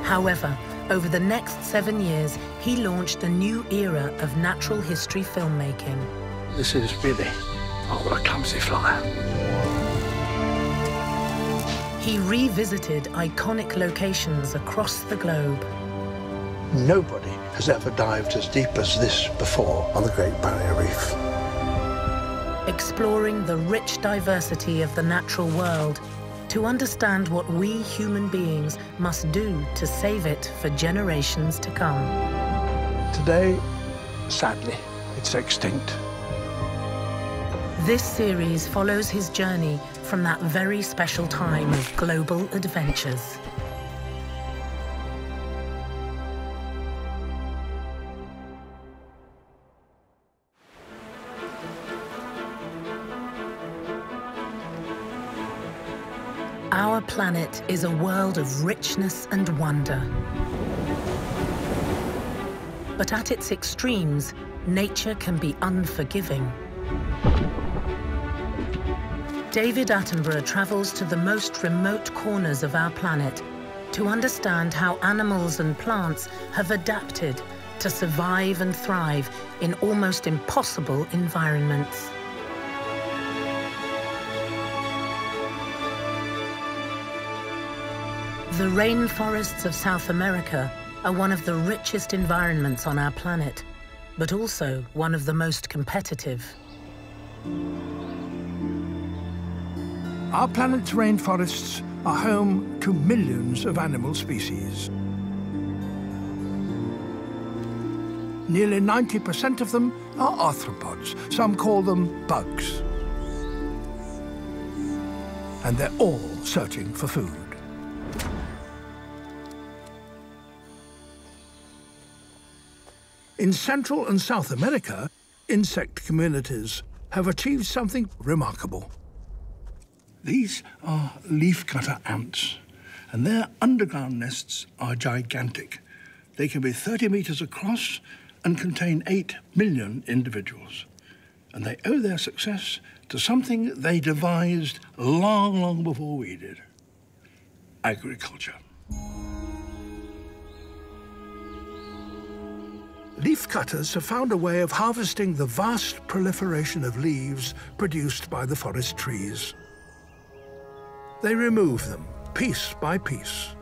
However, over the next 7 years, he launched a new era of natural history filmmaking. This is really, what a clumsy flyer. He revisited iconic locations across the globe. Nobody has ever dived as deep as this before on the Great Barrier Reef. Exploring the rich diversity of the natural world to understand what we human beings must do to save it for generations to come. Today, sadly, it's extinct. This series follows his journey from that very special time of global adventures. Our planet is a world of richness and wonder. But at its extremes, nature can be unforgiving. David Attenborough travels to the most remote corners of our planet to understand how animals and plants have adapted to survive and thrive in almost impossible environments. The rainforests of South America are one of the richest environments on our planet, but also one of the most competitive. Our planet's rainforests are home to millions of animal species. Nearly 90% of them are arthropods. Some call them bugs. And they're all searching for food. In Central and South America, insect communities have achieved something remarkable. These are leafcutter ants, and their underground nests are gigantic. They can be 30 meters across and contain 8 million individuals. And they owe their success to something they devised long, long before we did: agriculture. Leafcutters have found a way of harvesting the vast proliferation of leaves produced by the forest trees. They remove them piece by piece.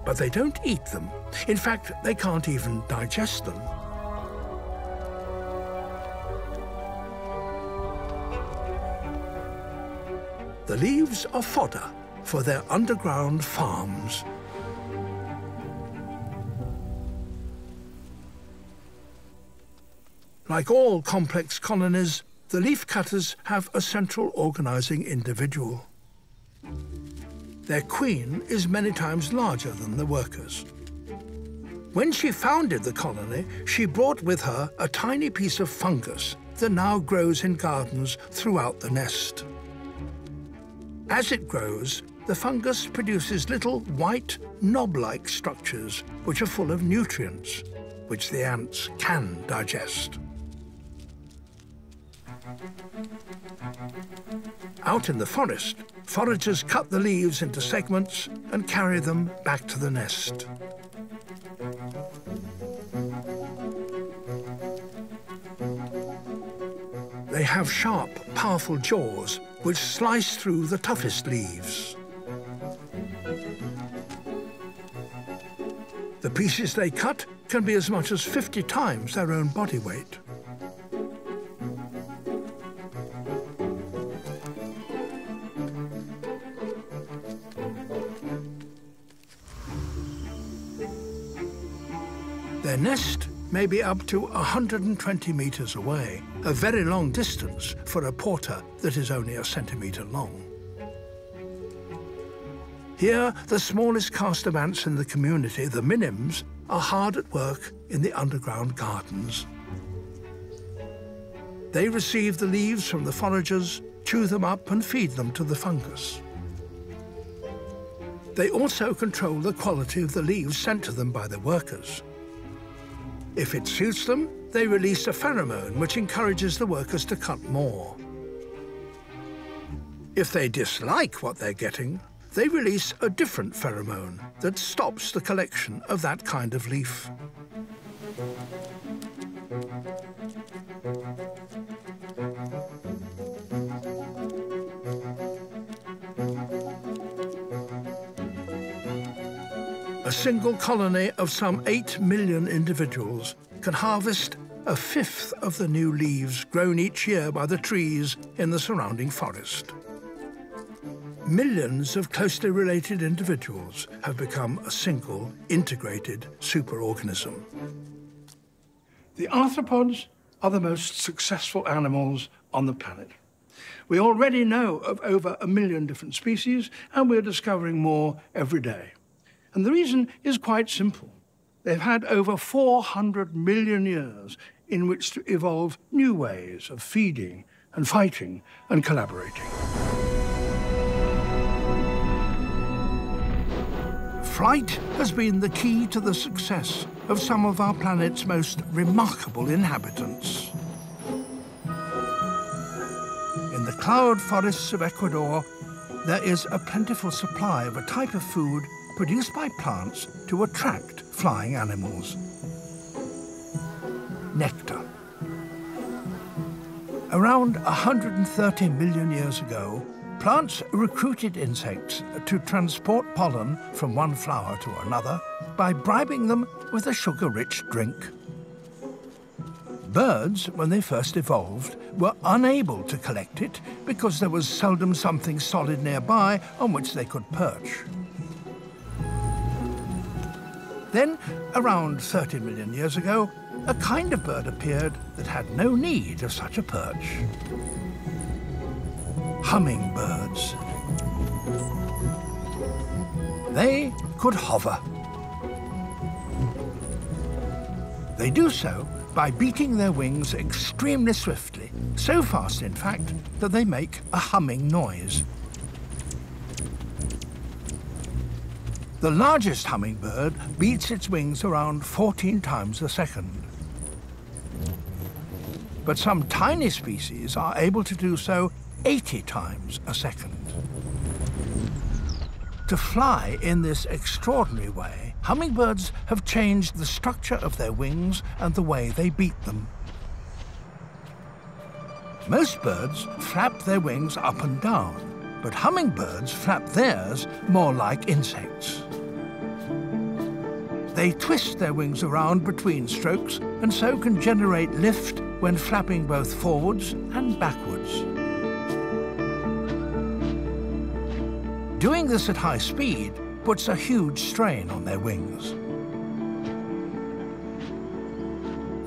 But they don't eat them. In fact, they can't even digest them. The leaves are fodder for their underground farms. Like all complex colonies, the leafcutters have a central organizing individual. Their queen is many times larger than the workers. When she founded the colony, she brought with her a tiny piece of fungus that now grows in gardens throughout the nest. As it grows, the fungus produces little white, knob-like structures which are full of nutrients, which the ants can digest. Out in the forest, foragers cut the leaves into segments and carry them back to the nest. They have sharp, powerful jaws which slice through the toughest leaves. The pieces they cut can be as much as 50 times their own body weight. Their nest may be up to 120 meters away, a very long distance for a porter that is only a centimeter long. Here, the smallest caste of ants in the community, the minims, are hard at work in the underground gardens. They receive the leaves from the foragers, chew them up and feed them to the fungus. They also control the quality of the leaves sent to them by the workers. If it suits them, they release a pheromone which encourages the workers to cut more. If they dislike what they're getting, they release a different pheromone that stops the collection of that kind of leaf. A single colony of some 8 million individuals can harvest a fifth of the new leaves grown each year by the trees in the surrounding forest. Millions of closely related individuals have become a single, integrated superorganism. The arthropods are the most successful animals on the planet. We already know of over 1 million different species, and we're discovering more every day. And the reason is quite simple. They've had over 400 million years in which to evolve new ways of feeding and fighting and collaborating. Flight has been the key to the success of some of our planet's most remarkable inhabitants. In the cloud forests of Ecuador, there is a plentiful supply of a type of food produced by plants to attract flying animals. Nectar. Around 130 million years ago, plants recruited insects to transport pollen from one flower to another by bribing them with a sugar-rich drink. Birds, when they first evolved, were unable to collect it because there was seldom something solid nearby on which they could perch. Then, around 30 million years ago, a kind of bird appeared that had no need of such a perch. Hummingbirds. They could hover. They do so by beating their wings extremely swiftly, so fast, in fact, that they make a humming noise. The largest hummingbird beats its wings around 14 times a second. But some tiny species are able to do so 80 times a second. To fly in this extraordinary way, hummingbirds have changed the structure of their wings and the way they beat them. Most birds flap their wings up and down, but hummingbirds flap theirs more like insects. They twist their wings around between strokes and so can generate lift when flapping both forwards and backwards. Doing this at high speed puts a huge strain on their wings.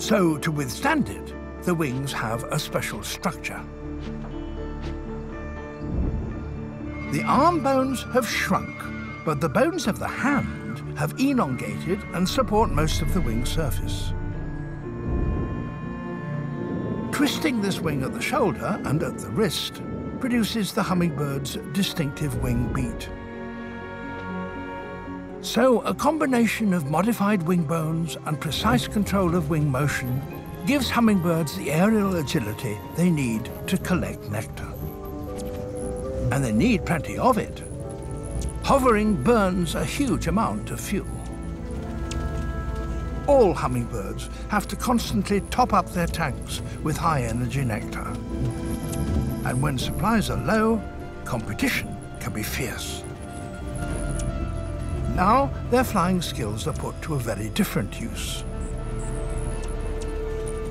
So, to withstand it, the wings have a special structure. The arm bones have shrunk, but the bones of the hand have elongated and support most of the wing surface. Twisting this wing at the shoulder and at the wrist produces the hummingbird's distinctive wing beat. So, a combination of modified wing bones and precise control of wing motion gives hummingbirds the aerial agility they need to collect nectar. And they need plenty of it. Hovering burns a huge amount of fuel. All hummingbirds have to constantly top up their tanks with high-energy nectar. And when supplies are low, competition can be fierce. Now, their flying skills are put to a very different use.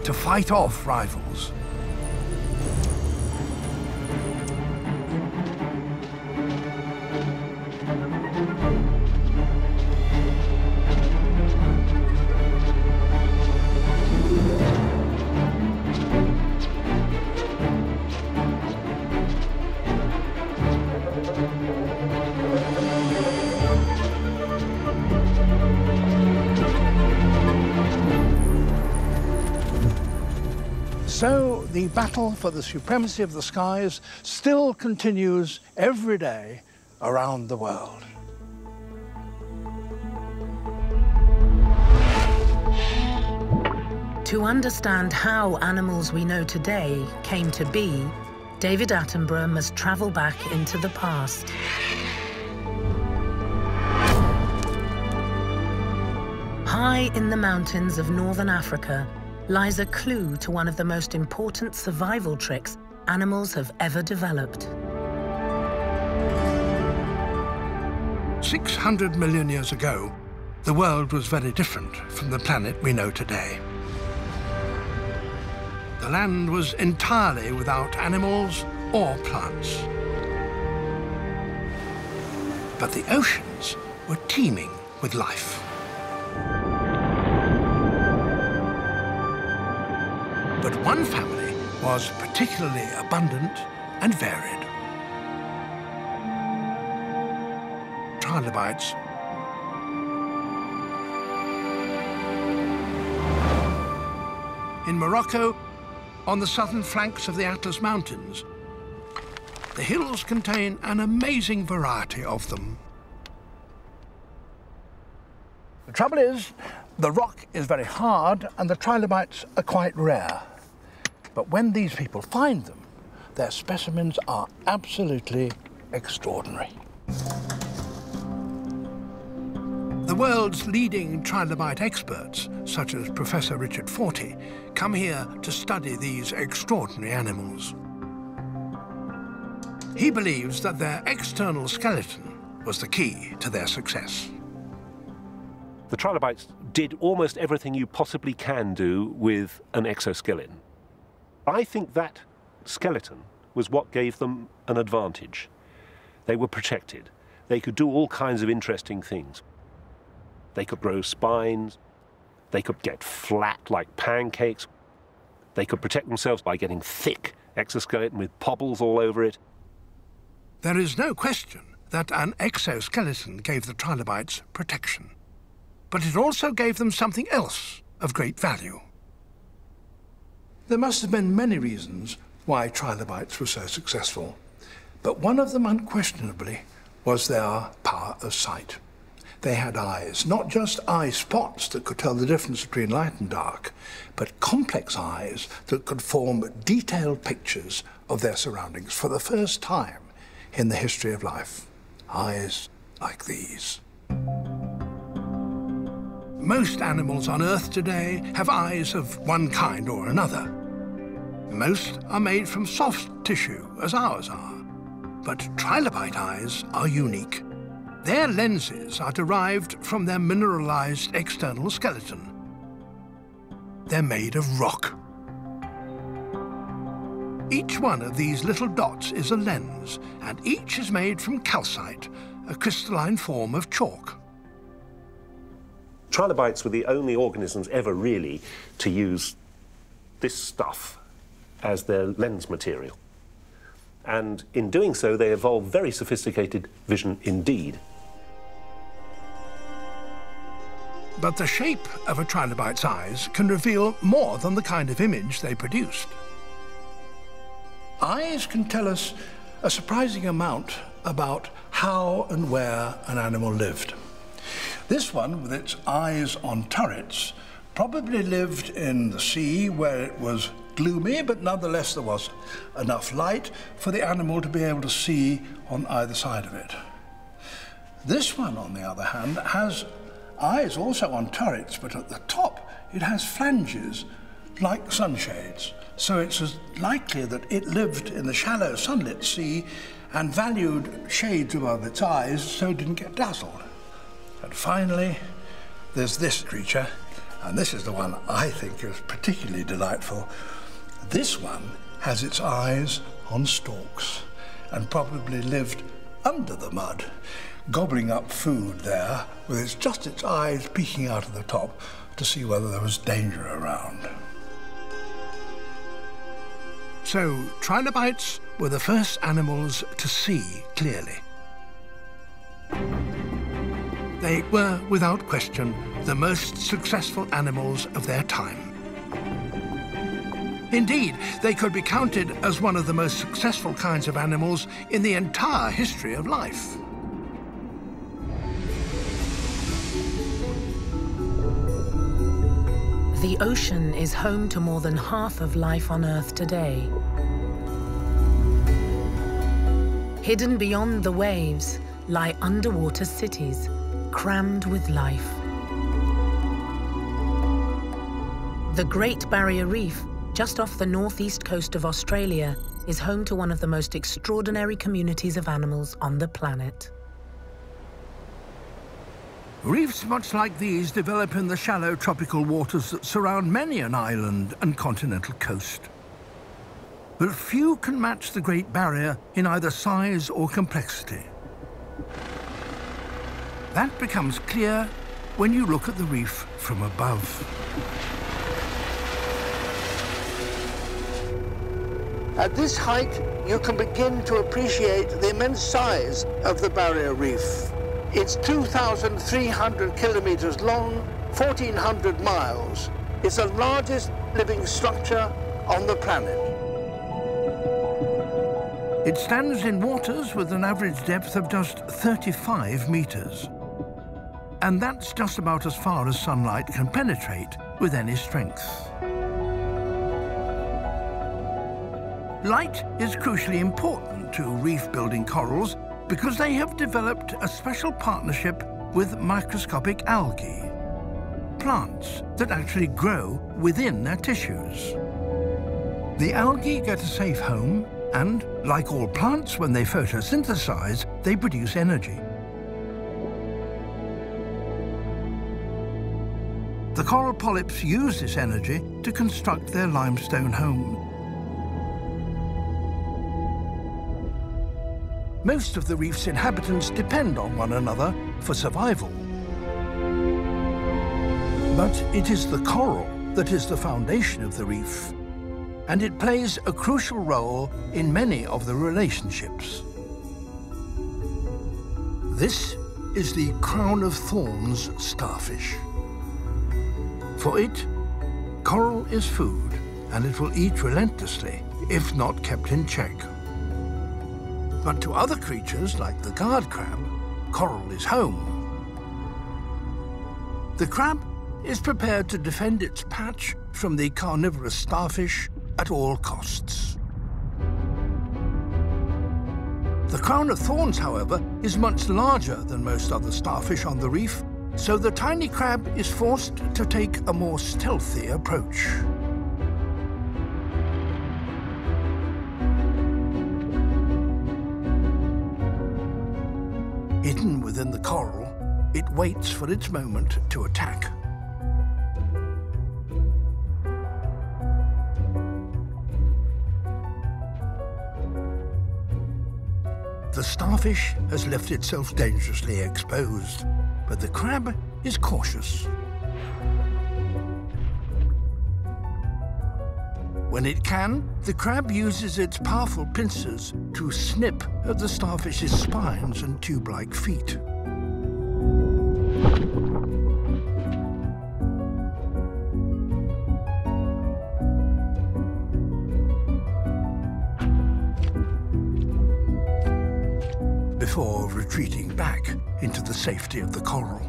To fight off rivals. So the battle for the supremacy of the skies still continues every day around the world. To understand how animals we know today came to be, David Attenborough must travel back into the past. High in the mountains of northern Africa lies a clue to one of the most important survival tricks animals have ever developed. 600 million years ago, the world was very different from the planet we know today. The land was entirely without animals or plants. But the oceans were teeming with life. But one family was particularly abundant and varied. Trilobites. In Morocco, on the southern flanks of the Atlas Mountains, the hills contain an amazing variety of them. The trouble is, the rock is very hard and the trilobites are quite rare. But when these people find them, their specimens are absolutely extraordinary. The world's leading trilobite experts, such as Professor Richard Fortey, come here to study these extraordinary animals. He believes that their external skeleton was the key to their success. The trilobites did almost everything you possibly can do with an exoskeleton. I think that skeleton was what gave them an advantage. They were protected. They could do all kinds of interesting things. They could grow spines. They could get flat like pancakes. They could protect themselves by getting thick exoskeleton with pobbles all over it. There is no question that an exoskeleton gave the trilobites protection. But it also gave them something else of great value. There must have been many reasons why trilobites were so successful, but one of them unquestionably was their power of sight. They had eyes, not just eye spots that could tell the difference between light and dark, but complex eyes that could form detailed pictures of their surroundings for the first time in the history of life. Eyes like these. Most animals on Earth today have eyes of one kind or another. Most are made from soft tissue, as ours are. But trilobite eyes are unique. Their lenses are derived from their mineralized external skeleton. They're made of rock. Each one of these little dots is a lens, and each is made from calcite, a crystalline form of chalk. Trilobites were the only organisms ever really to use this stuff as their lens material. And in doing so, they evolved very sophisticated vision indeed. But the shape of a trilobite's eyes can reveal more than the kind of image they produced. Eyes can tell us a surprising amount about how and where an animal lived. This one, with its eyes on turrets, probably lived in the sea where it was gloomy, but nonetheless there was enough light for the animal to be able to see on either side of it. This one, on the other hand, has eyes also on turrets, but at the top it has flanges like sunshades. So it's as likely that it lived in the shallow sunlit sea and valued shades above its eyes so it didn't get dazzled. And finally, there's this creature, and this is the one I think is particularly delightful. This one has its eyes on stalks and probably lived under the mud, gobbling up food there with just its eyes peeking out of the top to see whether there was danger around. So, trilobites were the first animals to see clearly. They were, without question, the most successful animals of their time. Indeed, they could be counted as one of the most successful kinds of animals in the entire history of life. The ocean is home to more than half of life on Earth today. Hidden beyond the waves lie underwater cities, crammed with life. The Great Barrier Reef, just off the northeast coast of Australia, is home to one of the most extraordinary communities of animals on the planet. Reefs much like these develop in the shallow tropical waters that surround many an island and continental coast. But few can match the Great Barrier in either size or complexity. That becomes clear when you look at the reef from above. At this height, you can begin to appreciate the immense size of the Barrier Reef. It's 2,300 kilometers long, 1,400 miles. It's the largest living structure on the planet. It stands in waters with an average depth of just 35 meters. And that's just about as far as sunlight can penetrate with any strength. Light is crucially important to reef-building corals because they have developed a special partnership with microscopic algae, plants that actually grow within their tissues. The algae get a safe home and, like all plants, when they photosynthesize, they produce energy. The coral polyps use this energy to construct their limestone home. Most of the reef's inhabitants depend on one another for survival. But it is the coral that is the foundation of the reef, and it plays a crucial role in many of the relationships. This is the crown of thorns starfish. For it, coral is food, and it will eat relentlessly if not kept in check. But to other creatures, like the guard crab, coral is home. The crab is prepared to defend its patch from the carnivorous starfish at all costs. The crown of thorns, however, is much larger than most other starfish on the reef, so the tiny crab is forced to take a more stealthy approach. Hidden within within the coral, it waits for its moment to attack. The starfish has left itself dangerously exposed, but the crab is cautious. When it can, the crab uses its powerful pincers to snip at the starfish's spines and tube-like feet. Before retreating back into the safety of the coral.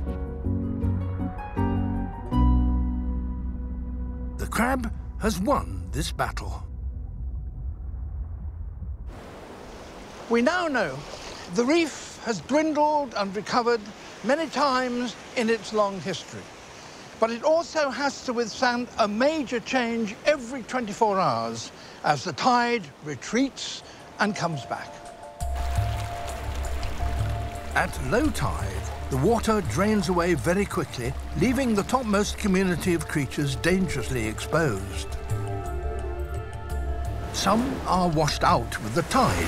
The crab has won this battle. We now know the reef has dwindled and recovered many times in its long history, but it also has to withstand a major change every 24 hours as the tide retreats and comes back. At low tide, the water drains away very quickly, leaving the topmost community of creatures dangerously exposed. Some are washed out with the tide.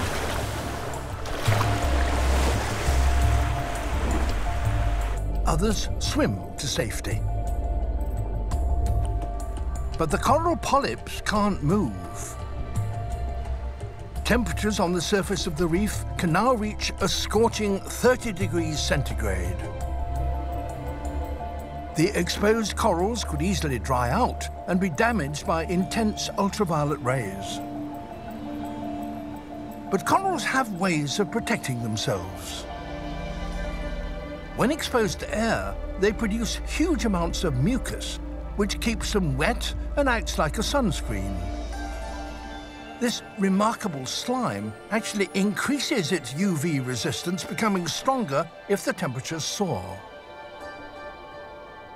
Others swim to safety. But the coral polyps can't move. Temperatures on the surface of the reef can now reach a scorching 30 degrees centigrade. The exposed corals could easily dry out and be damaged by intense ultraviolet rays. But corals have ways of protecting themselves. When exposed to air, they produce huge amounts of mucus, which keeps them wet and acts like a sunscreen. This remarkable slime actually increases its UV resistance, becoming stronger if the temperatures soar.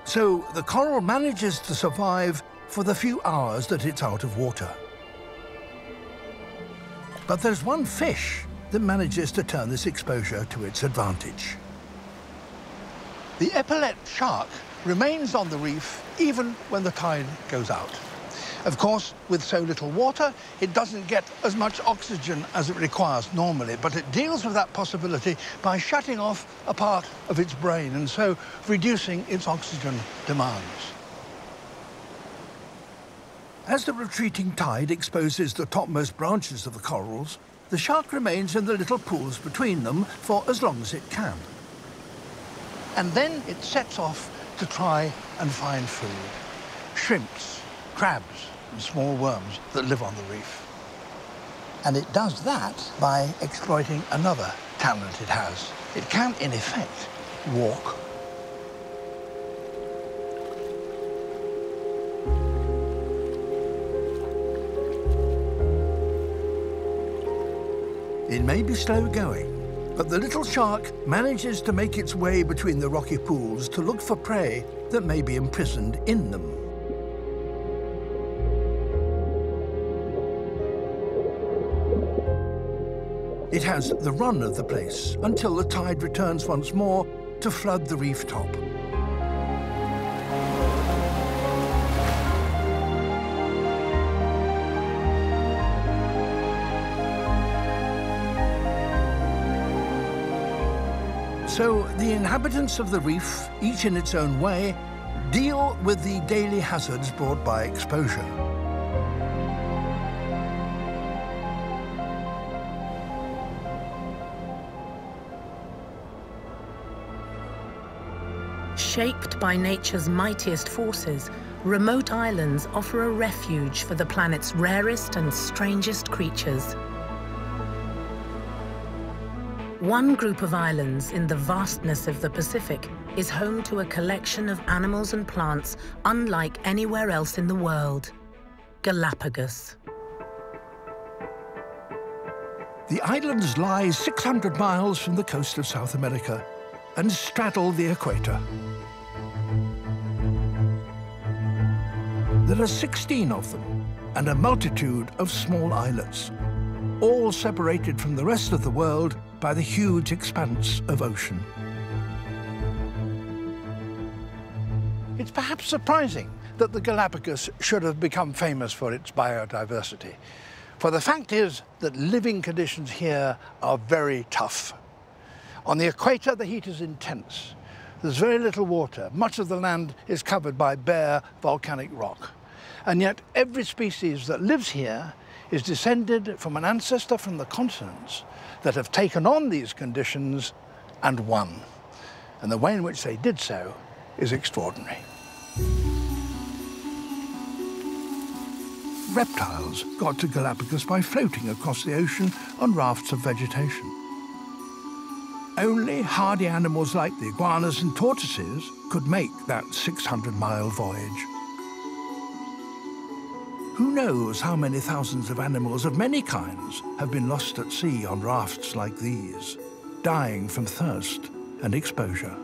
So the coral manages to survive for the few hours that it's out of water. But there's one fish that manages to turn this exposure to its advantage. The epaulet shark remains on the reef even when the tide goes out. Of course, with so little water, it doesn't get as much oxygen as it requires normally, but it deals with that possibility by shutting off a part of its brain and so reducing its oxygen demands. As the retreating tide exposes the topmost branches of the corals, the shark remains in the little pools between them for as long as it can. And then it sets off to try and find food. Shrimps, crabs, and small worms that live on the reef. And it does that by exploiting another talent it has. It can, in effect, walk. It may be slow going, but the little shark manages to make its way between the rocky pools to look for prey that may be imprisoned in them. It has the run of the place until the tide returns once more to flood the reef top. So the inhabitants of the reef, each in its own way, deal with the daily hazards brought by exposure. Shaped by nature's mightiest forces, remote islands offer a refuge for the planet's rarest and strangest creatures. One group of islands in the vastness of the Pacific is home to a collection of animals and plants unlike anywhere else in the world: Galapagos. The islands lie 600 miles from the coast of South America and straddle the equator. There are 16 of them and a multitude of small islets, all separated from the rest of the world by the huge expanse of ocean. It's perhaps surprising that the Galapagos should have become famous for its biodiversity. For the fact is that living conditions here are very tough. On the equator, the heat is intense. There's very little water. Much of the land is covered by bare volcanic rock. And yet every species that lives here is descended from an ancestor from the continents that have taken on these conditions and won. And the way in which they did so is extraordinary. Reptiles got to Galapagos by floating across the ocean on rafts of vegetation. Only hardy animals like the iguanas and tortoises could make that 600-mile voyage. Who knows how many thousands of animals of many kinds have been lost at sea on rafts like these, dying from thirst and exposure.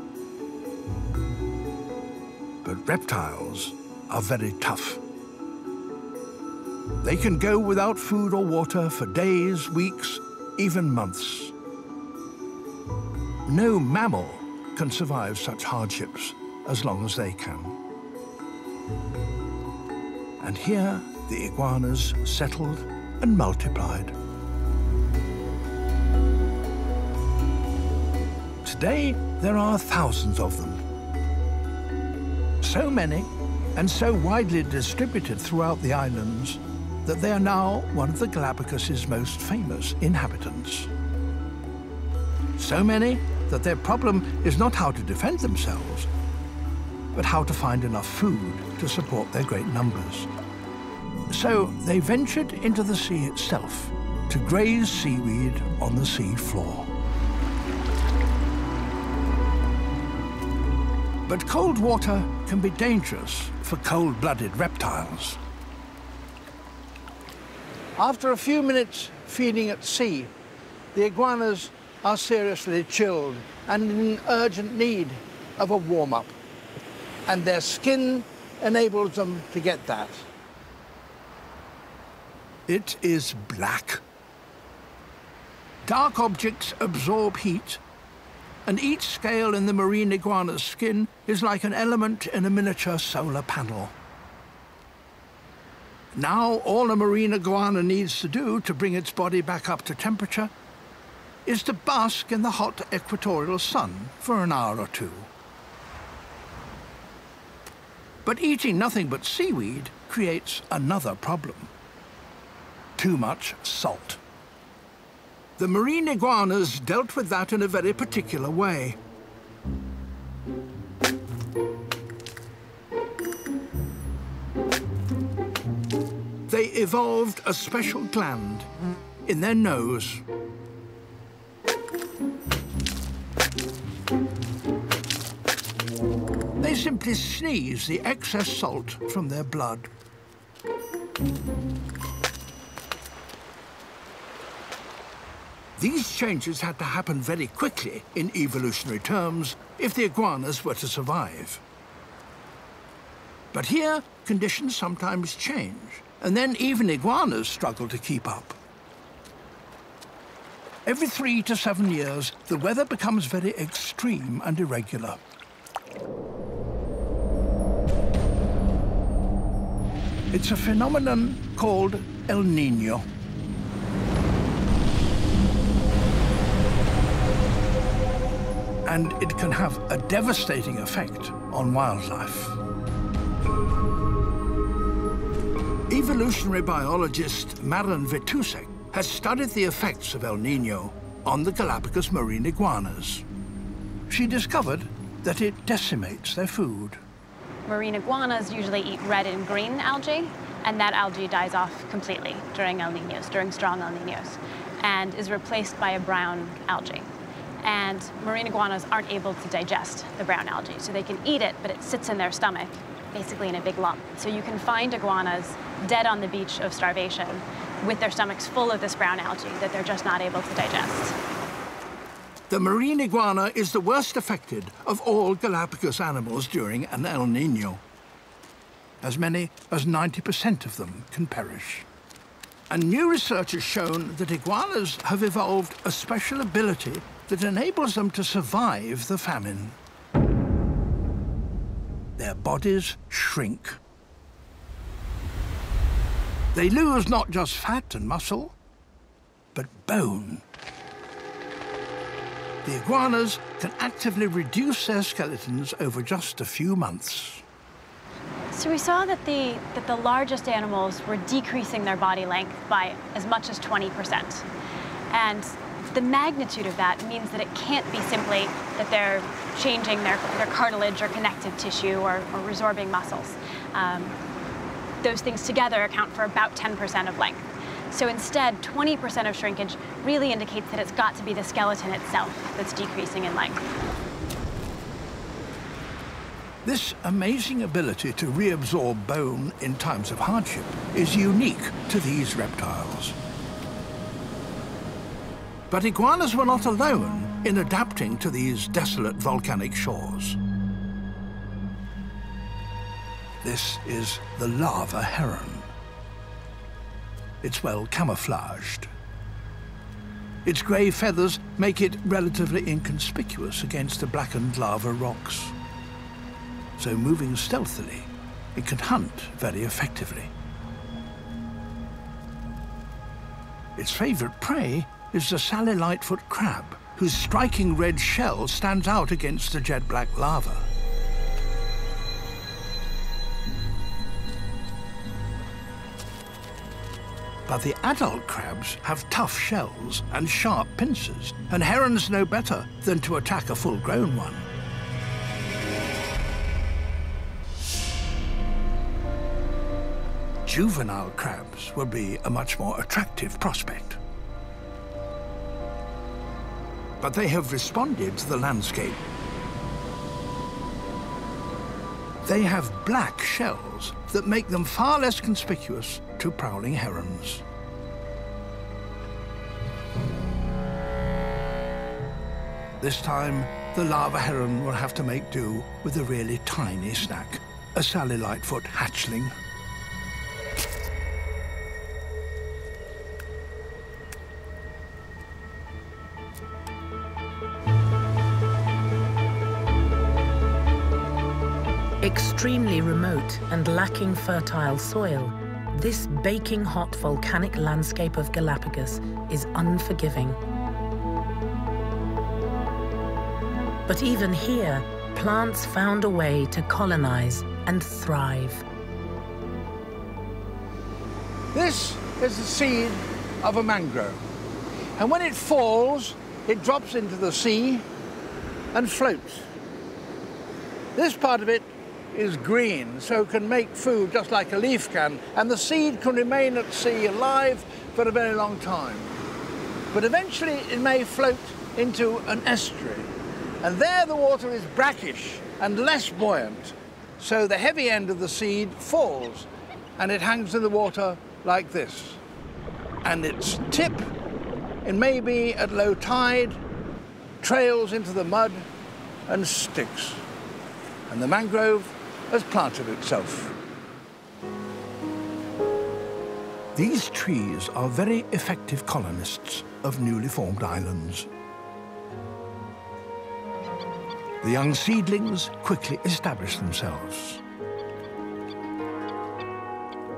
But reptiles are very tough. They can go without food or water for days, weeks, even months. No mammal can survive such hardships as long as they can. And here, the iguanas settled and multiplied. Today, there are thousands of them. So many and so widely distributed throughout the islands that they are now one of the Galapagos' most famous inhabitants. So many that their problem is not how to defend themselves, but how to find enough food to support their great numbers. So they ventured into the sea itself to graze seaweed on the sea floor. But cold water can be dangerous for cold-blooded reptiles. After a few minutes feeding at sea, the iguanas are seriously chilled and in urgent need of a warm-up. And their skin enables them to get that. It is black. Dark objects absorb heat, and each scale in the marine iguana's skin is like an element in a miniature solar panel. Now, all a marine iguana needs to do to bring its body back up to temperature is to bask in the hot equatorial sun for an hour or two. But eating nothing but seaweed creates another problem: too much salt. The marine iguanas dealt with that in a very particular way. They evolved a special gland in their nose. They simply sneeze the excess salt from their blood. These changes had to happen very quickly in evolutionary terms if the iguanas were to survive. But here, conditions sometimes change, and then even iguanas struggle to keep up. Every 3 to 7 years, the weather becomes very extreme and irregular. It's a phenomenon called El Niño. And it can have a devastating effect on wildlife. Evolutionary biologist Maren Vitusek has studied the effects of El Niño on the Galapagos marine iguanas. She discovered that it decimates their food. Marine iguanas usually eat red and green algae, and that algae dies off completely during El Niños, during strong El Niños, and is replaced by a brown algae. And marine iguanas aren't able to digest the brown algae, so they can eat it, but it sits in their stomach, basically in a big lump. So you can find iguanas dead on the beach of starvation with their stomachs full of this brown algae that they're just not able to digest. The marine iguana is the worst affected of all Galapagos animals during an El Niño. As many as 90% of them can perish. And new research has shown that iguanas have evolved a special ability that enables them to survive the famine. their bodies shrink. They lose not just fat and muscle, but bone. The iguanas can actively reduce their skeletons over just a few months. So we saw that the largest animals were decreasing their body length by as much as 20%. And the magnitude of that means that it can't be simply that they're changing their cartilage or connective tissue or resorbing muscles. Those things together account for about 10% of length. So instead, 20% of shrinkage really indicates that it's got to be the skeleton itself that's decreasing in length. This amazing ability to reabsorb bone in times of hardship is unique to these reptiles. But iguanas were not alone in adapting to these desolate volcanic shores. This is the lava heron. It's well camouflaged. Its grey feathers make it relatively inconspicuous against the blackened lava rocks. So moving stealthily, it can hunt very effectively. Its favourite prey is the Sally Lightfoot crab, whose striking red shell stands out against the jet black lava. But the adult crabs have tough shells and sharp pincers, and herons know better than to attack a full-grown one. Juvenile crabs will be a much more attractive prospect. But they have responded to the landscape. They have black shells that make them far less conspicuous to prowling herons. This time, the lava heron will have to make do with a really tiny snack, a Sally Lightfoot hatchling. Extremely remote and lacking fertile soil, this baking hot volcanic landscape of Galapagos is unforgiving. But even here, plants found a way to colonize and thrive. This is the seed of a mangrove. And when it falls, it drops into the sea and floats. This part of it is green, so can make food just like a leaf can, and the seed can remain at sea alive for a very long time. But eventually it may float into an estuary, and there the water is brackish and less buoyant, so the heavy end of the seed falls and it hangs in the water like this. And its tip, it may be at low tide, trails into the mud and sticks. And the mangrove has planted itself. These trees are very effective colonists of newly formed islands. The young seedlings quickly establish themselves.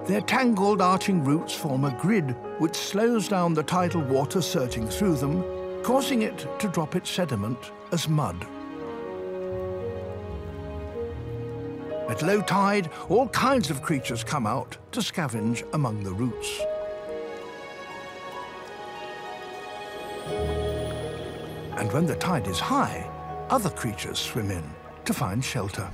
Their tangled arching roots form a grid which slows down the tidal water surging through them, causing it to drop its sediment as mud. At low tide, all kinds of creatures come out to scavenge among the roots. And when the tide is high, other creatures swim in to find shelter.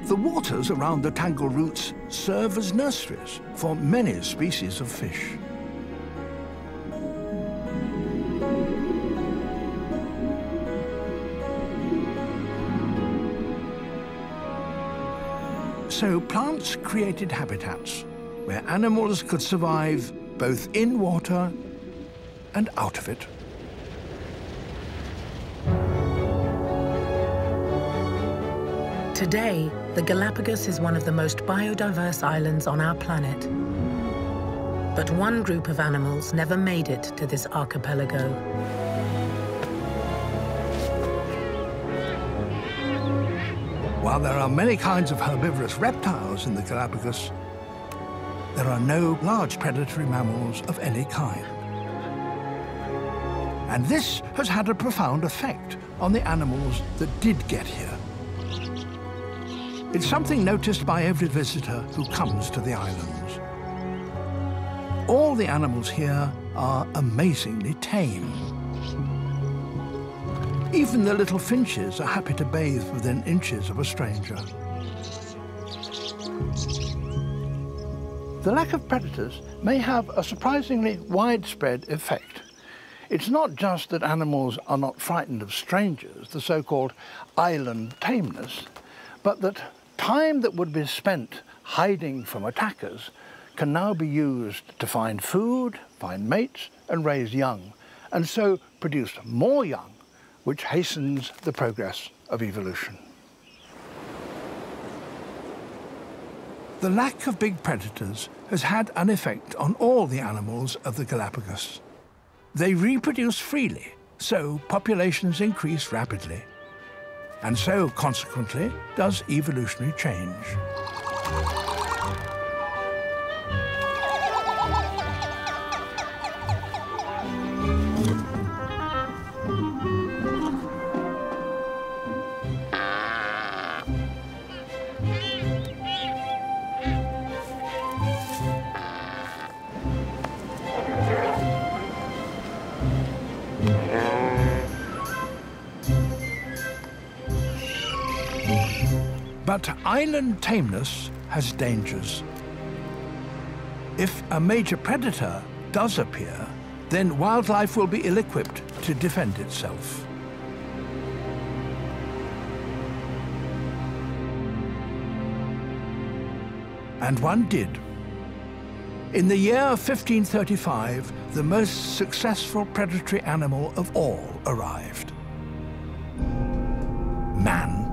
The waters around the tangled roots serve as nurseries for many species of fish. So plants created habitats where animals could survive both in water and out of it. Today, the Galapagos is one of the most biodiverse islands on our planet. But one group of animals never made it to this archipelago. While there are many kinds of herbivorous reptiles in the Galapagos, there are no large predatory mammals of any kind. And this has had a profound effect on the animals that did get here. It's something noticed by every visitor who comes to the islands. All the animals here are amazingly tame. Even the little finches are happy to bathe within inches of a stranger. The lack of predators may have a surprisingly widespread effect. It's not just that animals are not frightened of strangers, the so-called island tameness, but that time that would be spent hiding from attackers can now be used to find food, find mates, and raise young, and so produce more young, which hastens the progress of evolution. The lack of big predators has had an effect on all the animals of the Galapagos. They reproduce freely, so populations increase rapidly. And so, consequently, does evolutionary change. But island tameness has dangers. If a major predator does appear, then wildlife will be ill-equipped to defend itself. And one did. In the year 1535, the most successful predatory animal of all arrived. Man.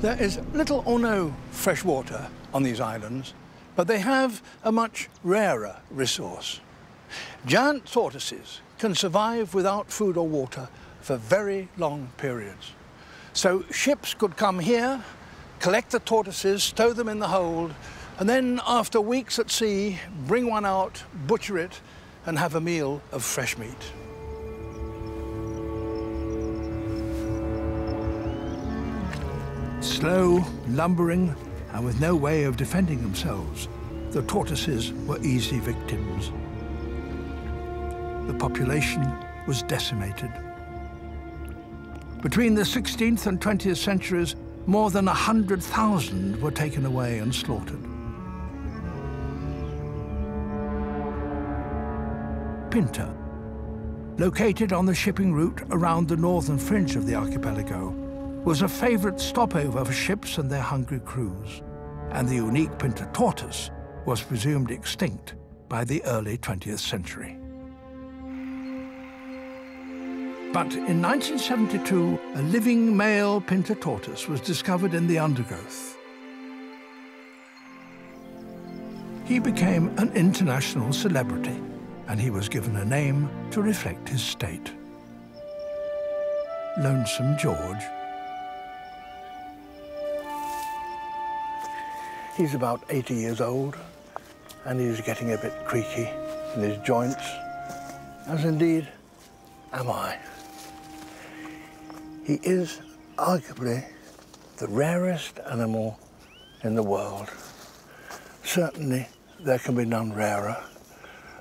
There is little or no fresh water on these islands, but they have a much rarer resource. Giant tortoises can survive without food or water for very long periods. So ships could come here, collect the tortoises, stow them in the hold, and then after weeks at sea, bring one out, butcher it, and have a meal of fresh meat. Slow, lumbering, and with no way of defending themselves, the tortoises were easy victims. The population was decimated. Between the 16th and 20th centuries, more than 100,000 were taken away and slaughtered. Pinta, located on the shipping route around the northern fringe of the archipelago, was a favorite stopover for ships and their hungry crews, and the unique Pinta tortoise was presumed extinct by the early 20th century. But in 1972, a living male Pinta tortoise was discovered in the undergrowth. He became an international celebrity, and he was given a name to reflect his state. Lonesome George. He's about 80 years old, and he's getting a bit creaky in his joints, as indeed am I. He is arguably the rarest animal in the world. Certainly there can be none rarer,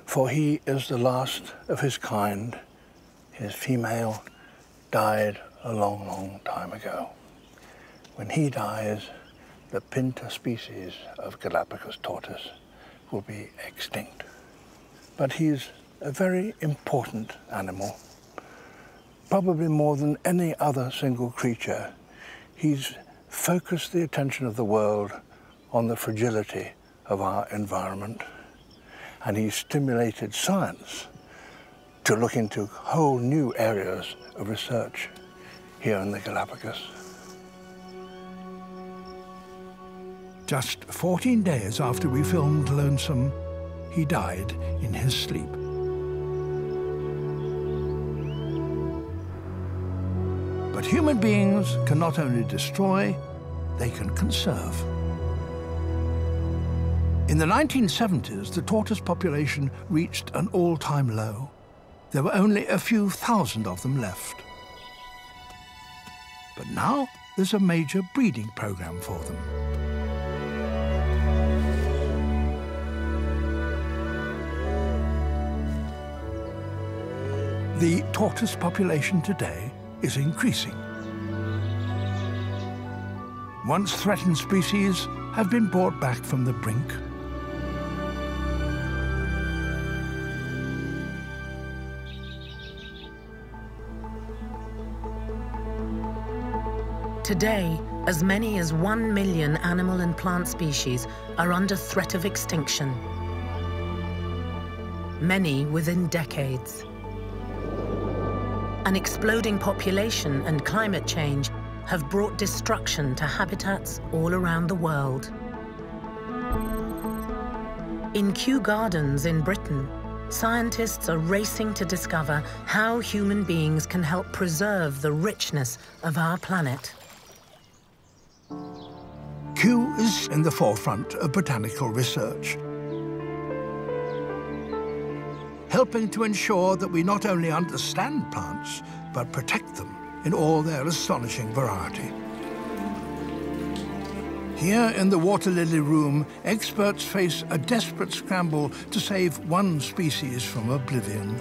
for he is the last of his kind. His female died a long, long time ago. When he dies, the Pinta species of Galapagos tortoise will be extinct. But he's a very important animal. Probably more than any other single creature, he's focused the attention of the world on the fragility of our environment. And he's stimulated science to look into whole new areas of research here in the Galapagos. Just 14 days after we filmed Lonesome, he died in his sleep. But human beings can not only destroy, they can conserve. In the 1970s, the tortoise population reached an all-time low. There were only a few thousand of them left. But now there's a major breeding program for them. The tortoise population today is increasing. Once threatened species have been brought back from the brink. Today, as many as 1 million animal and plant species are under threat of extinction. Many within decades. An exploding population and climate change have brought destruction to habitats all around the world. In Kew Gardens in Britain, scientists are racing to discover how human beings can help preserve the richness of our planet. Kew is in the forefront of botanical research, helping to ensure that we not only understand plants, but protect them in all their astonishing variety. Here in the water lily room, experts face a desperate scramble to save one species from oblivion.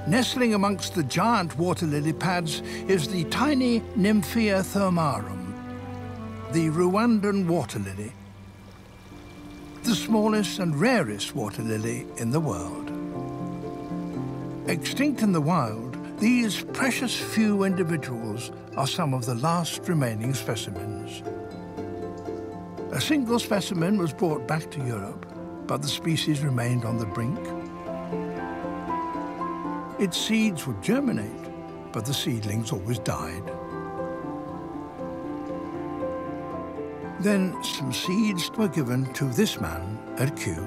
Nestling amongst the giant water lily pads is the tiny Nymphea thermarum, the Rwandan water lily, the smallest and rarest water lily in the world. Extinct in the wild, these precious few individuals are some of the last remaining specimens. A single specimen was brought back to Europe, but the species remained on the brink. Its seeds would germinate, but the seedlings always died. Then some seeds were given to this man at Kew,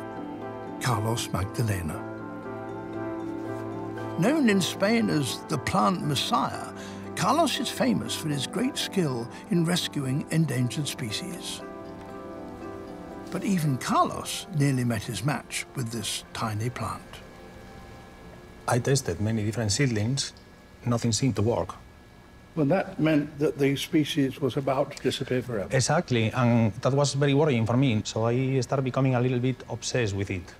Carlos Magdalena. Known in Spain as the plant messiah, Carlos is famous for his great skill in rescuing endangered species. But even Carlos nearly met his match with this tiny plant. I tested many different seedlings. Nothing seemed to work. Well, that meant that the species was about to disappear forever. Exactly, and that was very worrying for me. So I started becoming a little bit obsessed with it.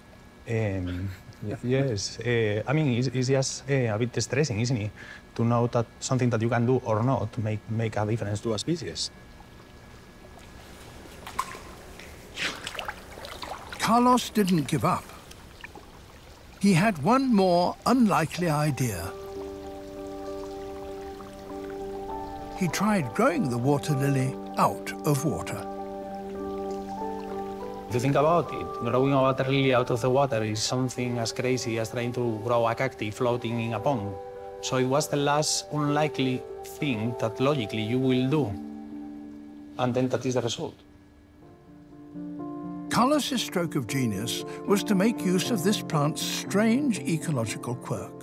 Yes, I mean, it's just a bit distressing, isn't it? To know that something that you can do or not make a difference to a species. Carlos didn't give up. He had one more unlikely idea. He tried growing the water lily out of water. If you think about it, growing a water lily out of the water is something as crazy as trying to grow a cacti floating in a pond. So it was the last unlikely thing that logically you will do. And then that is the result. Carlos's stroke of genius was to make use of this plant's strange ecological quirk.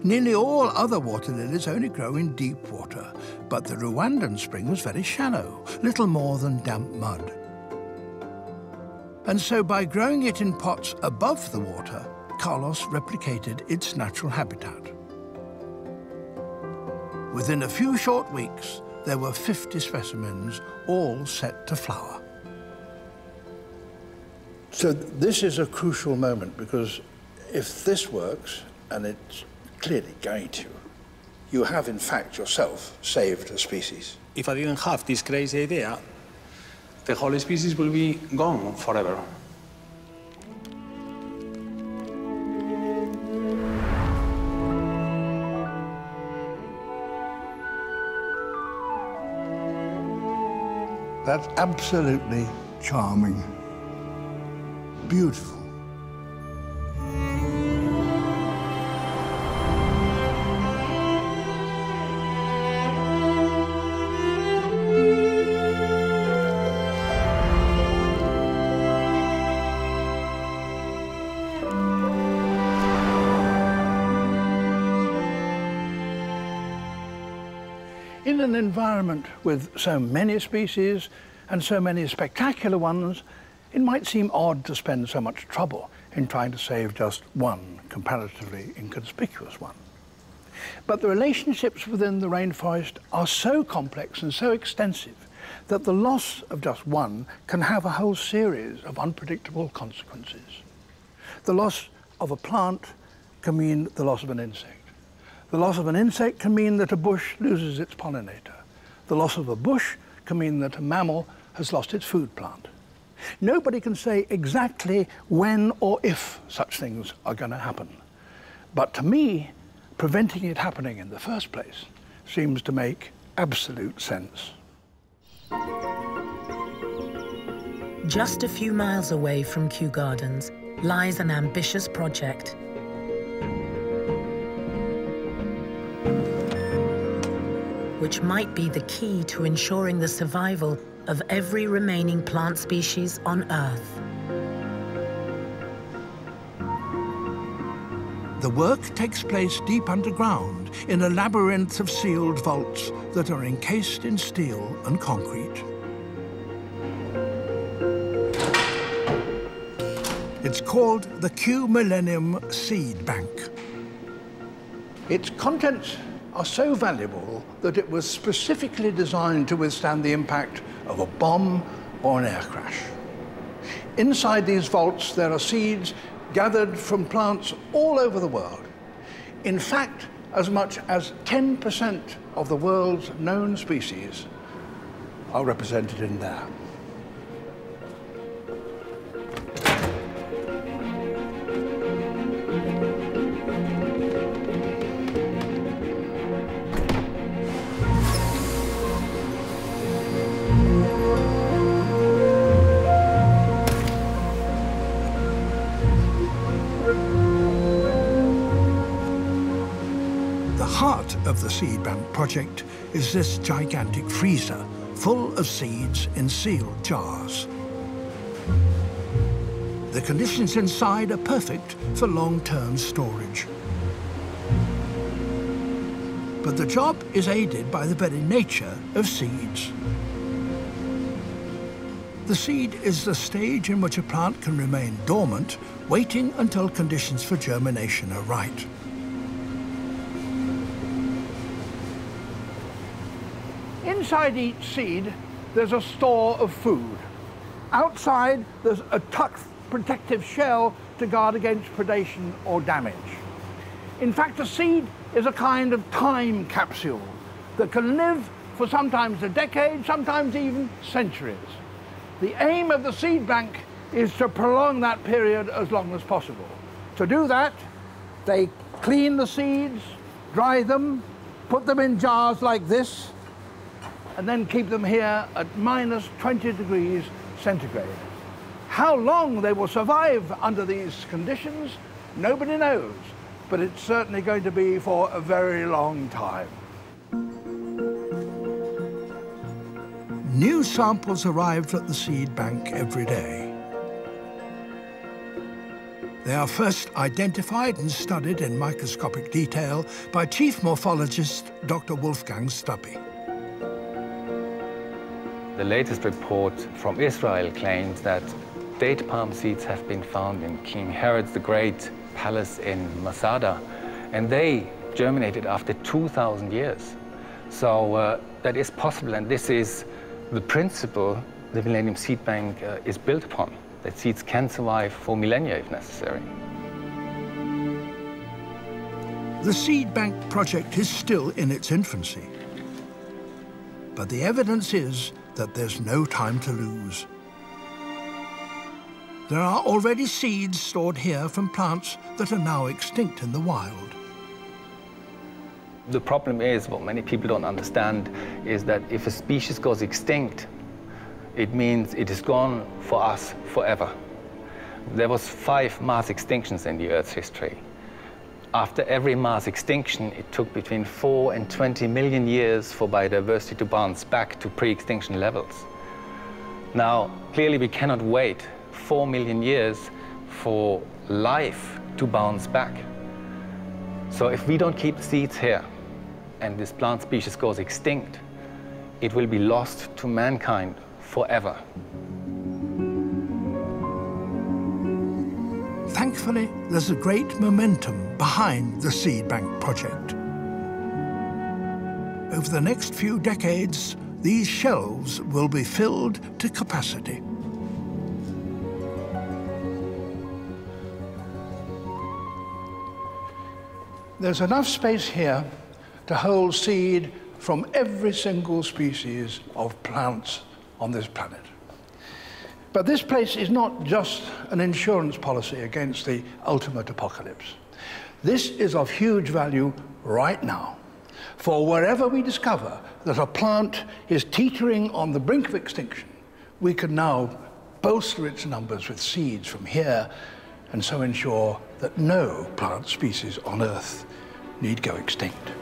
Nearly all other water lilies only grow in deep water, but the Rwandan spring was very shallow, little more than damp mud. And so by growing it in pots above the water, Carlos replicated its natural habitat. Within a few short weeks, there were 50 specimens, all set to flower. So this is a crucial moment, because if this works, and it's clearly going to, you have in fact yourself saved a species. If I didn't have this crazy idea, the whole species will be gone forever. That's absolutely charming. Beautiful. In an environment with so many species and so many spectacular ones, it might seem odd to spend so much trouble in trying to save just one comparatively inconspicuous one. But the relationships within the rainforest are so complex and so extensive that the loss of just one can have a whole series of unpredictable consequences. The loss of a plant can mean the loss of an insect. The loss of an insect can mean that a bush loses its pollinator. The loss of a bush can mean that a mammal has lost its food plant. Nobody can say exactly when or if such things are going to happen. But to me, preventing it happening in the first place seems to make absolute sense. Just a few miles away from Kew Gardens lies an ambitious project. Which might be the key to ensuring the survival of every remaining plant species on Earth. The work takes place deep underground in a labyrinth of sealed vaults that are encased in steel and concrete. It's called the Kew Millennium Seed Bank. Its contents are so valuable that it was specifically designed to withstand the impact of a bomb or an air crash. Inside these vaults, there are seeds gathered from plants all over the world. In fact, as much as 10% of the world's known species are represented in there. Of the Seed Bank project is this gigantic freezer full of seeds in sealed jars. The conditions inside are perfect for long-term storage. But the job is aided by the very nature of seeds. The seed is the stage in which a plant can remain dormant, waiting until conditions for germination are right. Inside each seed, there's a store of food. Outside, there's a tough protective shell to guard against predation or damage. In fact, a seed is a kind of time capsule that can live for sometimes a decade, sometimes even centuries. The aim of the seed bank is to prolong that period as long as possible. To do that, they clean the seeds, dry them, put them in jars like this, and then keep them here at minus 20 degrees centigrade. How long they will survive under these conditions, nobody knows, but it's certainly going to be for a very long time. New samples arrive at the seed bank every day. They are first identified and studied in microscopic detail by Chief Morphologist Dr. Wolfgang Stubbe. The latest report from Israel claims that date palm seeds have been found in King Herod the Great palace in Masada, and they germinated after 2,000 years. So that is possible, and this is the principle the Millennium Seed Bank is built upon, that seeds can survive for millennia if necessary. The Seed Bank project is still in its infancy, but the evidence is that there's no time to lose. There are already seeds stored here from plants that are now extinct in the wild. The problem is, what many people don't understand, is that if a species goes extinct, it means it is gone for us forever. There was 5 mass extinctions in the Earth's history. After every mass extinction, it took between 4 and 20 million years for biodiversity to bounce back to pre-extinction levels. Now, clearly we cannot wait 4 million years for life to bounce back. So if we don't keep seeds here, and this plant species goes extinct, it will be lost to mankind forever. Thankfully, there's a great momentum behind the Seed Bank project. Over the next few decades, these shelves will be filled to capacity. There's enough space here to hold seed from every single species of plants on this planet. But this place is not just an insurance policy against the ultimate apocalypse. This is of huge value right now. For wherever we discover that a plant is teetering on the brink of extinction, we can now bolster its numbers with seeds from here and so ensure that no plant species on Earth need go extinct.